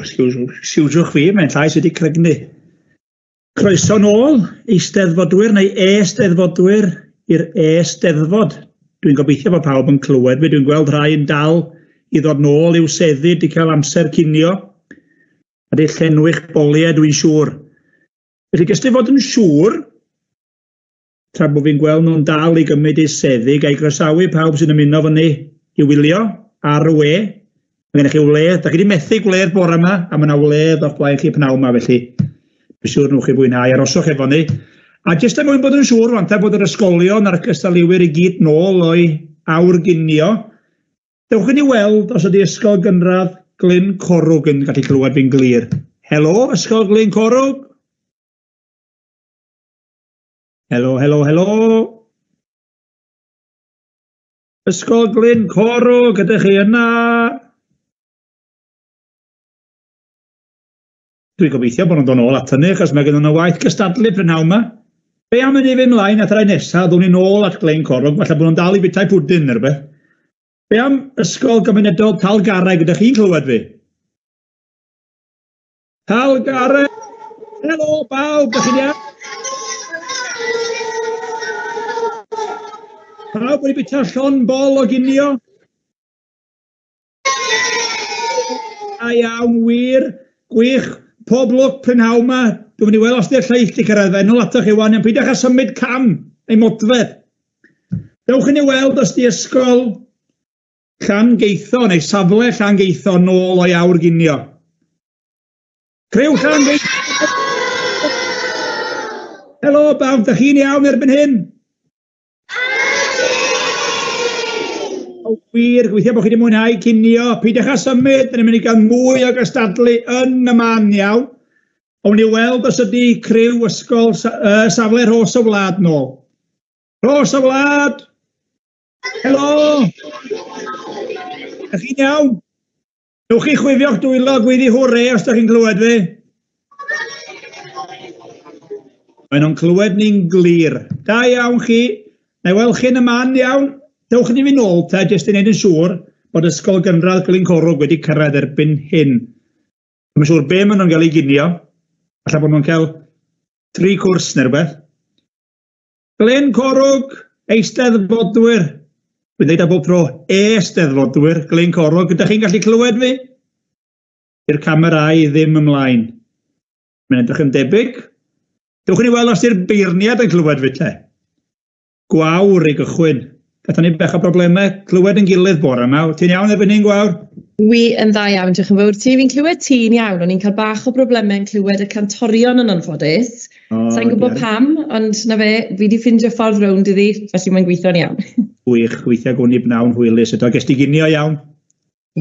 Siwsiwch fi, mae'n llais wedi crygnu. Croeso nôl i steddfodwyr neu e-steddfodwyr i'r e-steddfod. Dwi'n gobeithio bod pawb yn clywed fi. Dwi'n gweld rhai yn dal i ddod nôl i'w seddi, di cael amser cinio. A di llenwych boliau, dwi'n siŵr. Felly, gysdi fod yn siŵr, tra bod fi'n gweld nhw'n dal i gymryd i seddi, gai groesawu pawb sy'n ymuno fyny i wylio ar y we. Mae gennych chi wledd, da chi wedi methu gwledd bore yma, a mae yna wledd o'ch blaen chi pnawn yma, felly. Dwi'n siŵr nhw'ch chi fwynhau, aroswch efo ni. A jyst er mwyn bod yn siŵr, fanta bod yr ysgolion a'r cystadleuwyr i gyd nôl o'i awr ginio, dewch i ni weld os ydy ysgol gynradd Glyn Corwg yn gallu clywed fi'n glir. Helo, ysgol Glyn Corwg? Helo, helo, helo. Ysgol Glyn Corwg, ydych chi yna? Dwi'n gobeithio bod nhw'n dod nôl at hynny, achos mae gen nhw'n waith gystadlu prynhawn yma. Be am yn ei fi mlaen at rai nesaf, ddwn ni nôl at Glyn Corwg, falle bod nhw'n dal i bitau pwdyn neu rhywbeth. Be am ysgol gymunedol Talgarreg, ydych chi'n clywed fi? Talgarreg! Helo, bawb, ydych chi'n iawn? Pawb wedi bita llon bol o ginio? A iawn, wir, gwych. Pob lwc prynhawn yma, dwi'n mynd i weld os di'r lleill di cyrraedd fenol atoch chi wan, yn peidiwch â symud cam ei modfedd. Dewch i ni weld os di ysgol Llangeitho neu safle Llangeitho nôl o'i awr ginio. Criw Llangeitho! Helo, bawb, da chi'n iawn erbyn hyn? O wir, gweithio bod chi wedi mwynhau cinio. Peidiwch â symud, dyn ni'n mynd i gael mwy o gystadlu yn y man iawn. O'n ni weld os ydy criw ysgol safle Rhos o Wlad nôl. Rhos o Wlad! Helo! Ydych chi'n iawn? Newch chi chwifio'ch dwylo gwyddi hwre os ydych chi'n clywed fi? Mae nhw'n clywed ni'n glir. Da iawn chi. Na i weld chi'n y man iawn. Dewch ni fi nôl ta, jyst i wneud yn siŵr bod ysgol gynradd Glyn Corwg wedi cyrraedd erbyn hyn. Dwi'n siŵr be maen nhw'n cael ei ginio. Alla bod nhw'n cael 3 cwrs neu rhywbeth. Glyn Corwg, eisteddfodwyr. Dwi'n dweud a bob tro, e-steddfodwyr, Glyn Corwg. Ydych chi'n gallu clywed fi? I'r camerau ddim ymlaen. Mae'n edrych yn debyg. Dewch ni weld os yw'r beirniad yn clywed fi te. Gwawr i gychwyn. Gatho ni bech o broblemau clywed yn gilydd bore yma. Ti'n iawn erbyn hyn, Gwawr? Wi yn dda iawn, diolch yn fawr ti. Fi'n clywed ti'n iawn, o'n i'n cael bach o broblemau yn clywed y cantorion yn anffodus. Sa'n gwybod pam, ond na fe, fi wedi ffindio ffordd rownd iddi, felly mae'n gweithio'n iawn. Gwych, gweithio gwni bnawn hwylus. Ydw, ges ti ginio iawn?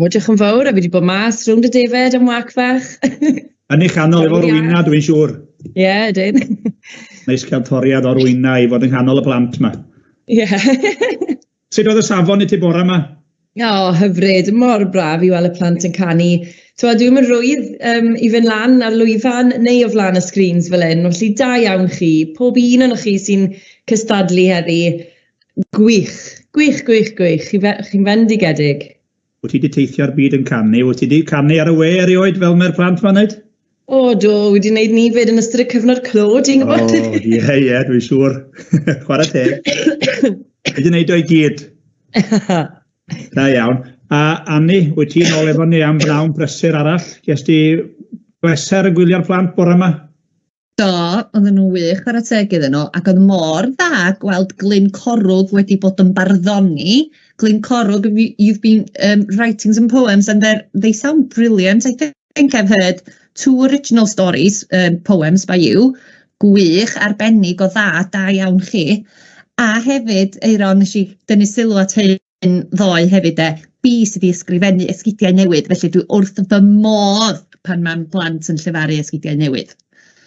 O, diolch yn fawr, a fi wedi bod mas rownd y defed am wac fach. Yn ei chanol efo rwyna, dwi'n siŵr. Ie, ydyn. Neis cael toriad o rwyna i fod yn canol y plant yma. Ie. Sut oedd y safon i ti bore yma? O, hyfryd, mor braf i weld y plant yn canu. Dwi'n mynd rwydd i fynd lan ar lwyfan neu o flan y screens fel hyn. Felly da iawn chi, pob un o'n chi sy'n cystadlu heddi. Gwych, gwych, gwych, gwych. Chi'n fendigedig. Wyt ti wedi teithio'r byd yn canu? Wyt ti wedi canu ar y we erioed fel mae'r plant ma'n neud? O, do, wedi gwneud ni fyd yn ystod y cyfnod clo, ti'n gwybod? O, ie, dwi'n siŵr. Chwarae teg. Wedi gwneud o'i gyd. Da iawn. A Anni, wyt ti'n ôl efo ni am bnawn prysur arall? Ges ti bleser yn gwylio'r plant bore yma? Do, oedden nhw wych ar y teg iddyn nhw, ac oedd mor dda gweld Glyn Corwg wedi bod yn barddoni. Glyn Corwg, you've been writing some poems and they sound brilliant. I think I've heard 2 original stories, poems by you. Gwych, arbennig o dda, da iawn chi. A hefyd, Eiron, nes i dynnu sylw at hyn ddoe hefyd bi sydd wedi ysgrifennu esgidiau newydd, felly dwi wrth fy modd pan mae'n plant yn llefaru esgidiau newydd.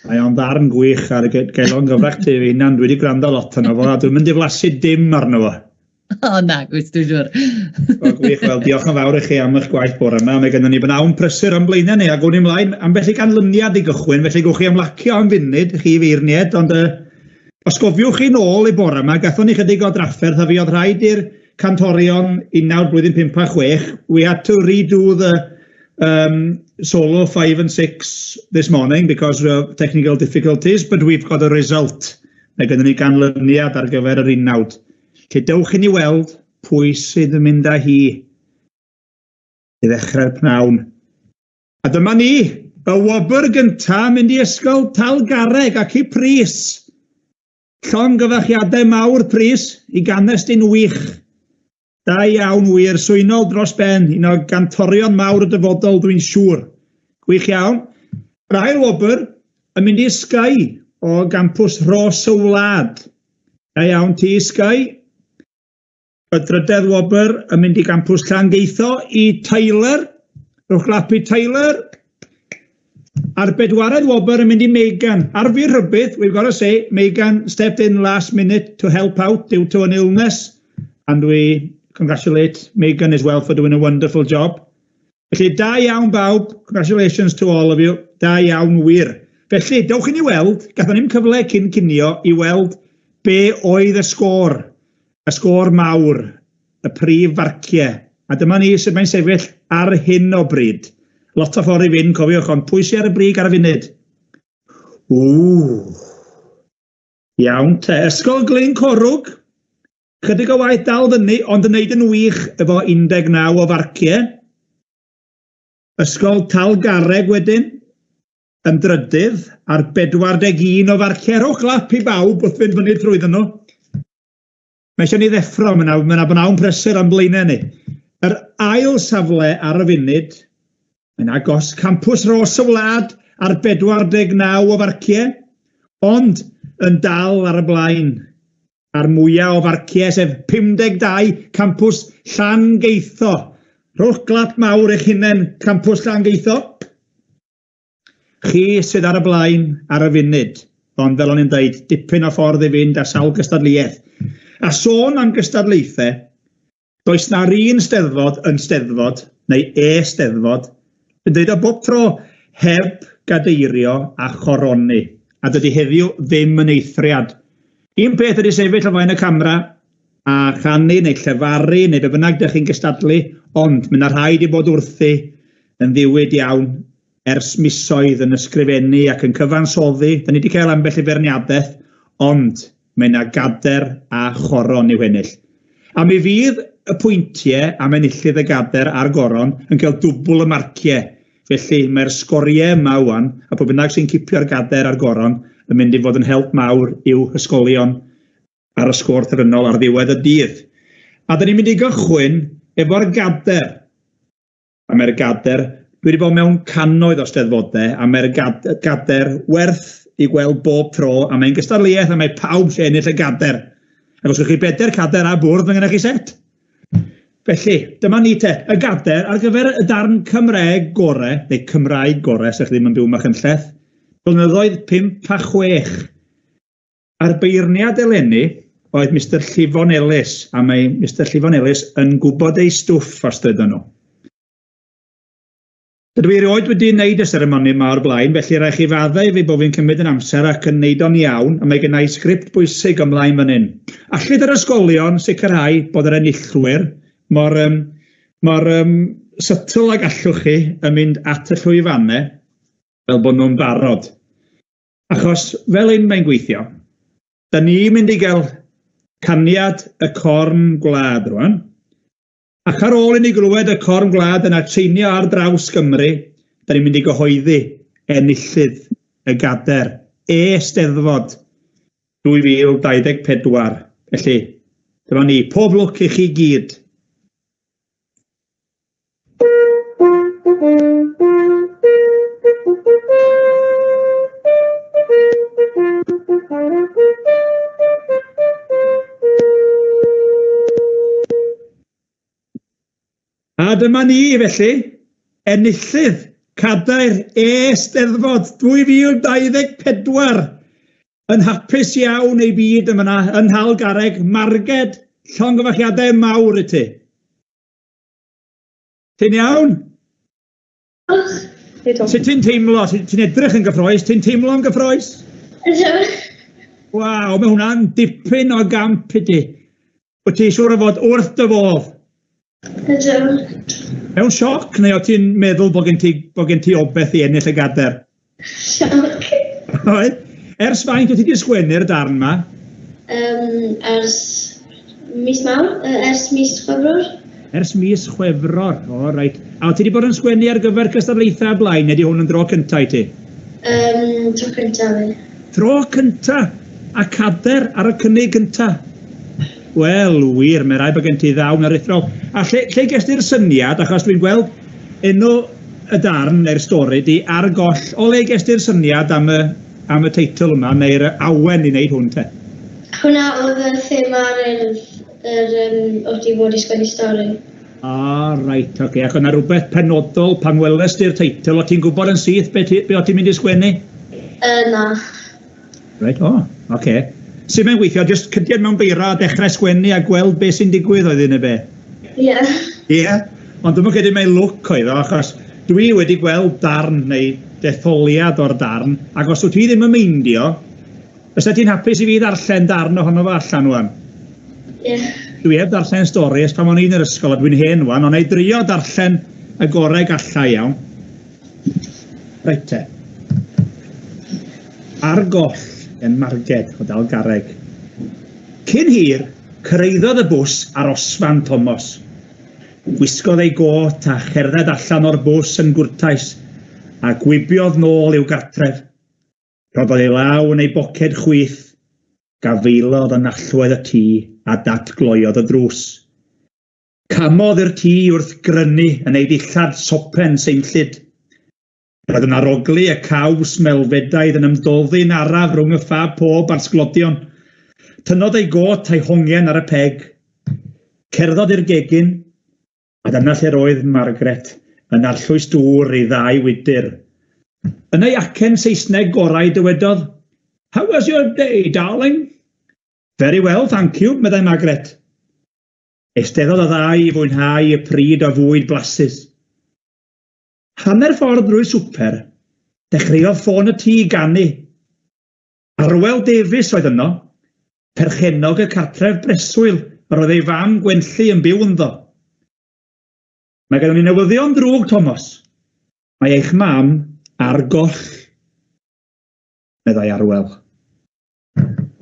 Mae o'n ddarn gwych ar y gaelon gyfrach ti fi hynna'n dwi wedi gwrando lot yno fo, a dwi'n mynd i flasu dim arno fo. O na, gwrs, dwi'n siwr. O gwych, wel, diolch yn fawr i chi am eich gwaith bore yma. Mae gennym ni bnawn prysur am blaenau ni, a gwn i ymlaen ambell i ganlyniad i gychwyn, felly gwch chi ymlacio am funud, chi feirniad, ond os gofiwch chi nôl i bore yma, gathon ni chydig o drafferth, a fi oedd rhaid i'r cantorion 1956, we had to redo solo 5 and 6 this morning because of technical difficulties, but we've got a result. Mae gennym ni ganlyniad ar gyfer yr 19. Lle dewch i ni weld pwy sydd yn mynd â hi i ddechrau'r pnawn. A dyma ni, y wobr gyntaf mynd i ysgol Talgarreg ac i pris. Llongyfachiadau mawr pris i ganestyn wych. Da iawn wir, swynol dros ben, un o gantorion mawr y dyfodol dwi'n siŵr. Gwych iawn. Yr ail wobr yn mynd i Sky o gampws Ros y Wlad. Da iawn ti Sky. Y drydedd wobr yn mynd i gampws Llangeitho i Tyler. Rwch lapu Tyler. A'r bedwaredd wobr yn mynd i Megan. Ar fi rhybydd, we've got to say, Megan stepped in last minute to help out due to an illness. And we congratulate Megan as well for doing a wonderful job. Felly, da iawn bawb. Congratulations to all of you. Da iawn wir. Felly, dewch i ni weld, gathon ni'n cyfle cyn cinio i weld be oedd y sgôr. Y sgôr mawr. Y prif farciau. A dyma ni sydd mae'n sefyll ar hyn o bryd. Lot o ffordd i fynd, cofiwch, ond pwy sydd ar y brig ar y funud? Iawn te. Ysgol Glyn Corwg. Chydig o waith dal fyny, ond yn neud yn wych efo 19 o farciau. Ysgol Talgarreg wedyn, yn drydydd, ar 41 o farciau. Rwch lap i bawb wrth fynd fyny trwydden nhw. Mae eisiau ni ddeffro, mae yna bnawn prysur am blaenau ni. Yr ail safle ar y funud, mae'n agos campws Ros y Wlad ar 49 o farciau, ond yn dal ar y blaen. A'r mwyaf o farciau sef 52 campws Llangeitho. Rwch glap mawr eich hunain campws Llangeitho. Chi sydd ar y blaen ar y funud, ond fel o'n i'n dweud, dipyn o ffordd i fynd a sawl gystadleuaeth. A sôn am gystadlaethau, does na'r un steddfod yn steddfod, neu e-steddfod, yn dweud o bob tro heb gadeirio a choroni. A dydy heddiw ddim yn eithriad. Un peth ydy sefyll o flaen y camera a chanu neu llefaru neu be bynnag ydych chi'n gystadlu, ond mae yna rhaid i bod wrthi yn ddiwyd iawn ers misoedd yn ysgrifennu ac yn cyfansoddi. Da ni wedi cael ambell i ferniadaeth, ond mae yna gader a choron i'w ennill. A mi fydd y pwyntiau am enillydd y gader a'r goron yn cael dwbl y marciau. Felly mae'r sgoriau yma wan, a pob bynnag sy'n cipio'r gader a'r goron, yn mynd i fod yn help mawr i'w ysgolion ar y sgôr terynol ar ddiwedd y dydd. A da ni'n mynd i gychwyn efo'r gader. A mae'r gader, dwi wedi bod mewn cannoedd o steddfodau, a mae'r gader werth i gweld bob tro, a mae'n gystadleuaeth, a mae pawb sy'n ennill y gader. Ac os ydych chi bedair cader a bwrdd, mae gennych chi set. Felly, dyma ni te, y gader ar gyfer y darn Cymraeg gorau, neu Cymraeg gorau, sa'ch ddim yn byw Machynlleth, blynyddoedd 5 a 6. A'r beirniad eleni oedd Mr Llifon Ellis, a mae Mr Llifon Ellis yn gwybod ei stwff os dydyn nhw. Dydw i erioed wedi wneud y seremoni yma o'r blaen, felly rhaid chi faddau fi bod fi'n cymryd yn amser ac yn wneud o'n iawn, a mae gennau sgript bwysig ymlaen fan hyn. Allwyd yr ysgolion sicrhau bod yr enillwyr mor sytl ag allwch chi yn mynd at y llwyfannau fel bod nhw'n barod. Achos fel un mae'n gweithio, da ni'n mynd i gael caniad y corn gwlad rwan, ac ar ôl i ni glywed y corn gwlad yn ateinio ar draws Gymru, da ni'n mynd i gyhoeddi enillydd y gader e-steddfod 2024. Felly, dyma ni, pob lwc i chi gyd. A dyma ni felly, enillydd cadair e-steddfod 2024 yn hapus iawn ei byd yma yn Talgarreg, Marged, llongyfachiadau mawr i ti. Ti'n iawn? Sut ti'n teimlo? Ti'n edrych yn gyffroes? Ti'n teimlo'n gyffroes? Waw, mae hwnna'n dipyn o gamp i ti. Wyt ti siŵr o fod wrth dy fodd? Ydw. Mewn sioc, neu o ti'n meddwl bod gen ti obeth i ennill y gader? Sioc. Oed? Ers faint wyt ti wedi sgwennu'r darn yma? Ers mis Mawrth, ers mis Chwefror. Ers mis Chwefror, o reit. A wyt ti wedi bod yn sgwennu ar gyfer cystadlaethau blaen, neu di hwn yn dro cynta i ti? Tro cyntaf fi. Tro cynta, a cader ar y cynnig cynta. Wel, wir, mae rai bod gen ti ddawn aruthrol. A lle gesti'r syniad, achos dwi'n gweld enw y darn neu'r stori di ar goll, o le gesti'r syniad am y teitl yma, neu'r awen i wneud hwn te? Hwna oedd y thema oedd ti fod i sgwennu stori. Reit, oce. Ac o'na rhywbeth penodol pan welest i'r teitl, o ti'n gwybod yn syth be o ti'n mynd i sgwennu? Na. Reit, oce. Sut mae'n gweithio, jyst cydiad mewn beiro a dechrau sgwennu a gweld beth sy'n digwydd oedd un y be? Ie. Ie, ond dwi'n credu mae'n look oedd o, achos dwi wedi gweld darn neu detholiad o'r darn, ac os wyt ti ddim yn meindio, fysa ti'n hapus i fi ddarllen darn ohono fo allan wan? Ie. Dwi heb darllen stori, ys pan o'n i'n yr ysgol a dwi'n hen wan, ond ei drio darllen y gorau gallai iawn. Reit te. Ar goll yn marged o dal garreg. Cyn hir, cyrraeddodd y bws ar osfan Thomas. Gwisgodd ei got a cherdded allan o'r bws yn gwrtais a gwibiodd nôl i'w gartref. Rhoddodd ei law yn ei boced chwith, gafeilodd yn allwedd y tŷ a datgloiodd y drws. Camodd i'r tŷ wrth grynu yn ei ddillad sopen seinllid. Roedd yn aroglu y caws melfedaidd yn ymdoddi'n araf rhwng y ffab pob a'r sglodion. Tynnodd ei got a'i hongien ar y peg. Cerddodd i'r gegin, a dyna lle roedd Margaret yn arllwys dŵr i ddau wydyr. Yn ei acen Saesneg gorau dywedodd, "How was your day, darling?" "Very well, thank you," meddai Margaret. Eisteddodd y ddau i fwynhau y pryd o fwyd blasus. Hanner ffordd drwy swper, dechreuodd ffôn y tŷ ganu. Arwel Davies oedd yno, perchenog y cartref breswyl, roedd ei fam Gwenllu yn byw ynddo. Mae gen i newyddion drwg, Thomas. Mae eich mam ar goll, meddai Arwel.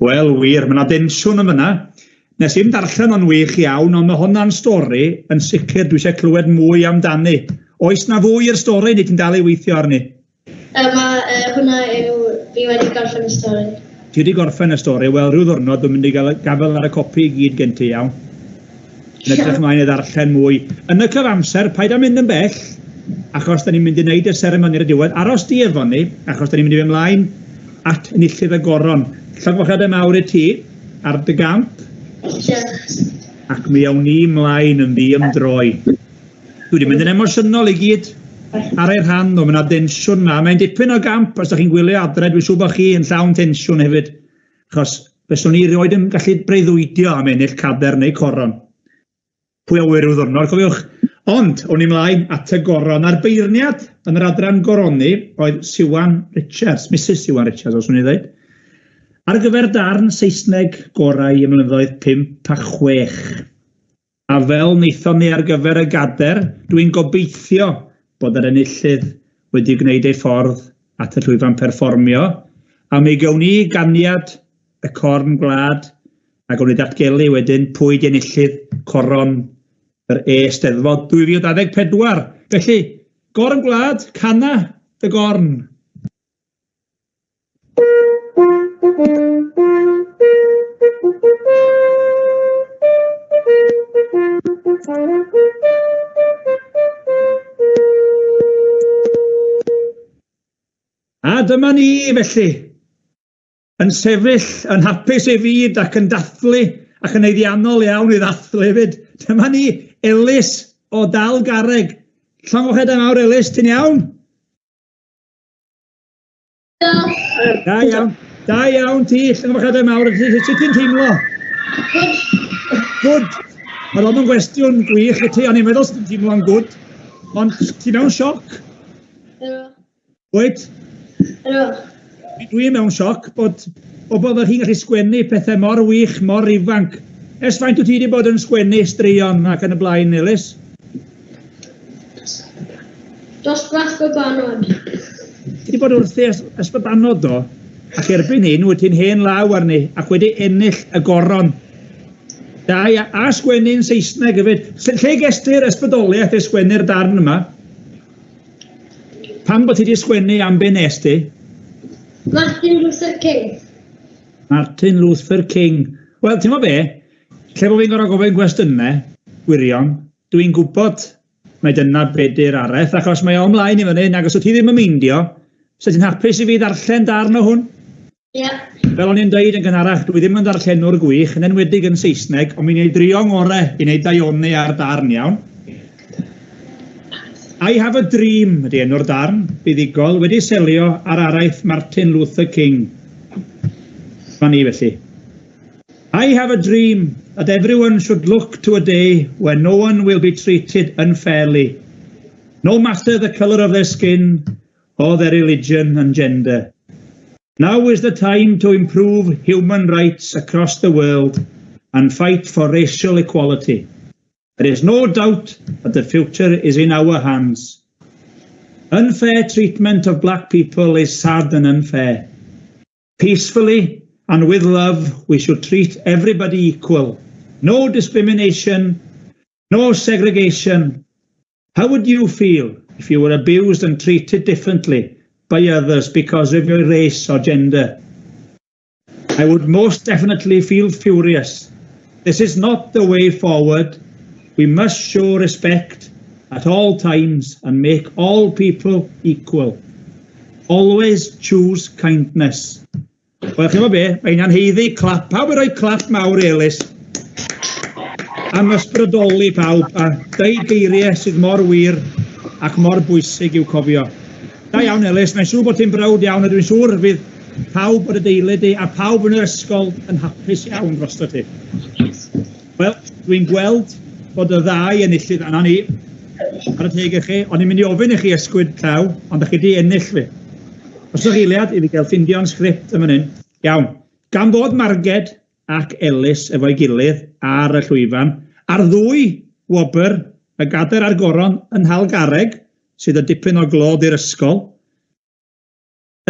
Wel, wir, mae yna densiwn yn fyna. Nes i'n darllen o'n wych iawn, ond mae hwnna'n stori yn sicr dwi eisiau clywed mwy amdani. Oes na fwy i'r stori, neu ti'n dal i weithio arni? Hwna yw fi wedi gorffen y stori. Ti wedi gorffen y stori, wel, rhyw ddwrnod dwi'n mynd i gafel ar y copi i gyd gen ti iawn. Yn edrych ymlaen i ddarllen mwy. Yn y cyfamser, paid am mynd yn bell, achos da ni'n mynd i wneud y seremoni ar y diwedd. Aros di efo ni, achos da ni'n mynd i fynd ymlaen at enillydd y goron. Llogfachad y mawr i ti, ar dy gamp, ac mi awn ni ymlaen yn ddi ymdroi. Dwi wedi mynd yn emosiynol i gyd ar ei rhan, o, mae yna densiwn yma. Mae'n dipyn o gamp, os da chi'n gwylio adre, dwi'n siŵr bod chi yn llawn tensiwn hefyd. Achos fyswn ni rioed yn gallu breuddwydio am ennill cader neu coron. Pwy awyr yw ddwrnod, cofiwch. Ond, o'n i mlaen at y goron. A'r beirniad yn yr adran goroni oedd Siwan Richards, Mrs Siwan Richards, os o'n i ddweud. Ar gyfer darn Saesneg gorau y mlynyddoedd 5 a 6. A fel wnaethon ni ar gyfer y gader, dwi'n gobeithio bod yr enillydd wedi gwneud ei ffordd at y llwyfan perfformio, a mi gawn ni ganiad y corn gwlad, a gawn ni datgelu wedyn pwy di enillydd coron yr E-steddfod 2024. Felly, gorn gwlad, cana y gorn. A dyma ni felly, yn sefyll, yn hapus ei fyd ac yn dathlu, ac yn eiddiannol iawn i ddathlu hefyd. Dyma ni, Ellis o dal garreg. Llongwched am awr, Ellis, ti'n iawn? Da iawn. Da iawn ti, llongwched am awr. Sut ti'n teimlo? Good. Mae o'n gwestiwn gwych i ti, ond i'n meddwl sy'n teimlo'n good. Ond ti mewn sioc? Wyt? Dwi mewn sioc bod hi'n gallu sgwennu pethau mor wych, mor ifanc. faint o ti wedi bod yn sgwennu straeon ac yn y blaen, Ellis? Dosbarth Babanod. Ti wedi bod wrthi ysbybanod do, ac erbyn hyn wyt ti'n hen law arni ac wedi ennill y goron. Da, a sgwennu'n Saesneg hefyd. Lle gesty'r ysbrydoliaeth i sgwennu'r darn yma? Pam bod ti wedi sgwennu am be nes ti? Martin Luther King. Martin Luther King. Wel, ti'n mo be? Lle bod fi'n gorau gofyn gwestiynau, gwirion, dwi'n gwybod mae dyna be di'r areth, achos mae o ymlaen i fyny, nag os o ti ddim yn meindio, so ti'n hapus i fi ddarllen darn o hwn? Ie. Fel o'n i'n dweud yn gynharach, dwi ddim yn darllenwr gwych, yn enwedig yn Saesneg, ond mi'n ei drio'n ngorau i wneud daioni ar darn iawn. I have a dream, ydy enw'r darn, buddigol, wedi selio ar araith Martin Luther King. Fan ni felly. I have a dream that everyone should look to a day when no one will be treated unfairly, no matter the colour of their skin or their religion and gender. Now is the time to improve human rights across the world and fight for racial equality. There is no doubt that the future is in our hands. Unfair treatment of black people is sad and unfair. Peacefully and with love, we should treat everybody equal. No discrimination, no segregation. How would you feel if you were abused and treated differently by others because of your race or gender? I would most definitely feel furious. This is not the way forward. We must show respect at all times and make all people equal. Always choose kindness. Wel, chi'n be, mae'n anheiddi clap. Pawb yn rhoi clap mawr i Ellis. Am ysbrydoli pawb a deud geiriau sydd mor wir ac mor bwysig i'w cofio. Da iawn Ellis, mae'n siŵr bod ti'n brawd iawn a dwi'n siŵr fydd pawb o'r deulu di a pawb yn yr ysgol yn hapus iawn drosto ti. Wel, dwi'n gweld bod y ddau enillydd anna ni ar y teg i chi, ond i'n mynd i ofyn i chi ysgwyd llaw, ond ydych chi di ennill fi. Os ydych eiliad i fi gael ffindio'n sgript yn fan hyn. Iawn, gan bod Marged ac Ellis efo'i gilydd ar y llwyfan, ar ddwy wobr y gader ar goron yn hal garreg, sydd y dipyn o glod i'r ysgol.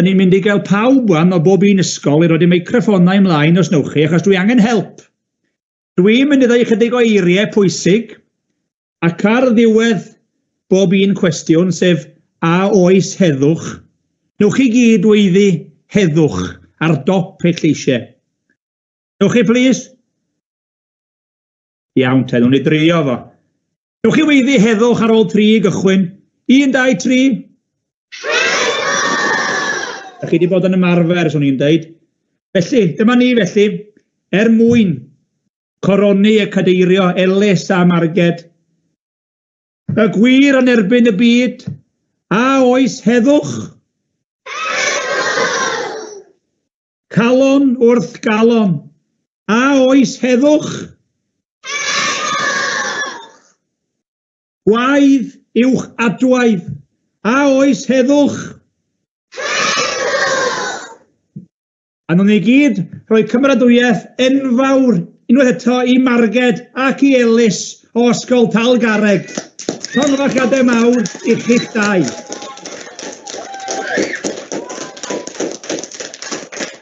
Yn ni'n mynd i gael pawb wan o bob un ysgol i roed i meicrofonau ymlaen os newch chi, achos dwi angen help. Dwi'n mynd i ddweud chydig o eiriau pwysig, ac ar ddiwedd bob un cwestiwn, sef a oes heddwch, newch chi gyd weiddi heddwch ar dop eich lleisiau. Newch chi, please? Iawn te, nhw'n i drio fo. Newch chi weiddi heddwch ar ôl 3 gychwyn. 1, 2, 3. Ydych chi wedi bod yn ymarfer, swn i'n dweud. Felly, dyma ni felly, mwyn coroni y cadeirio Ellis a Marged. Y gwir yn erbyn y byd, a oes heddwch? Calon wrth galon, a oes heddwch? Gwaedd uwch adwaith, a oes heddwch? A nhw'n i gyd rhoi cymeradwyaeth enfawr unwaith eto i Marged ac i Ellis o Ysgol Talgarreg. Llongyfarchiadau mawr i'ch chi'ch dau.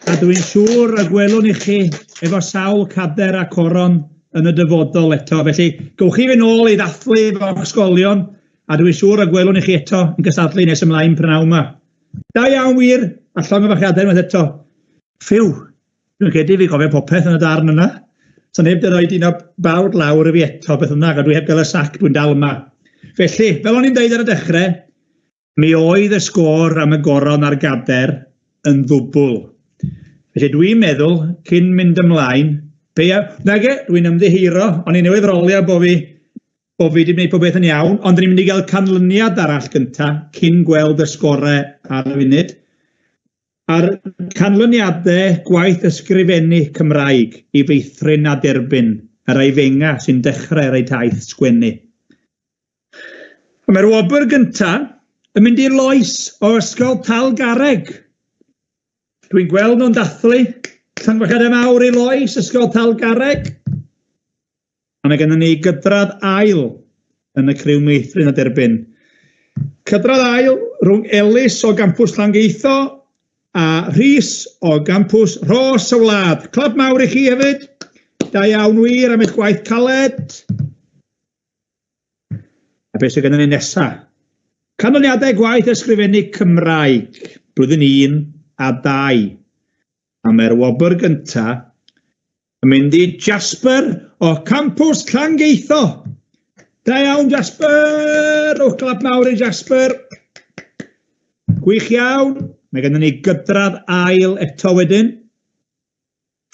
A dwi'n siŵr y gwelwn i chi efo sawl cader a coron yn y dyfodol eto. Felly, gowch chi fy nôl i ddathlu efo ysgolion, a dwi'n siŵr y gwelwn i chi eto yn gysadlu nes ymlaen prynawn yma. Da iawn wir, a llongyfarchiadau unwaith eto. Ffiw, dwi'n credu fi gofio popeth yn y darn yna. So neb dy roed un o bawd lawr i fi eto beth yna, a dwi heb gael y sac dwi'n dal yma. Felly, fel o'n i'n deud ar y dechrau, mi oedd y sgôr am y goron a'r gader yn ddwbl. Felly dwi'n meddwl, cyn mynd ymlaen, dwi'n ymddihiro, ond i'n newydd rolio bo fi wedi gwneud pob beth yn iawn, ond ni'n mynd i gael canlyniad arall gyntaf cyn gweld y sgorau ar y funud. A'r canlyniadau gwaith ysgrifennu Cymraeg i feithrin a derbyn, yr eifenga sy'n dechrau rhoi taith sgwennu. Mae'r wobr gyntaf yn mynd i'r loes o Ysgol Talgarreg. Dwi'n gweld nhw'n dathlu, llongyfarchiadau mawr i loes Ysgol Talgarreg. A mae gennym ni gydradd ail yn y criw meithrin a derbyn. Cydradd ail rhwng Elis o gampws Llangeitho a Rhys o gampws Ros y Wlad. Clap mawr i chi hefyd. Da iawn wir am eich gwaith caled. A beth sydd gennym ni nesaf? Canlyniadau gwaith ysgrifennu Cymraeg, blwyddyn 1 a 2. A mae'r wobr gyntaf yn mynd i Jasper o campws Llangeitho. Da iawn Jasper! O clap mawr i Jasper. Gwych iawn. Mae gennym ni gydradd ail eto wedyn.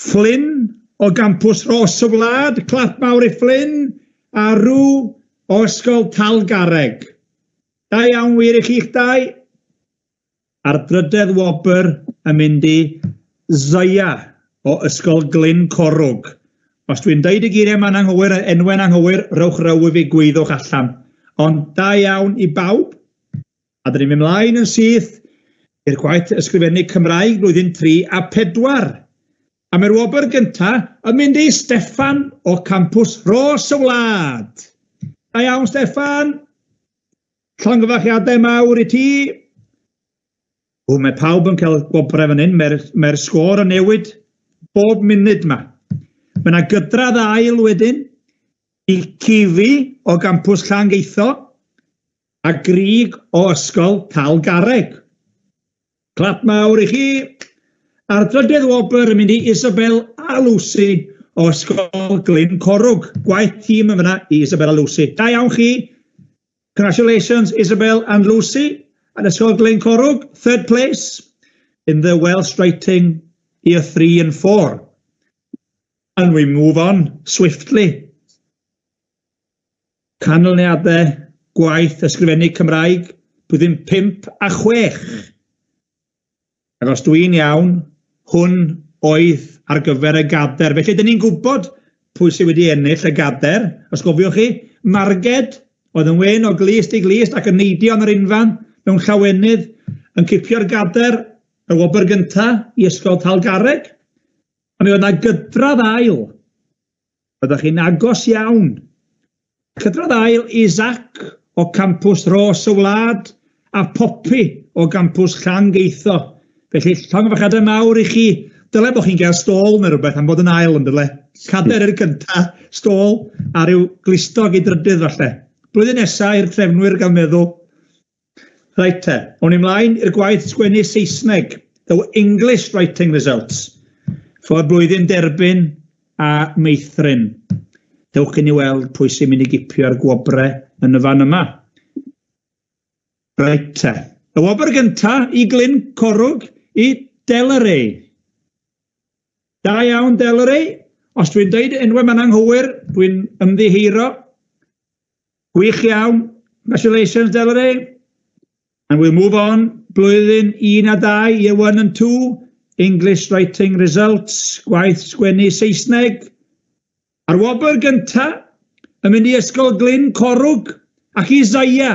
Flynn o gampws Ros y Wlad. Clap mawr i Flynn. A Rw o ysgol Talgarreg. Da iawn wir i chi'ch dau. A'r drydedd wobr yn mynd i Zaya o ysgol Glyn Corwg. Os dwi'n deud y geiriau ma'n anghywir, enwen anghywir, rowch row i fi gwyddwch allan. Ond da iawn i bawb. A dyn ni'n mynd mlaen yn syth i'r gwaith ysgrifennu Cymraeg blwyddyn 3 a 4. A mae'r wobr gyntaf yn mynd i Steffan o campws Ros y Wlad. Da iawn Steffan. Llongyfarchiadau mawr i ti. Mae pawb yn cael gwobrau fan hyn, mae'r sgôr yn newid bob munud yma. Mae yna gydradd ail wedyn i Cifi o gampws Llangeitho a Grig o ysgol Talgarreg. Clap mawr i chi. A'r drydydd wobr yn mynd i Isabel a Lucy o ysgol Glyn Corwg. Gwaith tîm yn fyna i Isabel a Lucy. Da iawn chi. Congratulations Isabel and Lucy. At ysgol Glyn Corwg, 3rd place in the Welsh Writing Year 3 and 4. And we move on swiftly. Canlyniadau gwaith ysgrifennu Cymraeg, blwyddyn 5 a 6. Ac os dwi'n iawn, hwn oedd ar gyfer y gader. Felly, dyn ni'n gwybod pwy sydd wedi ennill y gader. Os gofiwch chi, Marged oedd yn wen o glist i glist ac yn neidio yn yr unfan mewn llawenydd yn cipio'r gader y wobr gyntaf i ysgol Talgarreg. A mi oedd yna gydradd ail. Oeddech chi'n agos iawn. Cydradd ail Isaac o campws Ros y Wlad a Poppy o gampws Llangeitho. Felly, llongyfarchiadau mawr i chi. Dyle bod chi'n cael stôl neu rhywbeth am bod yn ail yn dyle. Cader i'r cyntaf, stôl a ryw glistog i drydydd falle. Blwyddyn nesaf i'r trefnwyr gael meddwl. Reit te, o'n i mlaen i'r gwaith sgwennu Saesneg, the English writing results, for blwyddyn derbyn a meithrin. Dewch i ni weld pwy sy'n mynd i gipio'r gwobrau yn y fan yma. Reit te, y wobr gyntaf i Glyn Corwg i Delarey. Da iawn Delarey, os dwi'n deud enwau ma'n anghywir, dwi'n ymddiheuro. Gwych iawn, congratulations Delarey. And we'll move on, blwyddyn 1 a 2, year 1 and 2, English writing results, gwaith sgwennu Saesneg. A'r wobr gyntaf yn mynd i ysgol Glyn Corwg ac i Zaya.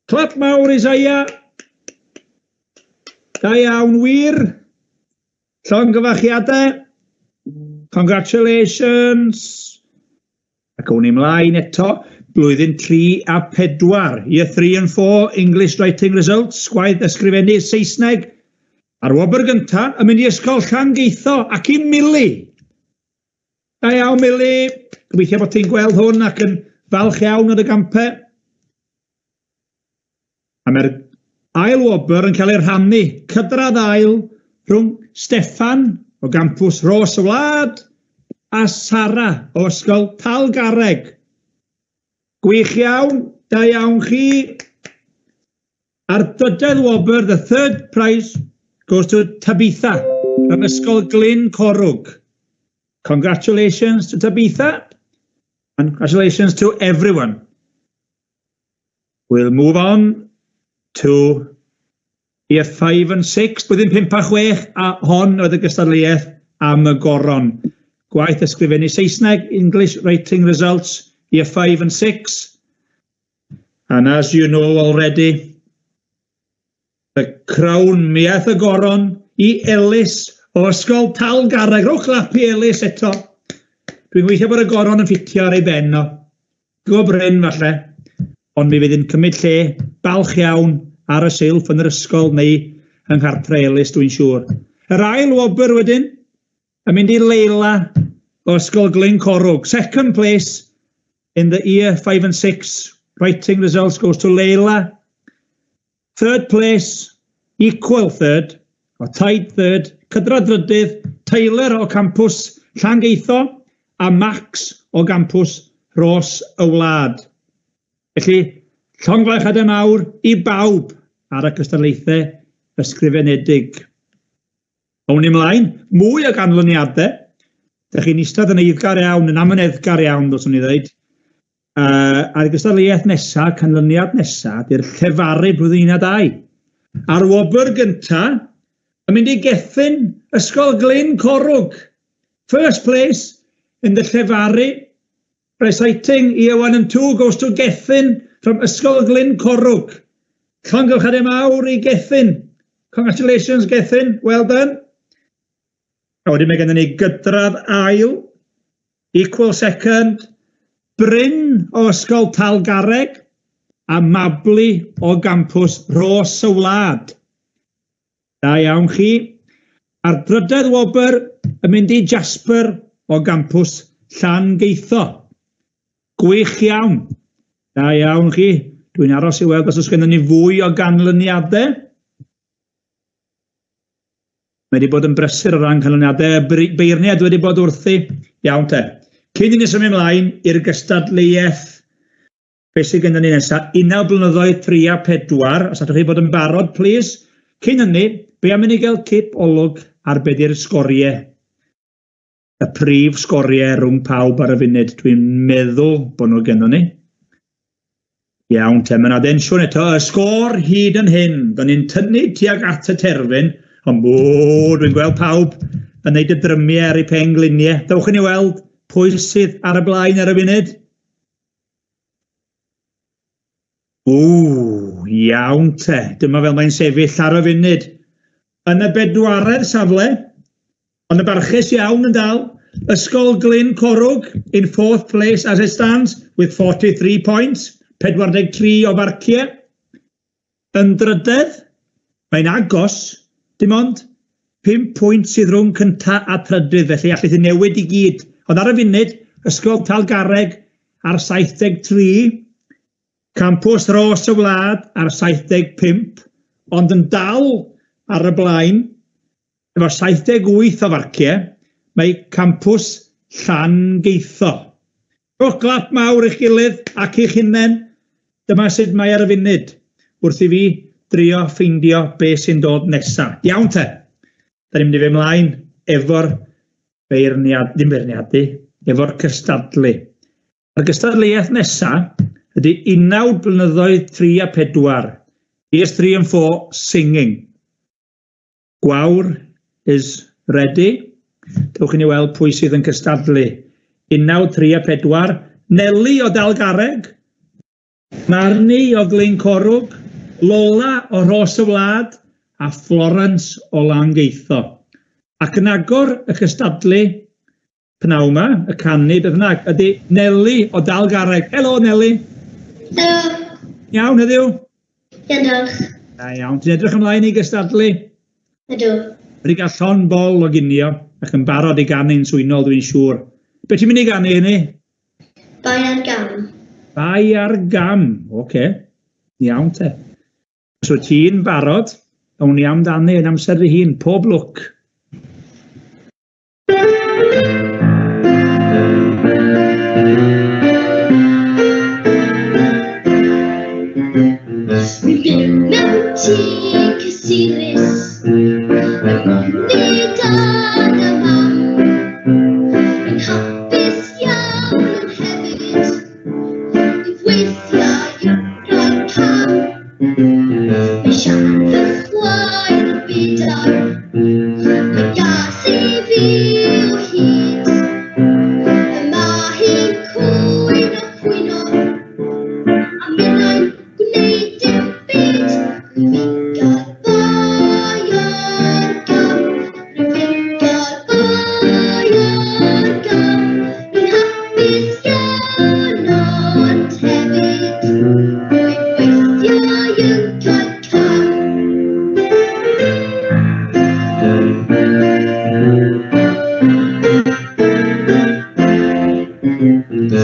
Clap mawr i Zaya. Da iawn wir. Llongyfarchiadau. Congratulations. Ac o'n i mlaen eto. Blwyddyn 3 a 4, year 3 and 4, English writing results, gwaith ysgrifennu Saesneg. A'r wobr gyntaf yn mynd i ysgol Llangeitho ac i Mili. Da iawn Mili, gobeithio bod ti'n gweld hwn ac yn falch iawn o'r gampau. A mae'r ail wobr yn cael ei rhannu, cydradd ail rhwng Steffan o gampws Ros y Wlad a Sara o ysgol Talgarreg. Gwych iawn, da iawn chi. A'r drydydd wobr, the 3rd prize, goes to Tabitha from ysgol Glyn Corwg. Congratulations to Tabitha and congratulations to everyone. We'll move on to year 5 and 6, blwyddyn 5 a 6, a hon oedd y gystadleuaeth am y goron. Gwaith ysgrifennu Saesneg, English writing results, year 5 and 6. And as you know already, the crown miaeth y goron i Elis o ysgol Talgarreg. Rwch clap i Elis eto. Dwi'n gweithio bod y goron yn ffitio ar ei ben o. Go bryn falle, ond mi fydd yn cymryd lle balch iawn ar y silff yn yr ysgol neu yng Nghartre Elis, dwi'n siŵr. Yr ail wobr wedyn, yn mynd i Leila o ysgol Glyn Corwg. Second place in the year 5 and 6 writing results goes to Leila. Third place, equal third, or tied third, Cydra Drydydd, Tyler o campws Llangeitho a Max o campws Ros y Wlad. Felly, llonglachad mawr i bawb ar y cystadlaethau ysgrifenedig. Awn ni ymlaen, mwy o ganlyniadau. Dych chi'n eistedd yn eiddgar iawn, yn amyneddgar iawn, ddoswn i ddweud. A'r gystadleuaeth nesaf, canlyniad nesaf, di'r llefaru blwyddyn 12. A'r wobr gyntaf, yn mynd i gethin ysgol Glyn Corwg. First place in the llefaru, reciting year 1 and 2 goes to Gethin from ysgol Glyn Corwg. Llongyfarchiad mawr i Gethin. Congratulations, Gethin. Well done. A wedyn mae gennym ni Gydradd ail, equal second, Bryn o ysgol Talgarreg a Mabli o gampws Ros y Wlad. Da iawn chi. A'r drydedd wobr yn mynd i Jasper o gampws Llangeitho. Gwych iawn. Da iawn chi. Dwi'n aros i weld os oes gennym ni fwy o ganlyniadau. Mae wedi bod yn brysur o ran canlyniadau. Beirniad wedi bod wrthi. Iawn te. Cyn i ni symud ymlaen i'r gystadleuaeth. Be sydd gennym ni nesaf? 1 blynyddoedd 3 a 4. Os ydych chi bod yn barod, please. Cyn hynny, be am i ni gael cip olwg ar be di'r sgoriau? Y prif sgoriau rhwng pawb ar y funud. Dwi'n meddwl bod nhw gennym ni. Iawn te, mae'n adensiwn eto. Y sgor hyd yn hyn. Do'n ni'n tynnu tuag at y terfyn. Ond dwi'n gweld pawb yn neud y drymiau ar eu pengliniau. Dewch i ni weld pwy sydd ar y blaen ar y funud. Iawn te. Dyma fel mae'n sefyll ar y funud. Yn y bedwaredd safle, ond y barchus iawn yn dal, ysgol Glyn Corwg in 4th place as it stands with 43 points, 43 o farciau. Yn drydedd, mae'n agos, dim ond 5 pwynt sydd rhwng cynta a trydydd, felly allith i newid i gyd. Ond ar y funud, ysgol Talgarreg ar 73, campws Ros y Wlad ar 75, ond yn dal ar y blaen, efo 78 o farciau, mae campws Llangeitho. Rwch glap mawr i'ch gilydd ac i'ch hunain, dyma sut mae ar y funud, wrth i fi drio ffeindio be sy'n dod nesaf. Iawn te, da ni'n mynd i fi ymlaen efo'r efo'r cystadlu. Yr gystadleuaeth nesaf ydy 1 blynyddoedd 3 a 4. Years 3 and 4, singing. Gwawr is ready. Dewch i ni weld pwy sydd yn cystadlu. 1, 3 a 4. Nelly o Dalgarreg. Marni o Glyn Corwg. Lola o Ros y Wlad a Florence o Llangeitho. Ac yn agor y cystadlu pnawn yma, y canu, beth bynnag, ydy Nelly o Dalgarreg. Helo, Nelly. Helo. Iawn, heddiw? Ianwch. Iawn, ti'n edrych ymlaen i gystadlu? Ydw. Wedi gael llon bol o ginio ac yn barod i ganu'n swynol, dwi'n siŵr. Be ti'n mynd i ganu hynny? Bai ar gam. Bai ar gam, oce. Iawn te. Os wyt ti'n barod, awn ni amdani yn amser i hun, pob lwc. Rwy'n byw mewn tŷ cysurus, mae mwni dad a mam. Rwy'n hapus iawn yn hefyd, i weithio i'r pam. Mae siarad fy chwaer y bydar,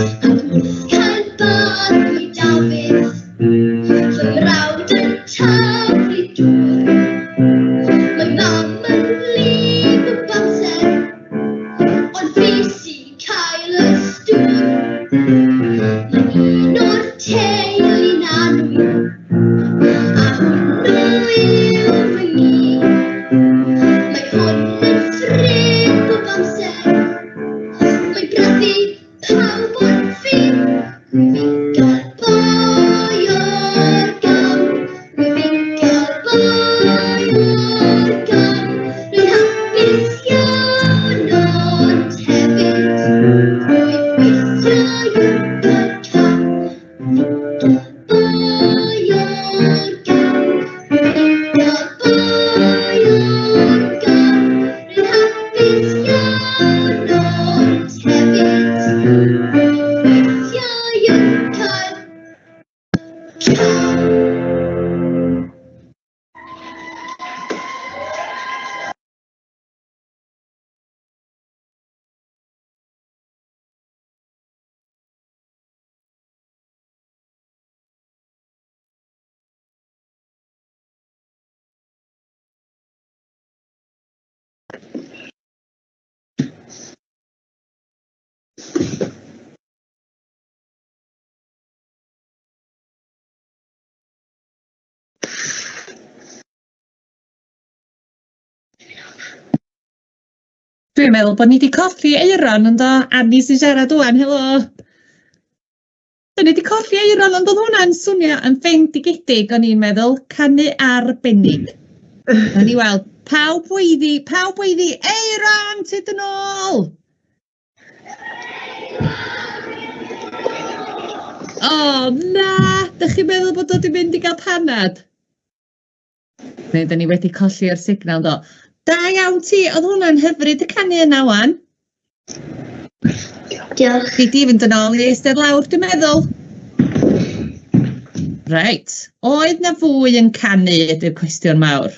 Cael bad i Dafydd, fy mrawd yn taflu dŵr. Mae mam yn wlyb y bamser, ond fi sy'n cael y stŵr. Mae un o'r teulu'n anwy, a hwnnw yw fy ngi. Mae hwn yn ffrind bob amser, mae brathu pawb ond fi. Fi'n gael boi o'r gam, fi'n gael boi o'r gam. Rwy'n hapus iawn ond hefyd rwy'n gweithio i'w gael cam. Fi'n gael boi o'r gam, fi'n gael boi o'r gam. Rwy'n hapus iawn ond hefyd rwy'n gweithio i'w gael cam. Dwi'n meddwl bod ni wedi colli Eiron yn do, Annie sy'n siarad ŵan, helo. Da ni wedi colli Eiron, ond oedd hwnna'n swnio yn fendigedig, o'n i'n meddwl, canu arbennig. O'n i weld, pawb weiddi, Eiron, tyd yn ôl! O, na, dych chi'n meddwl bod o wedi mynd i gael panad? Neu, da ni wedi colli'r signal, do. Da iawn ti, oedd hwnna'n hyfryd y canu yna wan. Diolch. Di di fynd yn ôl i eistedd lawr, dwi'n meddwl. Reit, oedd na fwy yn canu ydy'r cwestiwn mawr.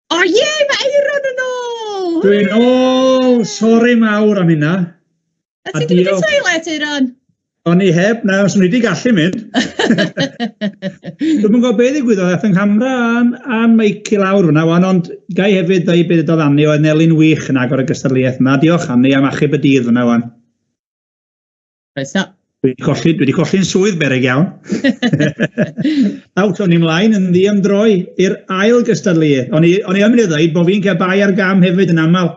O ie, mae Eiron yn ôl! Dwi'n ôl, sori mawr am hynna. A ti wedi mynd i toilet, Eiron? O'n i heb, na, os o'n i wedi gallu mynd. Dwi'n gwybod beth i gwyddo, eithaf yng Nghymru a'n meic i lawr hwnna, wan, ond gai hefyd ddweud beth ydodd Annie, oedd Nelyn wych yn agor y gystadleuaeth yma. Diolch Annie am achub y dydd hwnna, wan. Croeso. Dwi wedi colli'n swydd berig iawn. Awt, o'n i mlaen yn ddiamdroi i'r ail gystadleuaeth. O'n i yn mynd i ddweud bod fi'n cael bai ar gam hefyd yn aml.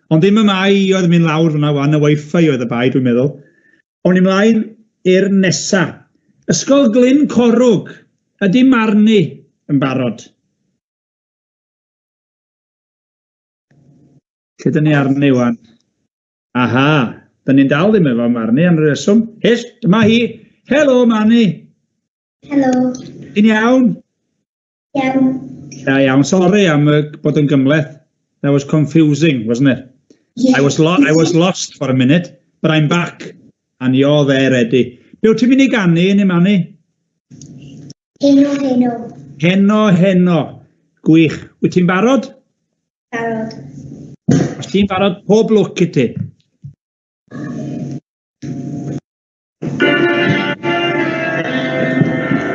Ond ddim y mai oedd yn mynd lawr hwnna, wan, y Wi-Fi oedd y bai, dwi'n meddwl. O'n i mlaen i'r nesa. Ysgol Glyn Corwg, ydy Marni yn barod? Lle dyn ni arni wan? Aha, dyn ni'n dal ddim efo Marni am reswm. Hys, dyma hi. Helo Marni. Helo. Di'n iawn? Iawn. Ja, iawn, sori am bod yn gymleth. That was confusing, wasn't it? Yeah. I was lost for a minute, but I'm back. And you're there, Eddie. Be wyt ti'n mynd i ganu, ni Mani? Heno. Heno. Gwych. Wyt ti'n barod? Barod. Os ti'n barod, pob lwc i ti.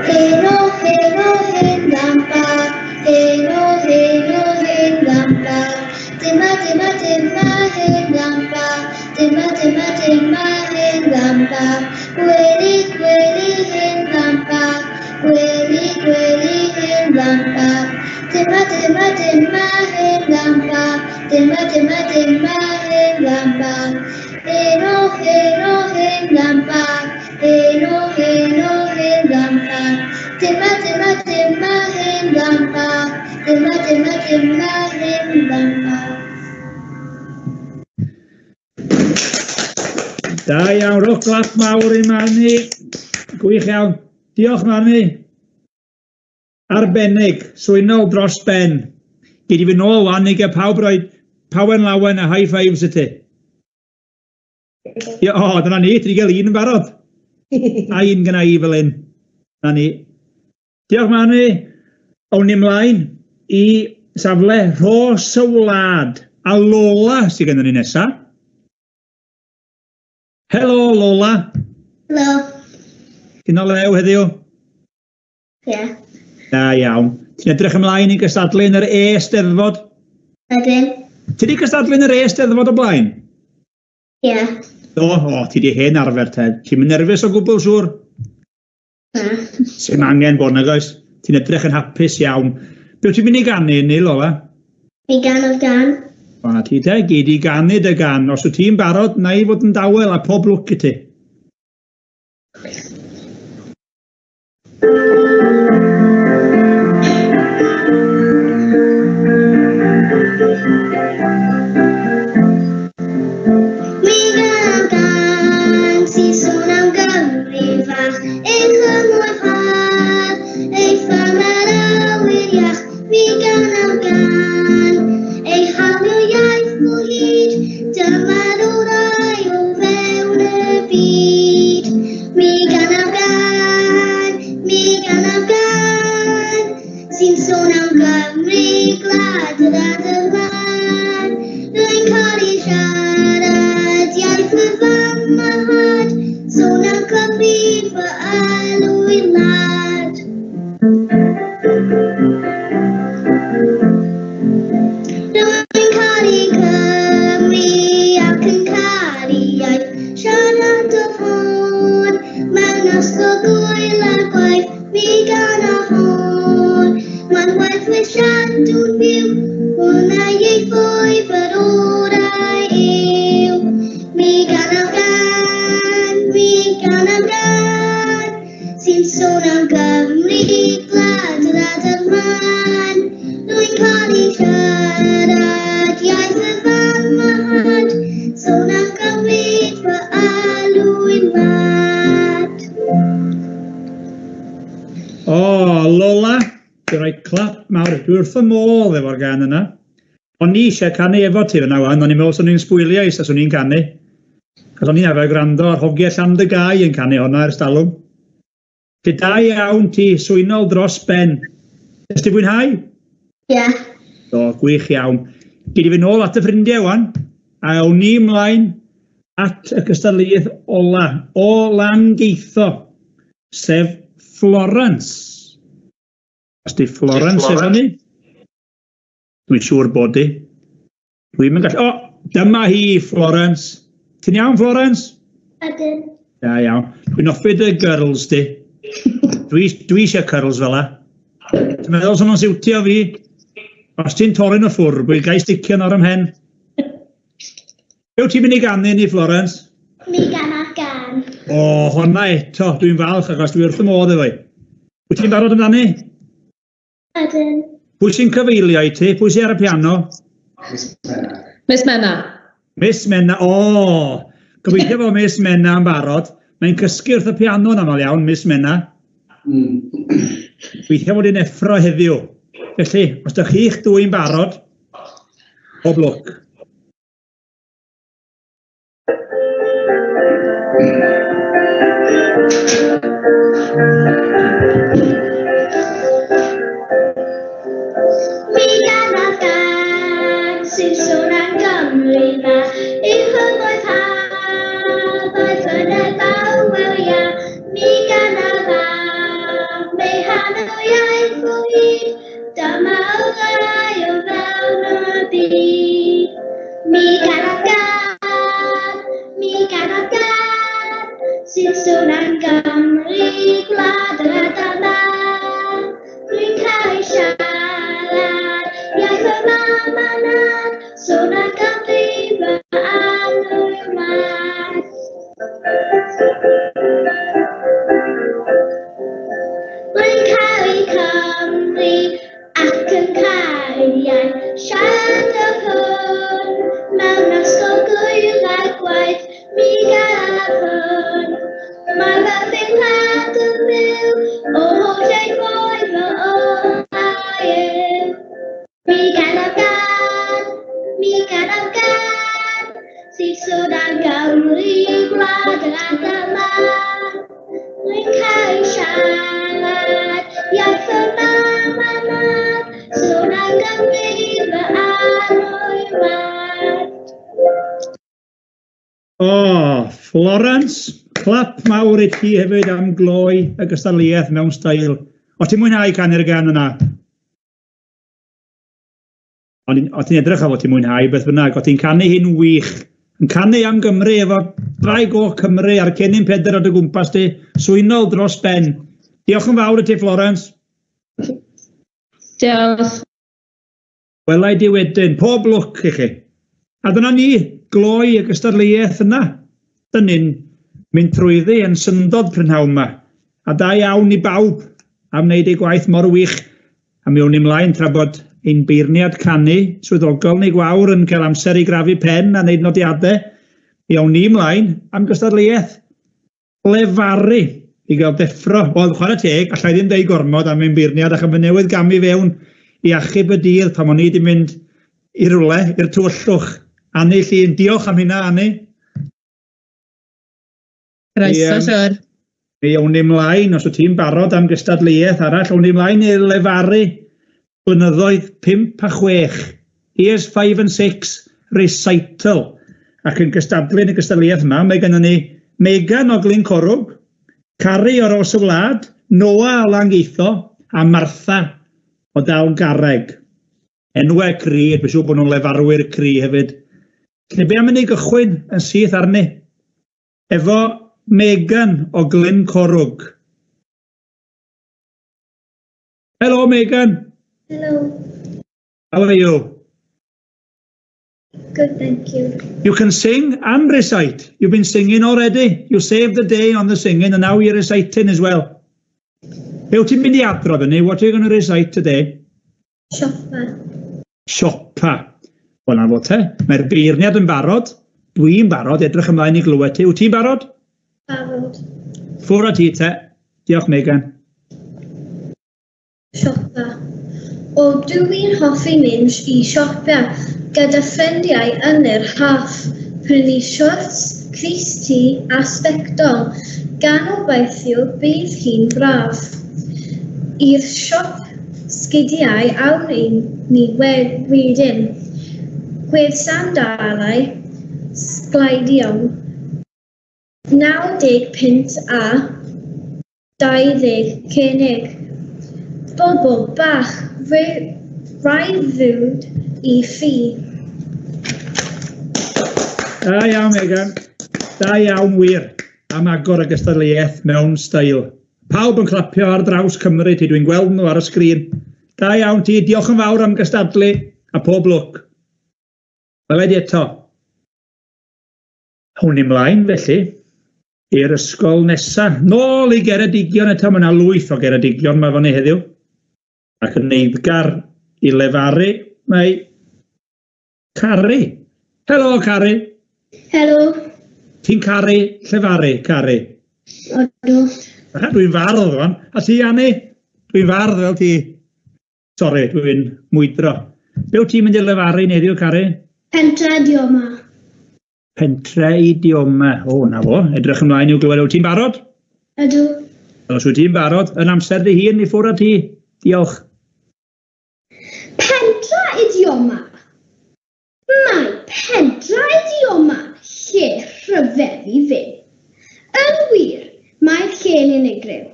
Heno, hen lampar. Heno, hen lampar. Dyma, hen lampar. Dyma, hen lampar. Gweli, hen lampar. Gweli, hen lampar. Dyma, hen lampar. Dyma, hen lampar. Heno, hen lampar. Heno, hen lampar. Dyma, hen lampar. Dyma, hen lampar. Da iawn, rwch glap mawr i Marni. Gwych iawn. Diolch Marni. Arbennig, swynol dros ben. Gyd i fi nôl wan i gael pawb roi pawen lawen a high fives y ti. O, dyna ni, ti wedi cael un yn barod. A un gyna i fel un. Na ni. Diolch Marni. Awn ni mlaen i safle Rhos y Wlad. A Lola sydd gen ni nesaf. Helo Lola, Helo. ti'n o lew heddiw? Ie. Da iawn. Ti'n edrych ymlaen i gystadlu'n yr E-steddfod? Ydyn. Ti di gystadlu'n yr E-steddfod o blaen? Ie. Ti di hen arfer te. Ti'n mynd nerfus o gwbl siŵr? Na. Sy'n angen bod nag oes. Ti'n edrych yn hapus iawn. Be wyt ti'n mynd i ganu ni, Lola? Mi gan o'r gan. O, ti te, gyd i ganu dy gan. Os wyt ti'n barod, na i fod yn dawel a pob lwc i ti. Mi gan o'r gan sy'n sôn am Gymru fach. Ein chymwyfad, ein ffamer awyr iach. Mi gan o'r gan, ei hawlio iaith o hyd. Dyma'r orau o fewn y byd. Mi gan o'r gan, sy'n sôn am Gymru glad yr adeilad. Rwy'n cael ei siarad iaith y fam a had, sôn am Gymru fy alw i'r wlad. Rwy'n cael ei Cymru ac yn cael ei iaith, siarad o ffôn, mewn ysgol gwyl a gwaith, mi gan o ffôn. Mae'n werthwyddiadw'n byw, hwnna ei ffwyf yr orau yw. Mi gan o gan, sy'n sôn am Gymru glad yr adeilad. Rwy'n cael ei siarad iaith y fam a had, sôn am Gymru fy alw i'r wlad. O, Lola, ti'n rhoi clap mawr. Dwi wrth y modd efo'r gan yna. O'n i eisiau canu efo ti fyna wan, o'n i'n meddwl swn i'n sbwylio eis as o'n i'n canu. Cos o'n i'n arfer gwrando ar hogiau llan dy gau yn canu honna ers talwm. Ti da iawn ti, swynol dros ben. Ys ti fwynhau? Ie. O, gwych iawn. Gei di fynd nôl at y ffrindiau wan, a awn ni ymlaen at y cystadleuaeth ola, o Langeitho, sef Florence. Os di Florence efo ni? Dwi'n siŵr bod di. Dwi'n mynd gallu... O, dyma hi, Florence. Ti'n iawn, Florence? Ydyn. Da iawn. Dwi'n offi dy girls di. Dwi eisiau curls fel la. Ti'n meddwl sy'n nhw'n siwtio fi? Os ti'n torri'n y ffwr, dwi'n gael sticio ar ymhen. Be wyt ti'n mynd i ganu ni, Florence? Mi gan o'r gan. O, honna eto. Dwi'n falch achos dwi wrth y modd efo. Wyt ti'n barod amdani? Ydyn. Pwy sy'n cyfeilio i ti? Pwy sy'n ar y piano? Miss Menna. Miss Menna. O, gobeithio fo Miss Menna yn barod. Mae'n cysgu wrth y piano yn aml iawn, Miss Menna. Gobeithio fod i'n effro heddiw. Felly, os ydych chi'ch dwy'n barod, pob lwc. Mi gan o'r gan sy'n sôn am Gymru fach. I'w hyfoeth haf a'i ffyned fawr ia. Mi gan o'r fam ei hanw iaith o hyd. Dyma orau o fewn y byd. Mi gan o'r gan, sy'n sôn am Gymru glad yr adeilad. Rwy'n cael ei siarad iaith y mam a nad, sôn am Gymru fy alw i'r wlad. Rwy'n cael ei Cymru ac yn cael ei iaith, siarad o hwn mewn ysgol gwyl a gwaith. Mi gan hwn, mae fy wlad yn byw, o holl ei fwy fy olau yw. Mi gan o'r gan, sy'n sôn am Gymru gwlad yr adeilad. Rwy'n cael ei siarad iaith y mam a nad, sôn am Gymru fy alw i'r wlad. O, Florence, clap mawr i ti hefyd am gloi y gystadleuaeth mewn stael. O ti'n mwynhau canu'r gan yna? O ti'n edrych a fod ti'n mwynhau beth bynnag, o ti'n canu hi'n wych. Yn canu am Gymru efo draig o Cymru a'r cennin Peder o dy gwmpas ti, swynol dros ben. Diolch yn fawr i ti, Florence. Diolch. Welai di wedyn, pob lwc i chi. A dyna ni, gloi y gystadleuaeth yna. Dyna ni'n mynd trwyddi yn syndod prynhawn yma. A da iawn i bawb am wneud ei gwaith mor wych. A mi o'n i mlaen tra bod ein beirniad canu, swyddogol ni gwawr yn cael amser i grafu pen a wneud nodiadau. Mi o'n i mlaen am gystadleuaeth lefaru i gael deffro. Wel, chwarae teg, allai ddim deud gormod am ein beirniad ac am y newydd gamu fewn i achub y dydd pan o'n i wedi mynd i rwle, i'r tywyllwch. Anni Llun, diolch am hynna, Anni. Croeso, siwr. Mi o'n i mlaen, os o ti'n barod am gystadleuaeth arall, o'n i mlaen i lefaru blynyddoedd 5 a 6. Years 5 and 6 recital. Ac yn gystadlu yn y gystadleuaeth yma, mae gennym ni Megan o Glyn Corwg, Cari o'r Os y Wlad, Noa o Langeitho a Martha o Dal Garreg. Enwau cri, dwi'n siŵr bod nhw'n lefarwyr cri hefyd. Neu be am i ni gychwyn yn syth arni? Efo Megan o Glyn Corwg. Hello, Megan. Hello. How are you? Good, thank you. You can sing and recite. You've been singing already. You saved the day on the singing and now you're reciting as well. Be wyt ti'n mynd i adrodd yn ni? What are you going to recite today? Siopa. Siopa. Wel na fod te. Mae'r beirniad yn barod. Dwi'n barod, edrych ymlaen i glywed ti. Wyt ti'n barod? Barod. Ffwr a ti te. Diolch, Megan. Siopa. O dwi'n hoffi mynd i siopia gyda ffrindiau yn yr haf. Prynu siwrts, crys ti a sbectol. Gan obeithio bydd hi'n braf. I'r siop sgidiau awn ni wedyn. Gwedd sandalau, sglaidion, 90 pint a 20 cenig. Bobl bach, raiddwyd i ffi. Da iawn, Megan. Da iawn wir am agor y gystadleuaeth mewn stael. Pawb yn clapio ar draws Cymru ti, dwi'n gweld nhw ar y sgrin. Da iawn ti, diolch yn fawr am gystadlu a pob lwc. Welai di eto. Hwn i mlaen felly i'r ysgol nesaf. Nôl i Geredigion eto, mae yna lwyth o Geredigion mae fan heddiw. Ac yn neiddgar i lefaru mae Cari. Helo, Cari. Helo. Ti'n caru llefaru, Cari? Odw. Dwi'n fardd fan. A ti, Anni? Dwi'n fardd fel ti. Sori, dwi'n mwydro. Be wyt ti'n mynd i lefaru heddiw, Cari? Pentre idioma. Pentre idioma. O, na fo. Edrych ymlaen i'w glywed. Wyt ti'n barod? Ydw. Os wyt ti'n barod, yn amser dy hun i ffwrdd â ti. Diolch. Pentre idioma. Mae pentre idioma lle rhyfeddu fi. Yn wir, mae'r lle'n unigryw.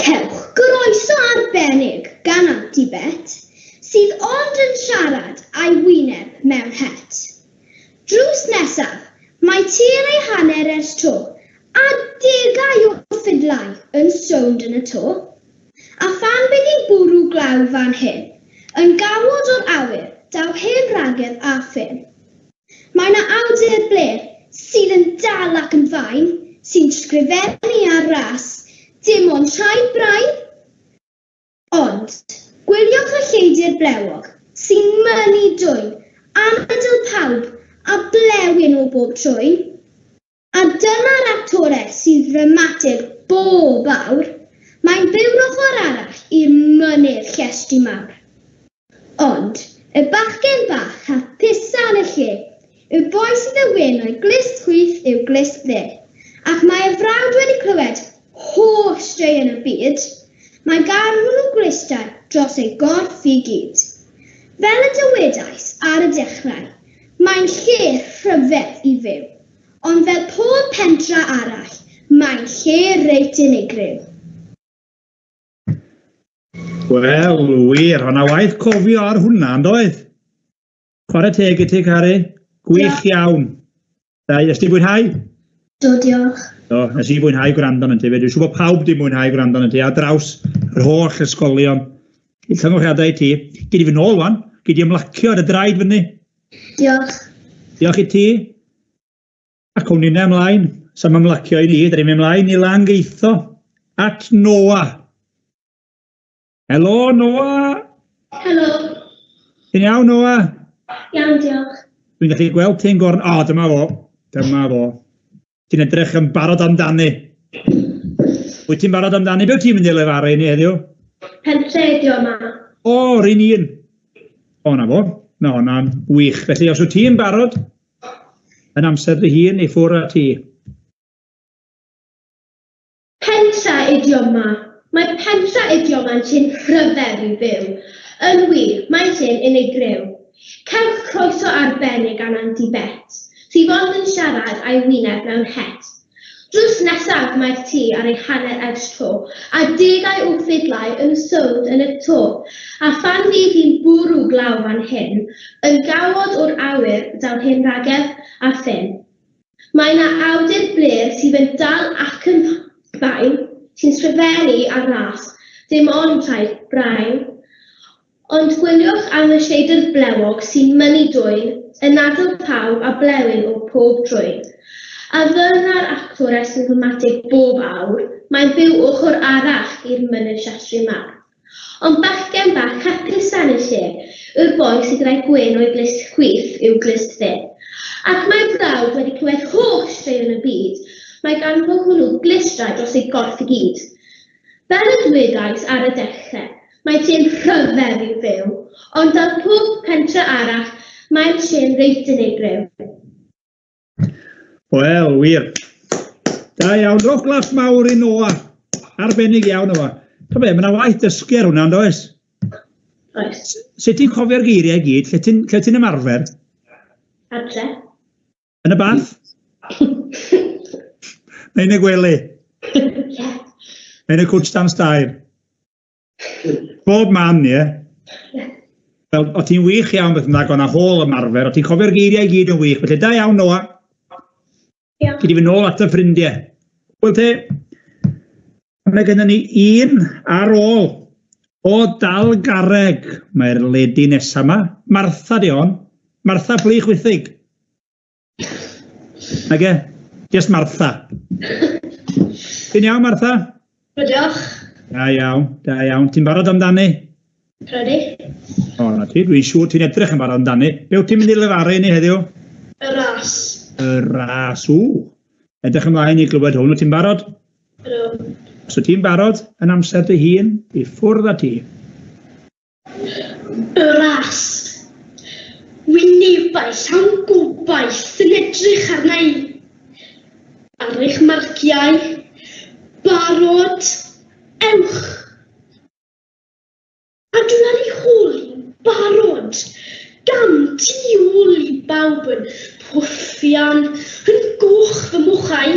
Cewch groeso arbennig gan Antibet, sydd ond yn siarad a'i wyneb mewn het. Drws nesaf, mae tir ei hanner ers to, a degau o ffidlau yn sownd yn y to. A phan bydd hi'n bwrw glaw fan hyn, yn gawod o'r awyr, daw heb ragedd a ffyn. Mae yna awdur bler sydd yn dal ac yn fain, sy'n sgrifennu ar ras, dim ond rhai braidd. Ond, gwylioch y lleidir blewog, sy'n mynnu dwyn, anadl pawb a blewyn o bob trwy. A dyma'r actorau sydd dramatig bob awr, mae'n byw'r ochr arall i'r mynydd llestri mawr. Ond, y bachgen bach hapus yn y lle, y boi sydd y wyn o'i glist chwyth yw glist dde, ac mae y frawd wedi clywed holl dreu yn y byd, mae garw nhw glistau dros ei gorff i gyd. Fel y dywedais ar y dechrau, mae'n lle rhyfedd i fyw, ond fel pob pentra arall, mae'n lle reit unigryw. Wel, wir, hwnna waith cofio ar hwnna, yn doedd? Chwarae teg i ti, Cari. Gwych iawn. Da, nes ti bwynhau? Do, diolch. Do, nes i bwynhau gwrando yn ti. Dwi'n siŵr bod pawb di bwynhau gwrando yn ti, a draws yr holl ysgolion. Llongyflliadau i ti. Gyd i fy nôl wan, gyd i ymlacio ar y draed fyny. Diolch. Diolch i ti. A cwn ni'n ymlaen. Sam ymlacio i ni, da ni'n ymlaen i langeitho at Noah. Helo, Noah. Helo. Ti'n iawn, Noah? Iawn, diolch. Dwi'n gallu gweld ti'n gorn... O, dyma fo. Dyma fo. Ti'n edrych yn barod amdani. Wyt ti'n barod amdani? Be wyt ti'n mynd i lefaru ni heddiw? Pentre ydi o yma. O, rhan un. O, na fo. Na, hwnna'n wych. Felly, os wyt ti'n barod, yn amser dy hun i ffwrdd â ti. Pentra idiom yma. Mae pentra idiom yma'n sy'n rhyfedd i fyw. Yn wir, mae'n sy'n unigryw. Cewch croeso arbennig gan Aunty Bet, sydd ond yn siarad a'i wyneb mewn het. Drws nesaf mae'r tŷ ar ei hanner ers to, a degau o ffidlau yn sownd yn y to, a phan fydd hi'n bwrw glaw fan hyn, yn gawod o'r awyr daw hyn ragedd a ffyn. Mae yna awdur bler sydd yn dal ac yn bain, sy'n sgrifennu ar ras, dim ond rhaid brain. Ond gwyliwch am y siedr blewog sy'n mynnu dwyn, yn adl pawb a blewyn o pob drwyn. A fyna'r actores yn glymatig bob awr, mae'n byw ochr arall i'r mynydd siastri mawr. Ond bachgen bach hapus yn y lle, yw'r boi sydd gyda'i gwyn o'i glist chwith i'w glist dde. Ac mae brawd wedi clywed holl straeon y byd, mae gan fo hwnnw glistrau dros ei gorff i gyd. Fel y dwedais ar y dechrau, mae ti'n rhyfedd i fyw, ond ar pob pentre arall, mae'n sy'n reit unigryw. Wel, wir. Da iawn, rowch glas mawr i Noah. Arbennig iawn o fa. Ta be, mae'na waith dysgu ar hwnna, yn does? Oes. Sut ti'n cofio'r geiriau i gyd? Lle ti'n ymarfer? Adre. Yn y bath? Neu yn y gwely? Ie. Neu yn y cwt dan stair? Bob man, ie? Wel, o ti'n wych iawn beth yna, o'na hôl ymarfer, o ti'n cofio'r geiriau i gyd yn wych. Felly, da iawn, Noah. Ie. Gyd i fy nôl at y ffrindiau. Wel te, mae gennym ni un ar ôl o dal garreg. Mae'r ledi nesaf yma. Martha di on. Martha pli chwythig. Nage? Just Martha. Ti'n iawn, Martha? Diolch. Da iawn, da iawn. Ti'n barod amdani? Prodi. O, na ti, dwi'n siŵr ti'n edrych yn barod amdani. Be wyt ti'n mynd i lefaru ni heddiw? Y ras. Y ras, edrych ymlaen i glywed hwn. Wyt ti'n barod? Ydw. Os wyt ti'n barod, yn amser dy hun, i ffwrdd â ti. Y ras. Wynebau llawn gobaith yn edrych arna i. Ar eich marciau, barod, ewch. A dwi'n ar ei hôl i'n barod, gam tu ôl i bawb yn pwffian, yn goch fy mwchau.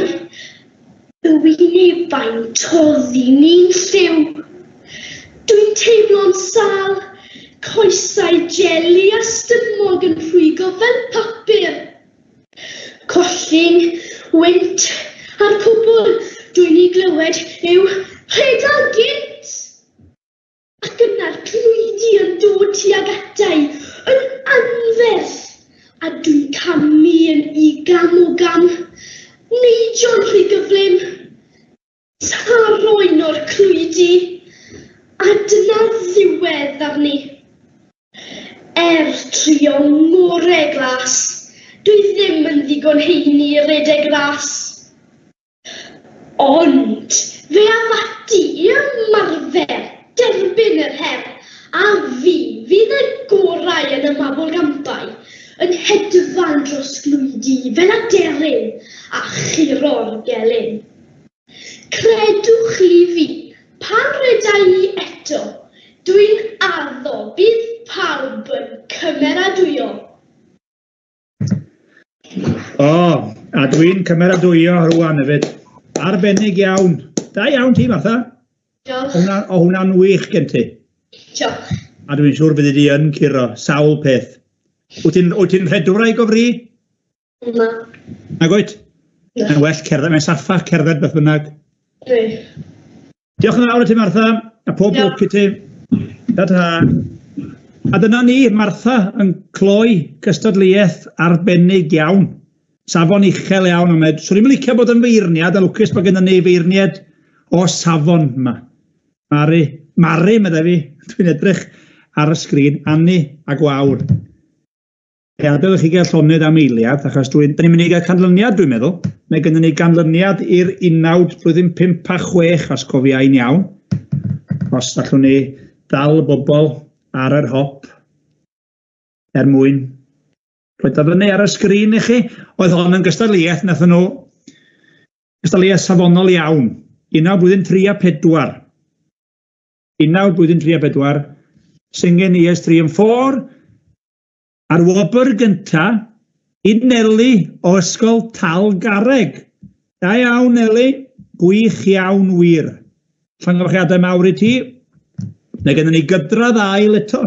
Y wynebau'n toddi ni'n lliw. Dwi'n teimlo'n sal, coesau jeli a stymog yn rhwygo fel papur. Collin, wynt, a'r cwbl dwi'n ei glywed yw rhedal gynt. Ac yna'r clwydi yn dod tuag atai yn anferth, a dwi'n camu yn i gam o gam, neidio'n rhy gyflym. Taroen o'r clwydi, a dyna ddiwedd arni. Trio ngorau glas, dwi ddim yn ddigon heini i redeg ras. Ond fe afati i ymarfer derbyn yr her, a fi fydd y gorau yn y mabwl gampau, yn hedfan dros glwydi fel aderyn a chiro'r gelyn. Credwch li fi, pan redai ni eto, dwi'n addo bydd pawb yn cymeradwyo. O, A dwi'n cymeradwyo rwan hefyd. Arbennig iawn. Da iawn ti, Martha. Diolch. O hwnna'n wych gen ti. Diolch. A dwi'n siŵr bydd di yn curo sawl peth. Wyt ti'n rhedwraig o fri? Na. Nag oed? Mae'n well cerdded, mae'n saffach cerdded beth bynnag. Dwi. Diolch yn fawr i ti, Martha, a pob lwc i ti. Ta-ta. A dyna ni, Martha, yn cloi cystadleuaeth arbennig iawn. Safon uchel iawn am ed. So ni'n licio bod yn feirniad, a lwcus bod gennym ni feirniad o safon yma. Mari, medda fi, dwi'n edrych ar y sgrin, Anni a Gwawr. Adael chi gael llonydd am eiliad, achos dyn ni'n mynd i gael canlyniad, dwi'n meddwl. Mae gennym ni ganlyniad i'r 1956, os cofiau'n iawn. Os allwn ni dal y bobl ar yr hop mwyn. Roedd o fyny ar y sgrin i chi, oedd hon yn gystadleuaeth, nathon nhw gystadleuaeth safonol iawn. 1934. 1934, singing E-steddfod, a'r wobr gynta, i Neli o ysgol Talgarreg. Da iawn, Neli, gwych iawn wir. Llongyfarchiadau mawr i ti, neu gennym ni gydradd ail eto.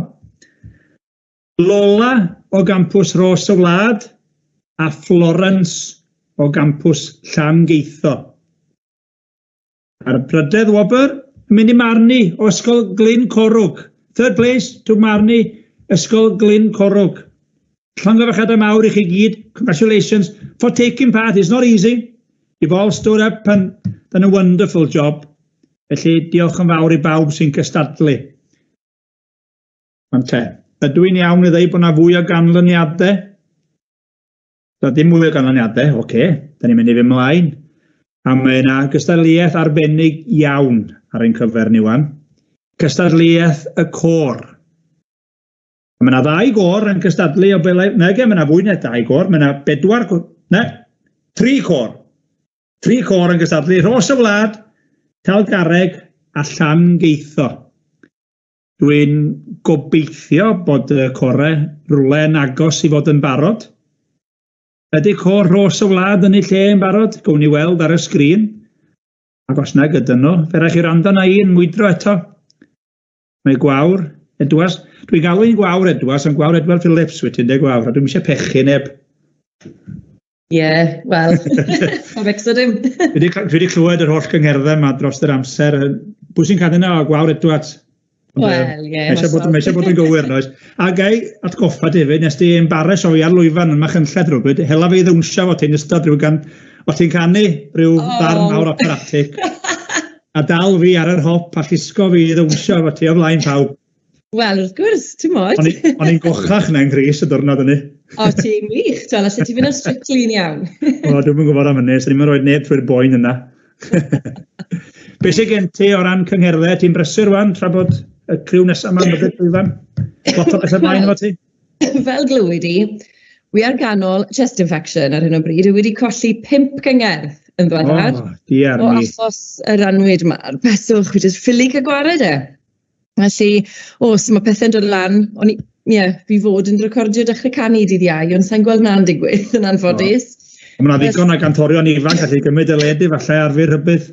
Lola o gampws Ros y Wlad a Florence o gampws Llangeitho. A'r brydedd wobr, mynd i Marni o ysgol Glyn Corwg. Third place to Marni, ysgol Glyn Corwg. Llongyfarchiadau mawr i chi gyd. Congratulations for taking part. It's not easy. You've all stood up and done a wonderful job. Felly, diolch yn fawr i bawb sy'n cystadlu. Ond te, ydw i'n iawn i ddweud bod yna fwy o ganlyniadau? So, dim mwy o ganlyniadau, oce, da ni'n mynd i fy mlaen. A mae yna gystadleuaeth arbennig iawn ar ein cyfer ni wan. Gystadleuaeth y côr. Mae yna 2 côr yn gystadlu o belai... Nege, mae yna fwy na 2 côr. Mae yna 3 côr. 3 côr yn gystadlu. Ros y Wlad, Talgarreg a Llangeitho. Dwi'n gobeithio bod y corau rwle yn agos i fod yn barod. Ydy côr Ros y Wlad yn ei lle yn barod? Gwn ni weld ar y sgrin. Ac os na gyda nhw, fe rhaid chi rando na un mwydro eto. Mae Gwawr, Edwas. Dwi'n galw i'n Gwawr Edwas, ond Gwawr Edward Phillips, wyt ti'n de Gwawr. Dwi'n eisiau pechu neb. Ie, wel, o becso dim. Dwi wedi clywed yr holl gyngherddau yma dros yr amser. Pwy sy'n cadw yna o Gwawr Edwards? Wel, ie. Mae eisiau bod yn gywir, noes. A gai atgoffa David, nes di embares o fi ar lwyfan yn Machynlleth rhywbryd, hela fi ddwnsio fod ti'n ystod rhyw gan... O ti'n canu rhyw ddarn mawr operatic. A dal fi ar yr hop a llusgo fi ddwnsio fod ti o flaen pawb. Wel, wrth gwrs, ti'n modd. O'n i'n gochach na'n Gris y diwrnod yna. O, ti'n wych, ti'n lle ti'n fynd yn strictly'n iawn. O, dwi'n mynd gwybod am hynny, so ni'n mynd roed neb trwy'r boen yna. Be sy'n gen ti o ran cyngherddau? Ti'n brysur wan tra bod y criw nesaf yma'n byddai llwyfan? Lot o bethau blaen efo ti? Fel glywed i, wi ar ganol chest infection ar hyn o bryd. Wi wedi colli 5 gyngerdd yn ddiweddar. O achos y ranwyd ma'r beswch, wedi ffili cael gwared e. Felly, os mae pethau'n dod lan, fi fod yn recordio dechrau canu dydd Iau, ond sa'n gweld na'n digwydd yn anffodus. Mae yna ddigon o gantorion ifanc gallu gymryd y ledu falle ar fi rhybydd.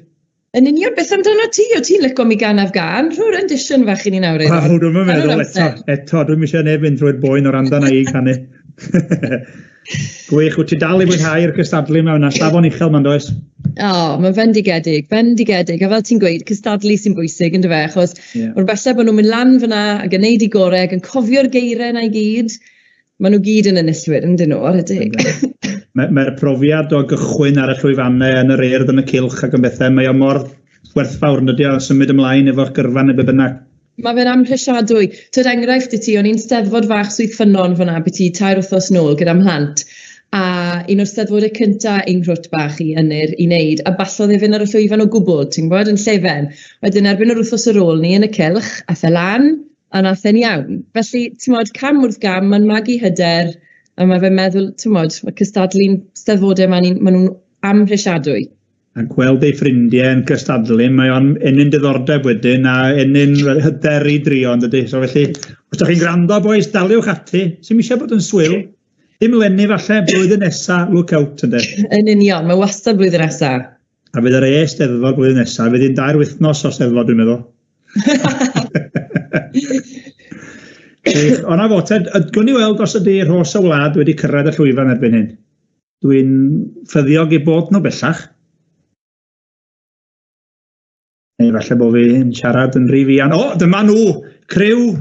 Yn union, beth amdano ti? O ti'n licio mi gan afgan? Rwy'r rendition fach i ni nawr edo. Dwi'n meddwl eto, dwi'n eisiau neb fynd trwy'r boen o'r anda na i canu. Gwych, wyt ti dal i fwynhau'r cystadlu mewn, a safon uchel ma'n does? O, mae'n fendigedig. A fel ti'n gweud, cystadlu sy'n bwysig yn dy fe, achos o'r bellai bod nhw'n mynd lan fyna ac yn neud i gorau ac yn cofio'r geirau na i gyd, maen nhw gyd yn ynyllwyr yn dyn nhw, ar y dig. Mae'r profiad o gychwyn ar y llwyfannau yn yr urdd yn y cilch ac yn bethau, mae o mor werthfawr yn ydy o symud ymlaen efo'r gyrfa neu be bynnag. Mae fe'n amhrisiadwy. Tyd enghraifft i ti, o'n i'n steddfod fach Swydd Ffynnon fyna, beth i 2 wythnos nôl gyda mhlant. A un o'r steddfodau cynta ein rwt bach i ynnyr i wneud, a ballodd efyn ar y llwyfan o gwbl, ti'n gwybod, yn llefen. Wedyn erbyn yr wythnos ar ôl ni yn y cilch, a lan, a nath e'n iawn. Felly, ti'n gwybod, cam wrth gam, mae'n magu hyder, a mae fe'n meddwl, ti'n gwybod, mae cystadlu'n steddfodau maen nhw'n amhrisiadwy. A gweld ei ffrindiau yn cystadlu, mae o'n enyn diddordeb wedyn a enyn hyder i drio, yn dydy. So felly, os ydych chi'n gwrando, boes, daliwch ati, sy'n eisiau bod yn swyl, Dim lenni falle blwyddyn nesa, look out ynde. Yn union, mae wastad blwyddyn nesaf. A fydd yr e-steddfod blwyddyn nesa, fydd hi'n 2 wythnos o steddfod dwi'n meddwl. O'na fo, gwn i weld os ydy Rhos y Wlad wedi cyrraedd y llwyfan erbyn hyn. Dwi'n ffyddiog i bod nhw bellach. Neu falle bod fi'n siarad yn rhy fian. O, dyma nhw, criw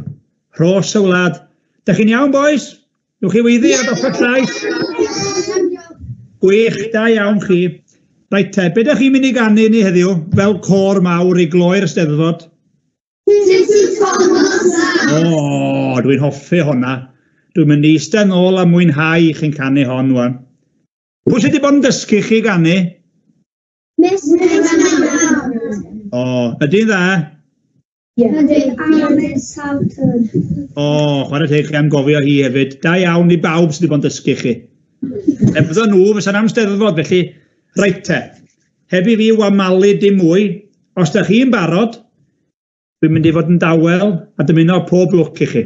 Rhos y Wlad. Dych chi'n iawn, boys? Nwch chi weiddi a doffa llais? Gwych, da iawn chi. Rhaid te, beth ydych chi'n mynd i ganu ni heddiw, fel cor mawr i gloi'r steddfod? O, dwi'n hoffi honna. Dwi'n mynd i eistedd nôl a mwynhau chi'n canu hon wan. Pwy sydd wedi bod yn dysgu chi ganu? O, ydy'n dda? O, chwarae teg chi am gofio hi hefyd. Da iawn i bawb sydd wedi bod yn dysgu chi. Efo nhw, fysa'n am steddfod, felly, rhaid te. Heb i fi wamalu dim mwy, os da chi'n barod, dwi'n mynd i fod yn dawel a dymuno pob lwc i chi.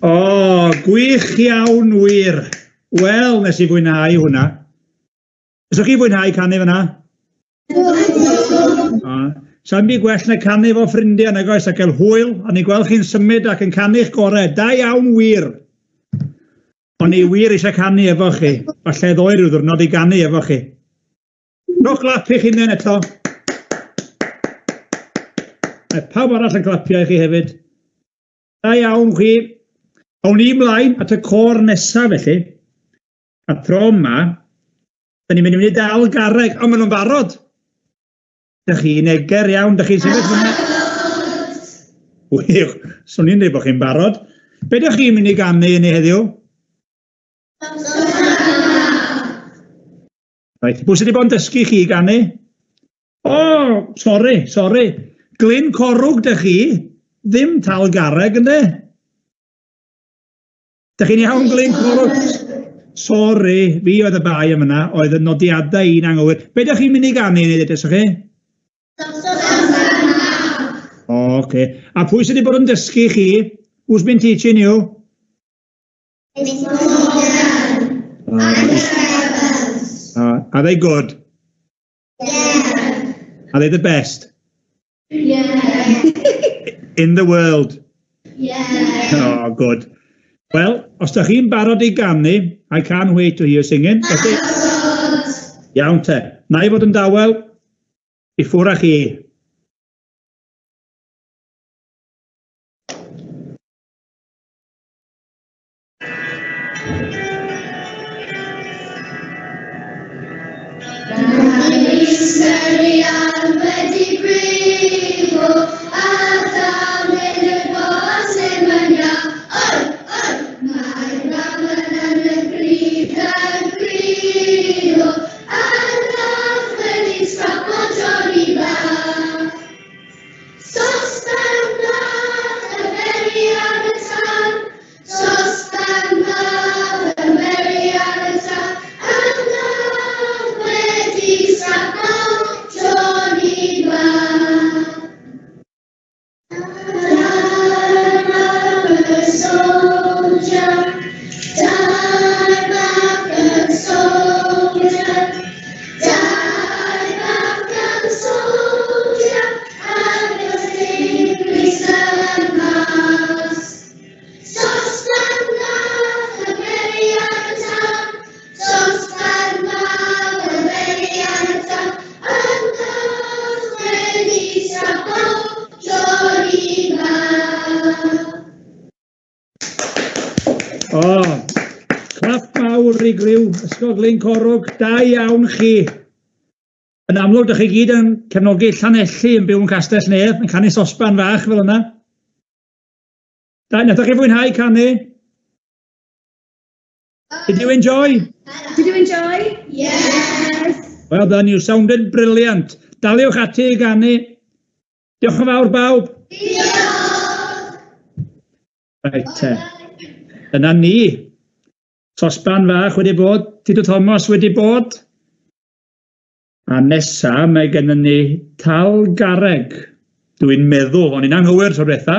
O, gwych iawn wir. Wel, nes i fwynhau hwnna. Yswch chi fwynhau canu fyna? Sa'n byd gwell na canu fo ffrindiau nag oes, a cael hwyl, a ni gweld chi'n symud ac yn canu'ch gorau. Da iawn wir. O'n i wir eisiau canu efo chi. Falle ddoi rhyw ddwrnod i ganu efo chi. Rhowch glap i chi nen eto. A pawb arall yn clapio i chi hefyd. Da iawn chi. Awn ni ymlaen at y cor nesaf felly. A tro yma, da ni'n mynd i dal garreg. O, maen nhw'n barod. Dych chi'n eger iawn, dych chi'n sefyll fyna. Wych, swn i'n dweud bod chi'n barod. Be dych chi'n mynd i ganu i ni heddiw? Right, pwy sydd wedi bod yn dysgu chi ganu? O, sori. Glyn corwg da chi, ddim tal garreg ynddo? Da chi'n iawn Glyn corwg? Sori, fi oedd y bai am yna, oedd y nodiadau un anghywir. Be da chi'n mynd i ganu neu ddysgu chi? Okay. A pwy sydd wedi bod yn dysgu chi? Who's been teaching you? Are they good? Yeah. Are they the best? Yeah. In the world? Yeah. Oh, good. Well, os da chi'n barod i ganu, I can't wait to hear singing. Iawn te. Na i fod yn dawel i ffwr â chi. I glyw, ysgol Glyn Corwg, da iawn chi. Yn amlwg, ydych chi gyd yn cefnogi Llanelli yn byw yn Castell Nedd, yn canu sosban fach fel yna. Da, nathoch chi fwynhau canu? Did you enjoy? Did you enjoy? Yes. Well done, you sounded brilliant. Daliwch ati i ganu. Diolch yn fawr bawb. Diolch. Right, yna ni. Sosban fach wedi bod, Tito Thomas wedi bod. A nesa mae gennym ni tal garreg. Dwi'n meddwl, o'n i'n anghywir tro diwetha.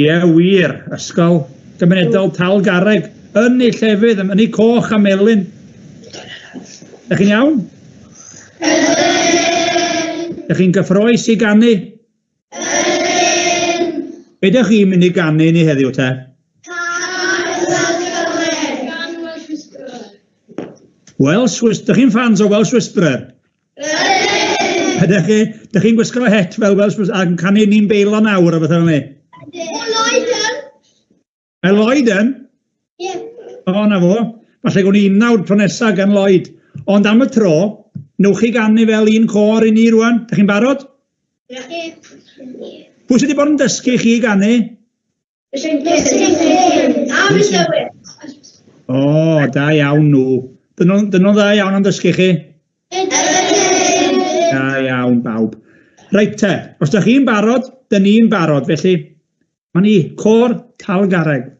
Ie, wir, ysgol gymunedol tal garreg. Yn ei llefydd, yn ei coch a melyn. Ydych chi'n iawn? Ydych chi'n gyffroes i ganu? Be ydych chi'n mynd i ganu ni heddiw te? Welsh Whisperer. Dych chi'n fans o Welsh Whisperer? Ydych chi'n gwisgo het fel Welsh Whisperer ac yn canu ni'n beilo nawr o beth o'n ni? Lloyden. Lloyden? Ie. O, na fo. Falle gwni 19 tro nesaf gan Lloyd. Ond am y tro, newch chi ganu fel un cor i ni rwan. Dych chi'n barod? Ie. Pwy sydd wedi bod yn dysgu chi ganu? O, da iawn nhw. Dyn nhw'n dda iawn yn dysgu chi? Da iawn bawb. Reit te, os da chi'n barod, dyn ni'n barod. Felly, mae ni cor tal garreg.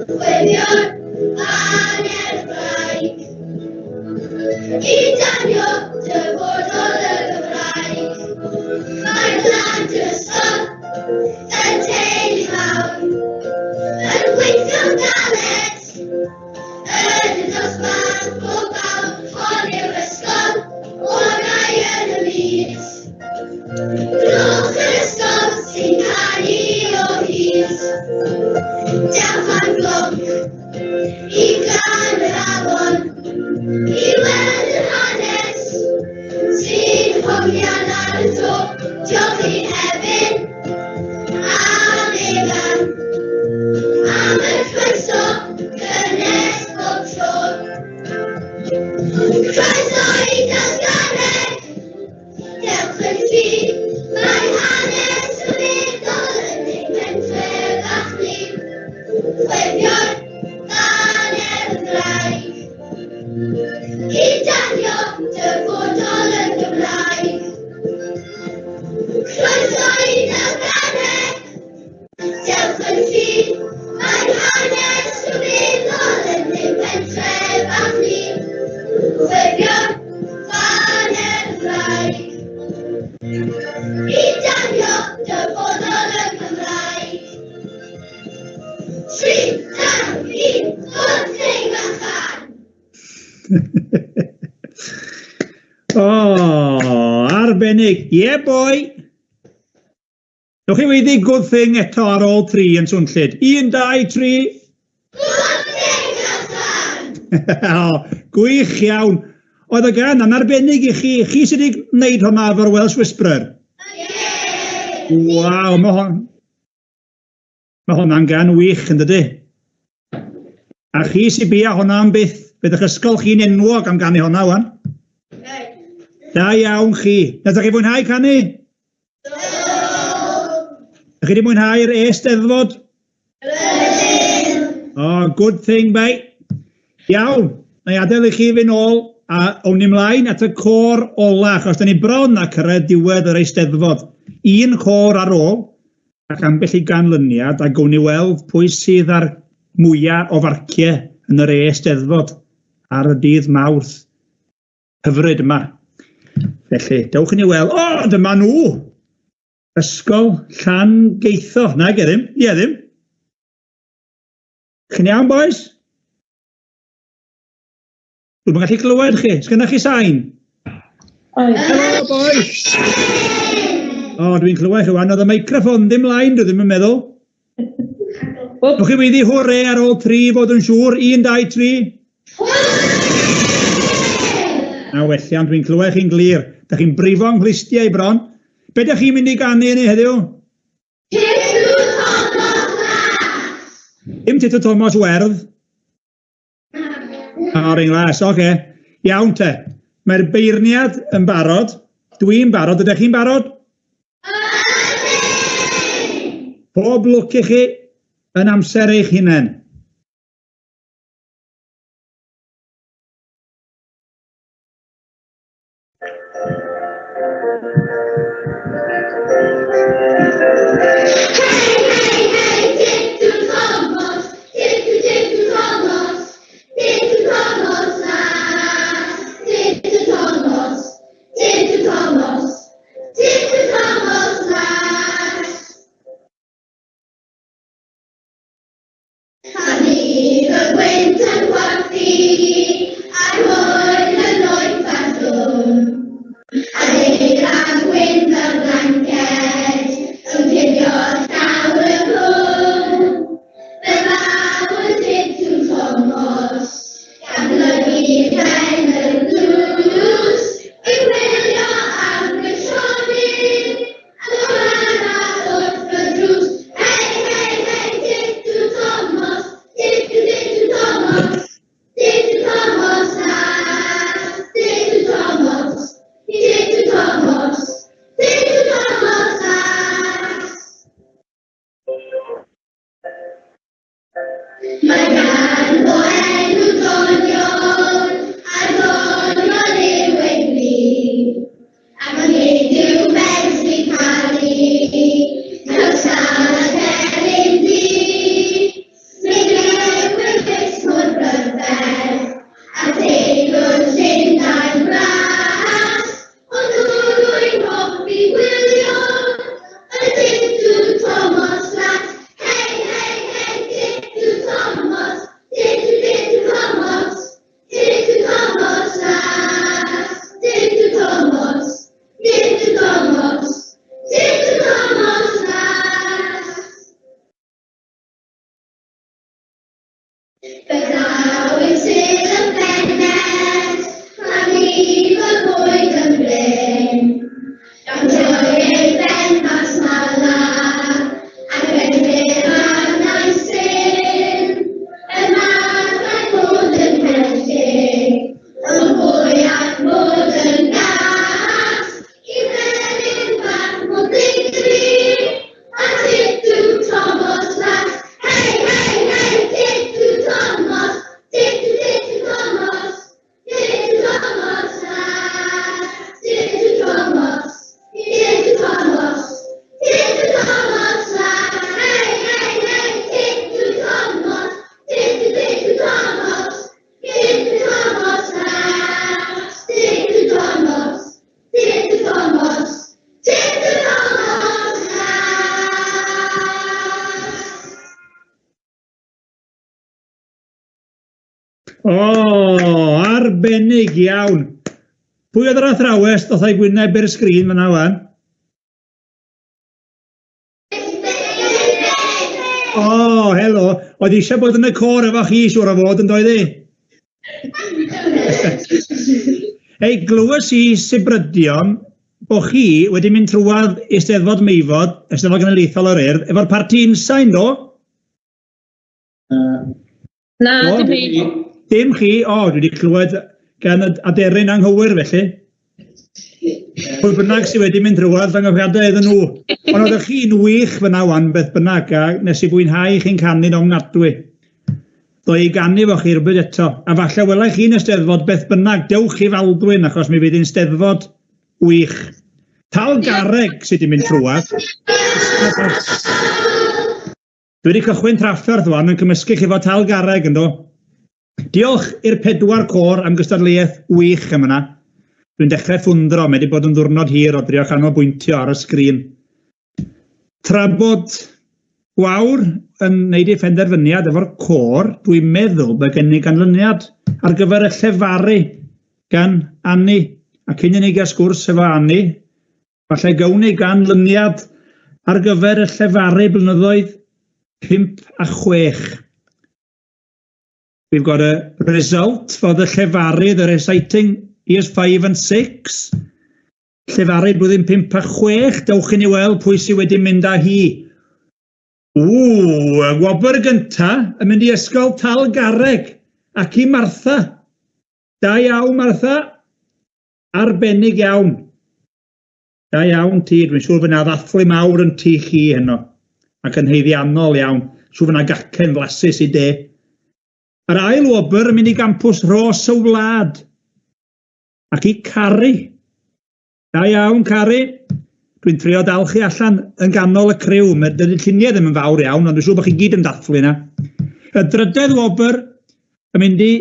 With your honest right. I gan yr afon, I weld yr hanes, sy'n hongian ar y top, diolch I hefyd, am egan, am y croeso, cynnes bob tro. Croeso I Dalgareg, dewch yn chi, mae hanes y meddwl yn ein pentref a'ch ni. Chwefio'r banner Gymraeg, I danio dyfodol yn Gymraeg. Croeso I Dalgareg, dewch yn chi, mae hanes y meddwl yn ein pentref a'ch ni. Chwefio'r banner Gymraeg, I danio dyfodol yn Gymraeg. 3, 2, 1, wrth ein fychan! Oh, arbennig. Yeah, boy. Newch chi wedi good thing eto ar ôl 3 yn swnllid. 1, 2, 3. Wrth ein fychan! O, gwych iawn. Oedd y gan yn arbennig I chi. Chi sydd wedi gwneud hwnna efo'r Welsh Whisperer? Waw, mae hwnna'n gan wych yn dydy. A chi sy'n bia hwnna am byth, bydd eich ysgol chi'n enwog am ganu hwnna wan. Da iawn chi. Na, ydych chi fwynhau canu? Ydych chi wedi mwynhau'r e-steddfod? Oh, good thing, mate. Iawn, na I adael I chi fynd ôl a awn ni mlaen at y cor ola, achos da ni bron a cyrraedd diwedd yr e-steddfod. Un cor ar ôl, ac ambell I ganlyniad, a gawn ni weld pwy sydd ar mwyaf o farciau yn yr e-steddfod ar y dydd Mawrth hyfryd yma. Felly, dewch I ni weld, o, dyma nhw! Ysgol Llangeitho. Na, ge ddim. Ie, ddim. Chi'n iawn, boys? Dwi'n gallu clywed chi. Sgynnoch chi sain? Helo, boys! O, dwi'n clywed chi wan. Oedd y meicroffon ddim mlaen, dwi ddim yn meddwl. Newch chi wedi hwre ar ôl 3 fod yn siŵr. 1, 2, 3. Na wellian, dwi'n clywed chi'n glir. Da chi'n brifo nghlistiau bron. Be da chi'n mynd I ganu ni heddiw? Titw Thomas Las! Dim Titw Thomas Werdd. O'r Ingles, oce. Iawn te. Mae'r beirniad yn barod. Dwi'n barod. Ydych chi'n barod? Pob lwc I chi yn amser eich hunain. Byddaf yn sydd yn bennes, a ni fy bwyd yn blin. Gan joi'r bennas malar, ac edrych arnau'n syn. Yna mae'n bod yn hellig, ond fwy ac bod yn gas. I melyn bach mod digri, a Tidw Thomas las. Hei, hei, hei, Tidw Thomas, Tidw Thomas, Tidw Thomas las. Tidw Thomas, Tidw Thomas, Tidw Thomas las. Hei, hei, hei, Tidw Thomas, Tidw Thomas, Tidw Thomas las. Tidw Thomas, Tidw Thomas, Tidw Thomas las. O, arbennig iawn. Pwy oedd yr athrawes ddoth ei gwyneb i'r sgrin fyna wan? O, helo. Oedd eisiau bod yn y cor efo chi siwr o fod yn doedd i? Ei, glywys i Sibrydion bod chi wedi mynd trwad Eisteddfod Meifod, Eisteddfod Genedlaethol yr Urdd, efo'r parti Insain, do? Na, Do? dim fi. Dim chi, o, dwi wedi clywed gan y aderyn anghywir felly. Pwy bynnag sydd wedi mynd trwad, fy nghyfriadau iddyn nhw. Ond oedd chi'n wych fyna wan beth bynnag, a nes i bwynhau chi'n canu'n ofnadwy. Do i ganu fo chi rhywbeth eto. A falle welai chi'n Eisteddfod beth bynnag, dewch i Faldwyn, achos mi fydd hi'n Steddfod wych. Tal garreg sydd wedi mynd trwad. Dwi wedi cychwyn trafferth wan yn cymysgu chi fo tal garreg ynddo. Diolch i'r 4 cor am gystadleuaeth wych am yna. Dwi'n dechrau ffwndro, mae wedi bod yn ddiwrnod hir o drio canolbwyntio ar y sgrin. Tra bod Gwawr yn neud ei phenderfyniad efo'r cor, dwi'n meddwl bod gen i ganlyniad ar gyfer y llefaru gan Anni. A cyn i ni gael sgwrs efo Anni, falle gawn ni ganlyniad ar gyfer y llefaru blynyddoedd 5 a 6. We've got a result for the llefaru, the reciting years 5 and 6. Llefaru blwyddyn 5 a 6, dewch i ni weld pwy sydd wedi mynd â hi. Y wobr gynta yn mynd i ysgol Tal Garreg ac i Martha. Da iawn, Martha. Arbennig iawn. Da iawn ti, dwi'n siŵr fyna ddathlu mawr yn tu chi heno. Ac yn heiddiannol iawn. Siŵr fyna gacen flasus i de. Yr ail wobr yn mynd i gampws Ros y Wlad. Ac i Cari. Da iawn, Cari. Dwi'n trio dal chi allan yn ganol y criw. Dydy lluniau ddim yn fawr iawn, ond dwi'n siŵr bod chi gyd yn dathlu yna. Y drydedd wobr yn mynd i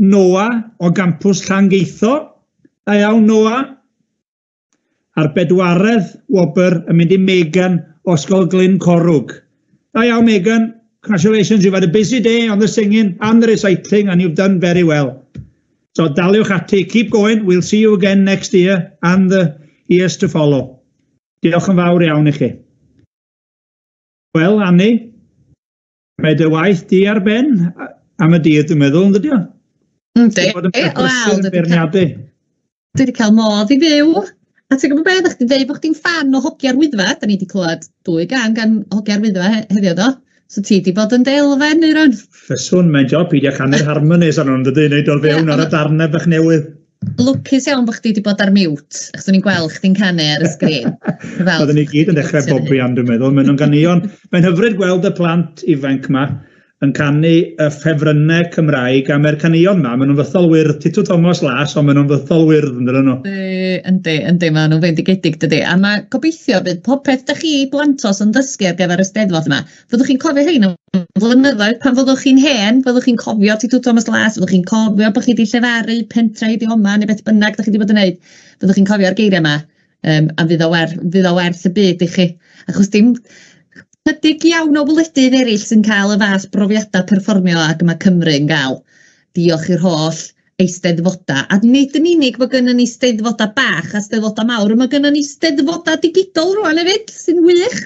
Noa o gampws Llangeitho. Da iawn, Noa. A'r 4edd wobr yn mynd i Megan o Ysgol Glyn Corwg. Da iawn, Megan. Congratulations, you've had a busy day on the singing and the reciting, and you've done very well. So daliwch ati, keep going, we'll see you again next year and the years to follow. Diolch yn fawr iawn i chi. Wel, Anni, mae dy waith di ar ben am y dydd, dwi'n meddwl, yn dyddio? Yndi, wel, dwi wedi cael modd i fyw. A ti'n gwybod beth, ydych chi'n dweud bod chdi'n fan o hogiau'r Wyddfa, da ni wedi clywed 2 gan hogiau'r Wyddfa heddiw do. So ti wedi bod yn delfen i ron? Fyswn, mae'n job peidio canu'r harmonies ar nhw'n dydy, wneud o'r fewn ar y darnau bach newydd. Lwcus iawn bod chdi wedi bod ar mute, achos o'n i'n gweld chdi'n canu ar y sgrin. Oedden ni gyd yn dechrau bobi an, dwi'n meddwl. Mae'n hyfryd gweld y plant ifanc yma yn canu y ffefrynnau Cymraeg a mae'r canion yma, maen nhw'n fythol wyrdd, Tidw Thomas las, ond maen nhw'n fythol wyrdd yn dyn nhw. Yndi, maen nhw'n fendigedig dydy. A mae gobeithio bydd popeth da chi blantos yn dysgu ar gyfer y Steddfod yma. Fyddwch chi'n cofio hyn am flynyddoedd, pan fyddwch chi'n hen, fyddwch chi'n cofio Tidw Thomas las, fyddwch chi'n cofio bod chi wedi llefaru pentra idioma neu beth bynnag da chi wedi bod yn gwneud. Fyddwch chi'n cofio'r geiriau yma, a fydd o werth y byd i chi. Achos dim chydig iawn o wledydd eraill sy'n cael y fath brofiadau perfformio ac yma Cymru yn gael. Diolch i'r holl eisteddfoda. A nid yn unig bod gynnon ni eisteddfoda bach a eisteddfoda mawr, mae gynnon ni eisteddfoda digidol rwan hefyd, sy'n wych.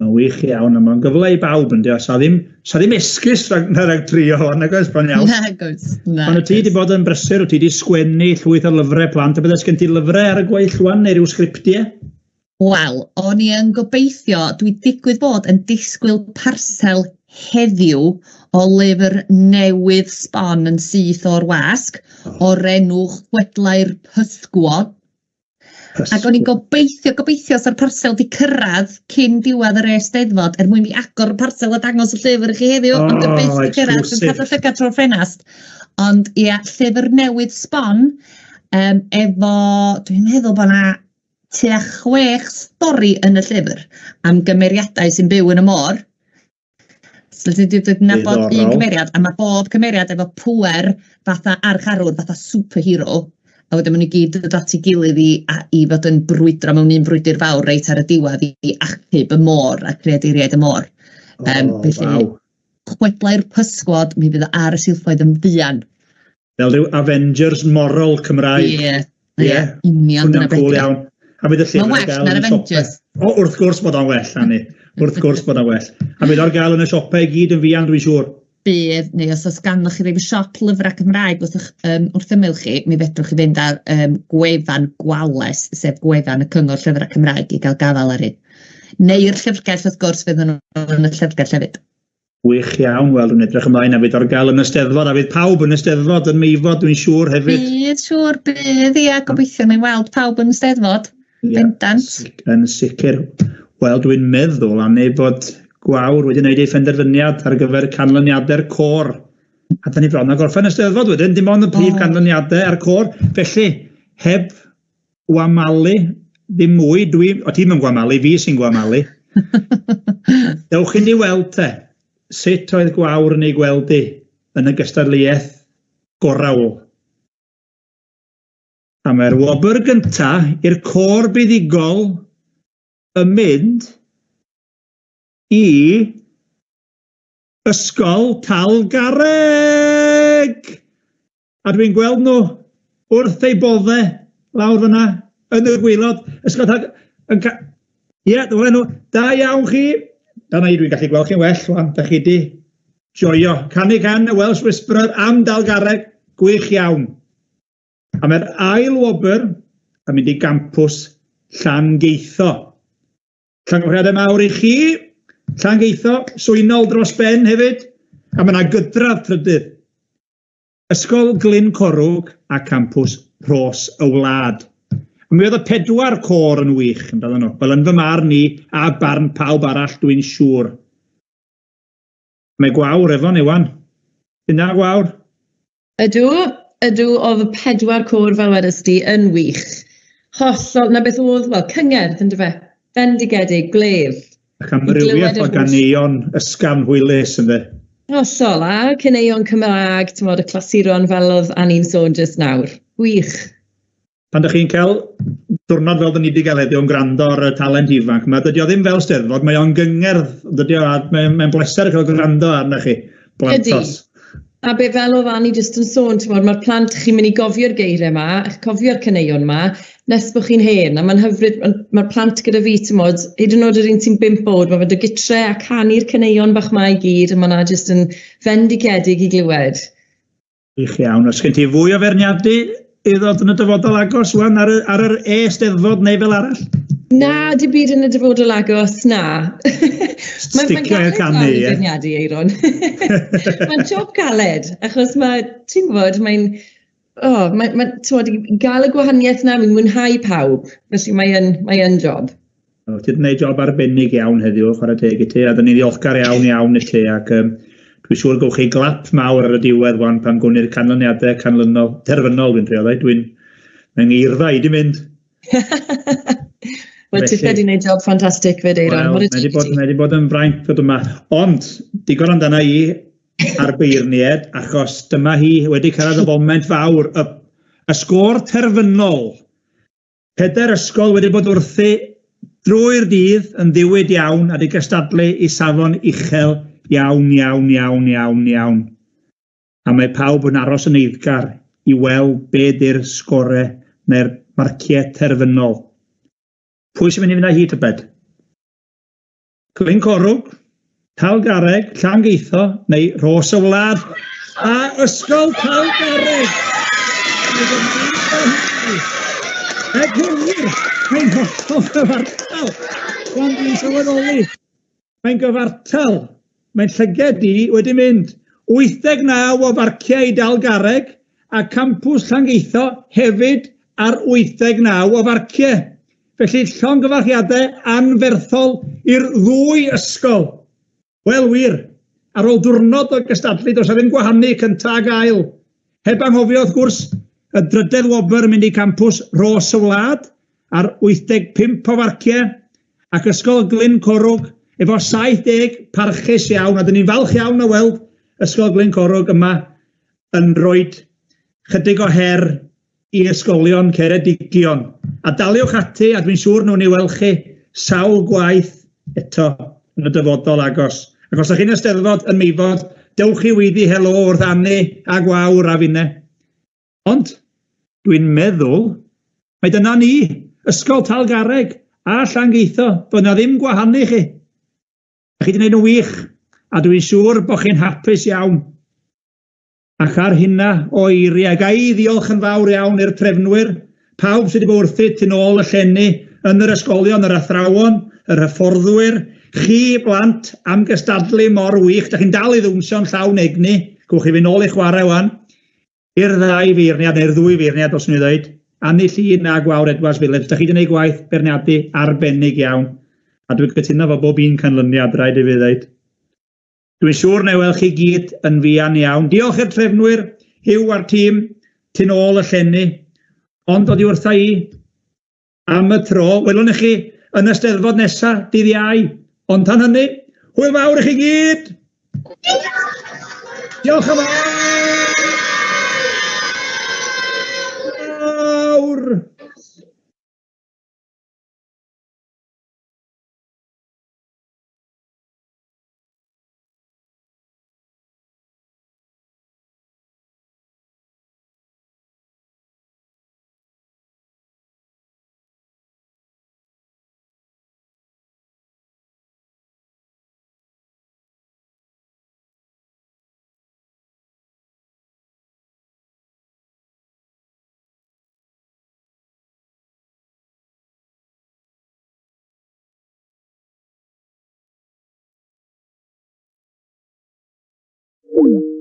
Mae'n wych iawn, a mae'n gyfle i bawb yn diolch. Sa ddim esgus rhag trio hon, nag oes, bron iawn. Ond ti wedi bod yn brysur, ti wedi sgwennu llwyth o lyfrau plant, a bydde sgen ti lyfrau ar y gweill wan, neu ryw sgriptiau? Wel, o'n i yn gobeithio, dwi digwydd bod yn disgwyl parsel heddiw o lyfr newydd sbon yn syth o'r wasg, o'r enw Chwedlau'r Pysgwod. Ac o'n i'n gobeithio sa'r parsel di cyrraedd cyn diwedd yr E-steddfod mwyn mi agor y parsel a dangos y llyfr i chi heddiw, ond y byth di cyrraedd yn cadw llygad trwy'r ffenast. Ond ia, llyfr newydd sbon, efo, dwi'n meddwl bod na tua 6 stori yn y llyfr am gymeriadau sy'n byw yn y môr. So dwi'n nabod un cymeriad, a mae bob cymeriad efo pŵer fatha archarwr, fatha superhero. A wedyn maen nhw gyd dod at ei gilydd i fod yn brwydro mewn un brwydr fawr reit ar y diwedd i achub y môr a creaduriaid y môr. Felly, Chwedlau'r Pysgwod, mi fydd ar y silffoedd yn fuan. Fel rhyw Avengers moral Cymraeg. Ie, union dyna beth. Iawn. A bydd y llyfr well na'r Avengers. Wrth gwrs bod o'n well, Annie. Wrth gwrs bod o'n well. A bydd o'r gael yn y siopau i gyd yn fuan, dwi'n siŵr. Bydd, neu os ganddoch chi ddim siop lyfrau Cymraeg wrth ymyl chi, mi fedrwch chi fynd ar gwefan Gwales, sef gwefan y Cyngor Llyfrau Cymraeg i gael gafal ar hyn. Neu'r llyfrgell wrth gwrs fydd yn y llyfrgell hefyd. Wych iawn, wel, dwi'n edrych ymlaen a fydd o'r gael yn y Steddfod, a fydd pawb yn y Steddfod yn meifod, dwi'n siŵr hefyd. Bydd, ia, gobeithio ni'n weld pawb yn y Steddfod. Bendant. Yn sicr. Wel, dwi'n meddwl, Annie, bod Gwawr wedi gwneud ei phenderfyniad ar gyfer canlyniadau'r côr. A da ni bron a gorffen y Steddfod wedyn, dim ond y prif canlyniadau ar côr. Felly, heb wamalu, ddim mwy, o ti'n mynd gwamalu, fi sy'n gwamalu. Dewch chi'n di weld te, sut oedd Gwawr yn ei gweld i yn y gystadleuaeth gorawl. A mae'r wobr gynta i'r côr buddigol yn mynd i ysgol Talgarreg. A dwi'n gweld nhw wrth ei boddau lawr fyna yn y gwylod. Ysgol Talgarreg. Ie, dyma nhw. Da iawn chi. Dyna i dwi'n gallu gweld chi'n well, wan. Da chi di joio. Canu can y Welsh Whisperer am Dalgarreg. Gwych iawn. A mae'r ail wobr yn mynd i gampws Llangeitho. Llongyfriadau mawr i chi. Llangeitho, swynol dros ben hefyd, a mae yna gydradd trydydd. Ysgol Glyn Corwg a campws Rhos y Wlad. A mi oedd y 4 côr yn wych, yn dod nhw, fel yn fy marn ni a barn pawb arall dwi'n siŵr. Mae Gwawr efo ni wan. Dyna Gwawr? Ydw, oedd y 4 côr fel wedys di yn wych. Hollol, na beth oedd, wel, cyngerdd yn dyfa. Fendigedig, glef. Ac am rywiaeth o ganeuon ysgafn hwylus yn dde. Hollol, a caneuon Cymraeg, ti'n modd y clasuron fel oedd Anni'n sôn jyst nawr. Wych. Pan ydych chi'n cael diwrnod fel dyn ni wedi cael heddiw yn gwrando ar y talent ifanc, mae dydi o ddim fel Steddfod, mae o'n gyngerdd, mae'n bleser cael gwrando arna chi. Blantos. A be fel oedd Anni jyst yn sôn, mae'r plant chi'n mynd i gofio'r geiriau yma, cofio'r caneuon yma, nes bod chi'n hen, a mae'n hyfryd, mae'r plant gyda fi, hyd yn oed yr un sy'n 5 bod, mae fe dy gytre a canu'r caneuon bach ma i gyd, a mae'na jyst yn fendigedig i glywed. Ich iawn, os gen ti fwy o ferniadu i ddod yn y dyfodol agos, wan, ar yr E-steddfod neu fel arall? Na, di byd yn y dyfodol agos, na. Sticio i'r canu, ie. Ferniadu, Eiron. Mae'n job galed, achos ti'n gwybod, mae'n gael y gwahaniaeth na, mae'n mwynhau pawb, felly mae'n job. Ti wedi gwneud job arbennig iawn heddiw, chwarae teg i ti, a dyn ni ddiolchgar iawn i ti, ac dwi'n siŵr gowch chi glap mawr ar y diwedd wan pan gwni'r canlyniadau terfynol dwi'n trio ddau. Mae'n eirfa i di mynd. Wel, ti'n wedi gwneud job ffantastig fyd, Eiron. Mae wedi bod yn fraint fod yma. Ond, digon amdana i ar beirnied, achos dyma hi wedi cyrraedd y foment fawr. Y sgôr terfynol. 4 ysgol wedi bod wrthi drwy'r dydd yn ddiwyd iawn a di gystadlu i safon uchel iawn. A mae pawb yn aros yn eiddgar i weld be di'r sgorau neu'r marciau terfynol. Pwy sy'n mynd i fynd â hi tybed? Glyn Corwg, Talgarreg, Llangeitho neu Ros y Wlad. A ysgol Talgarreg. Mae'n gywir. Mae'n hollol gyfartal. Quan dwi'n sylweddoli. Mae'n gyfartal. Mae'n llygedi wedi mynd 89 o farciau i Dalgarreg a campws Llangeitho hefyd ar 89 o farciau. Felly llongyfarchiadau anferthol i'r ddwy ysgol. Wel wir, ar ôl diwrnod o gystadlu, does ddim gwahanu cynta ag ail. Heb anghofio wrth gwrs, y drydedd wobr yn mynd i campws Ros y Wlad ar 85 o farciau ac ysgol Glyn Corwg efo 70 parchus iawn. A dyn ni'n falch iawn o weld ysgol Glyn Corwg yma yn rhoi chydig o her i ysgolion Ceredigion. A daliwch ati, a dwi'n siŵr nhw'n ei weld chi sawl gwaith eto yn y dyfodol agos. Ac os ydych chi'n Eisteddfod yn Meifod, dewch i widdi helo wrth Anni a Gwawr a finne. Ond dwi'n meddwl mai dyna ni, ysgol Talgarreg a Llangeitho, bod na ddim gwahanu chi. A chi wedi gwneud yn wych, a dwi'n siŵr bod chi'n hapus iawn. Ac ar hynna o eiriau, ga i ddiolch yn fawr iawn i'r trefnwyr, pawb sydd wedi bod wrthi tu nôl y llenni yn yr ysgolion, yr athrawon, yr hyfforddwyr, chi blant am gystadlu mor wych, da chi'n dal i ddwmsio'n llawn egni, gwch chi fi nôl i chwarae wan, i'r ddau feirniad neu'r ddwy feirniad os ni'n dweud, Anni Llun a Gwawr Edwards Phillips, da chi wedi gwneud gwaith berniadu arbennig iawn, a dwi'n cytuno fo bob un canlyniad rhaid i fi ddweud. Dwi'n siŵr neu weld chi gyd yn fuan iawn. Diolch i'r trefnwyr, Hiw a'r tîm, tu nôl y llenni, ond dod i wrtha i am y tro. Welwn i chi yn y Steddfod nesaf, dydd Iau. Ond tan hynny, hwyl fawr i chi gyd! Diolch yn fawr! Mm.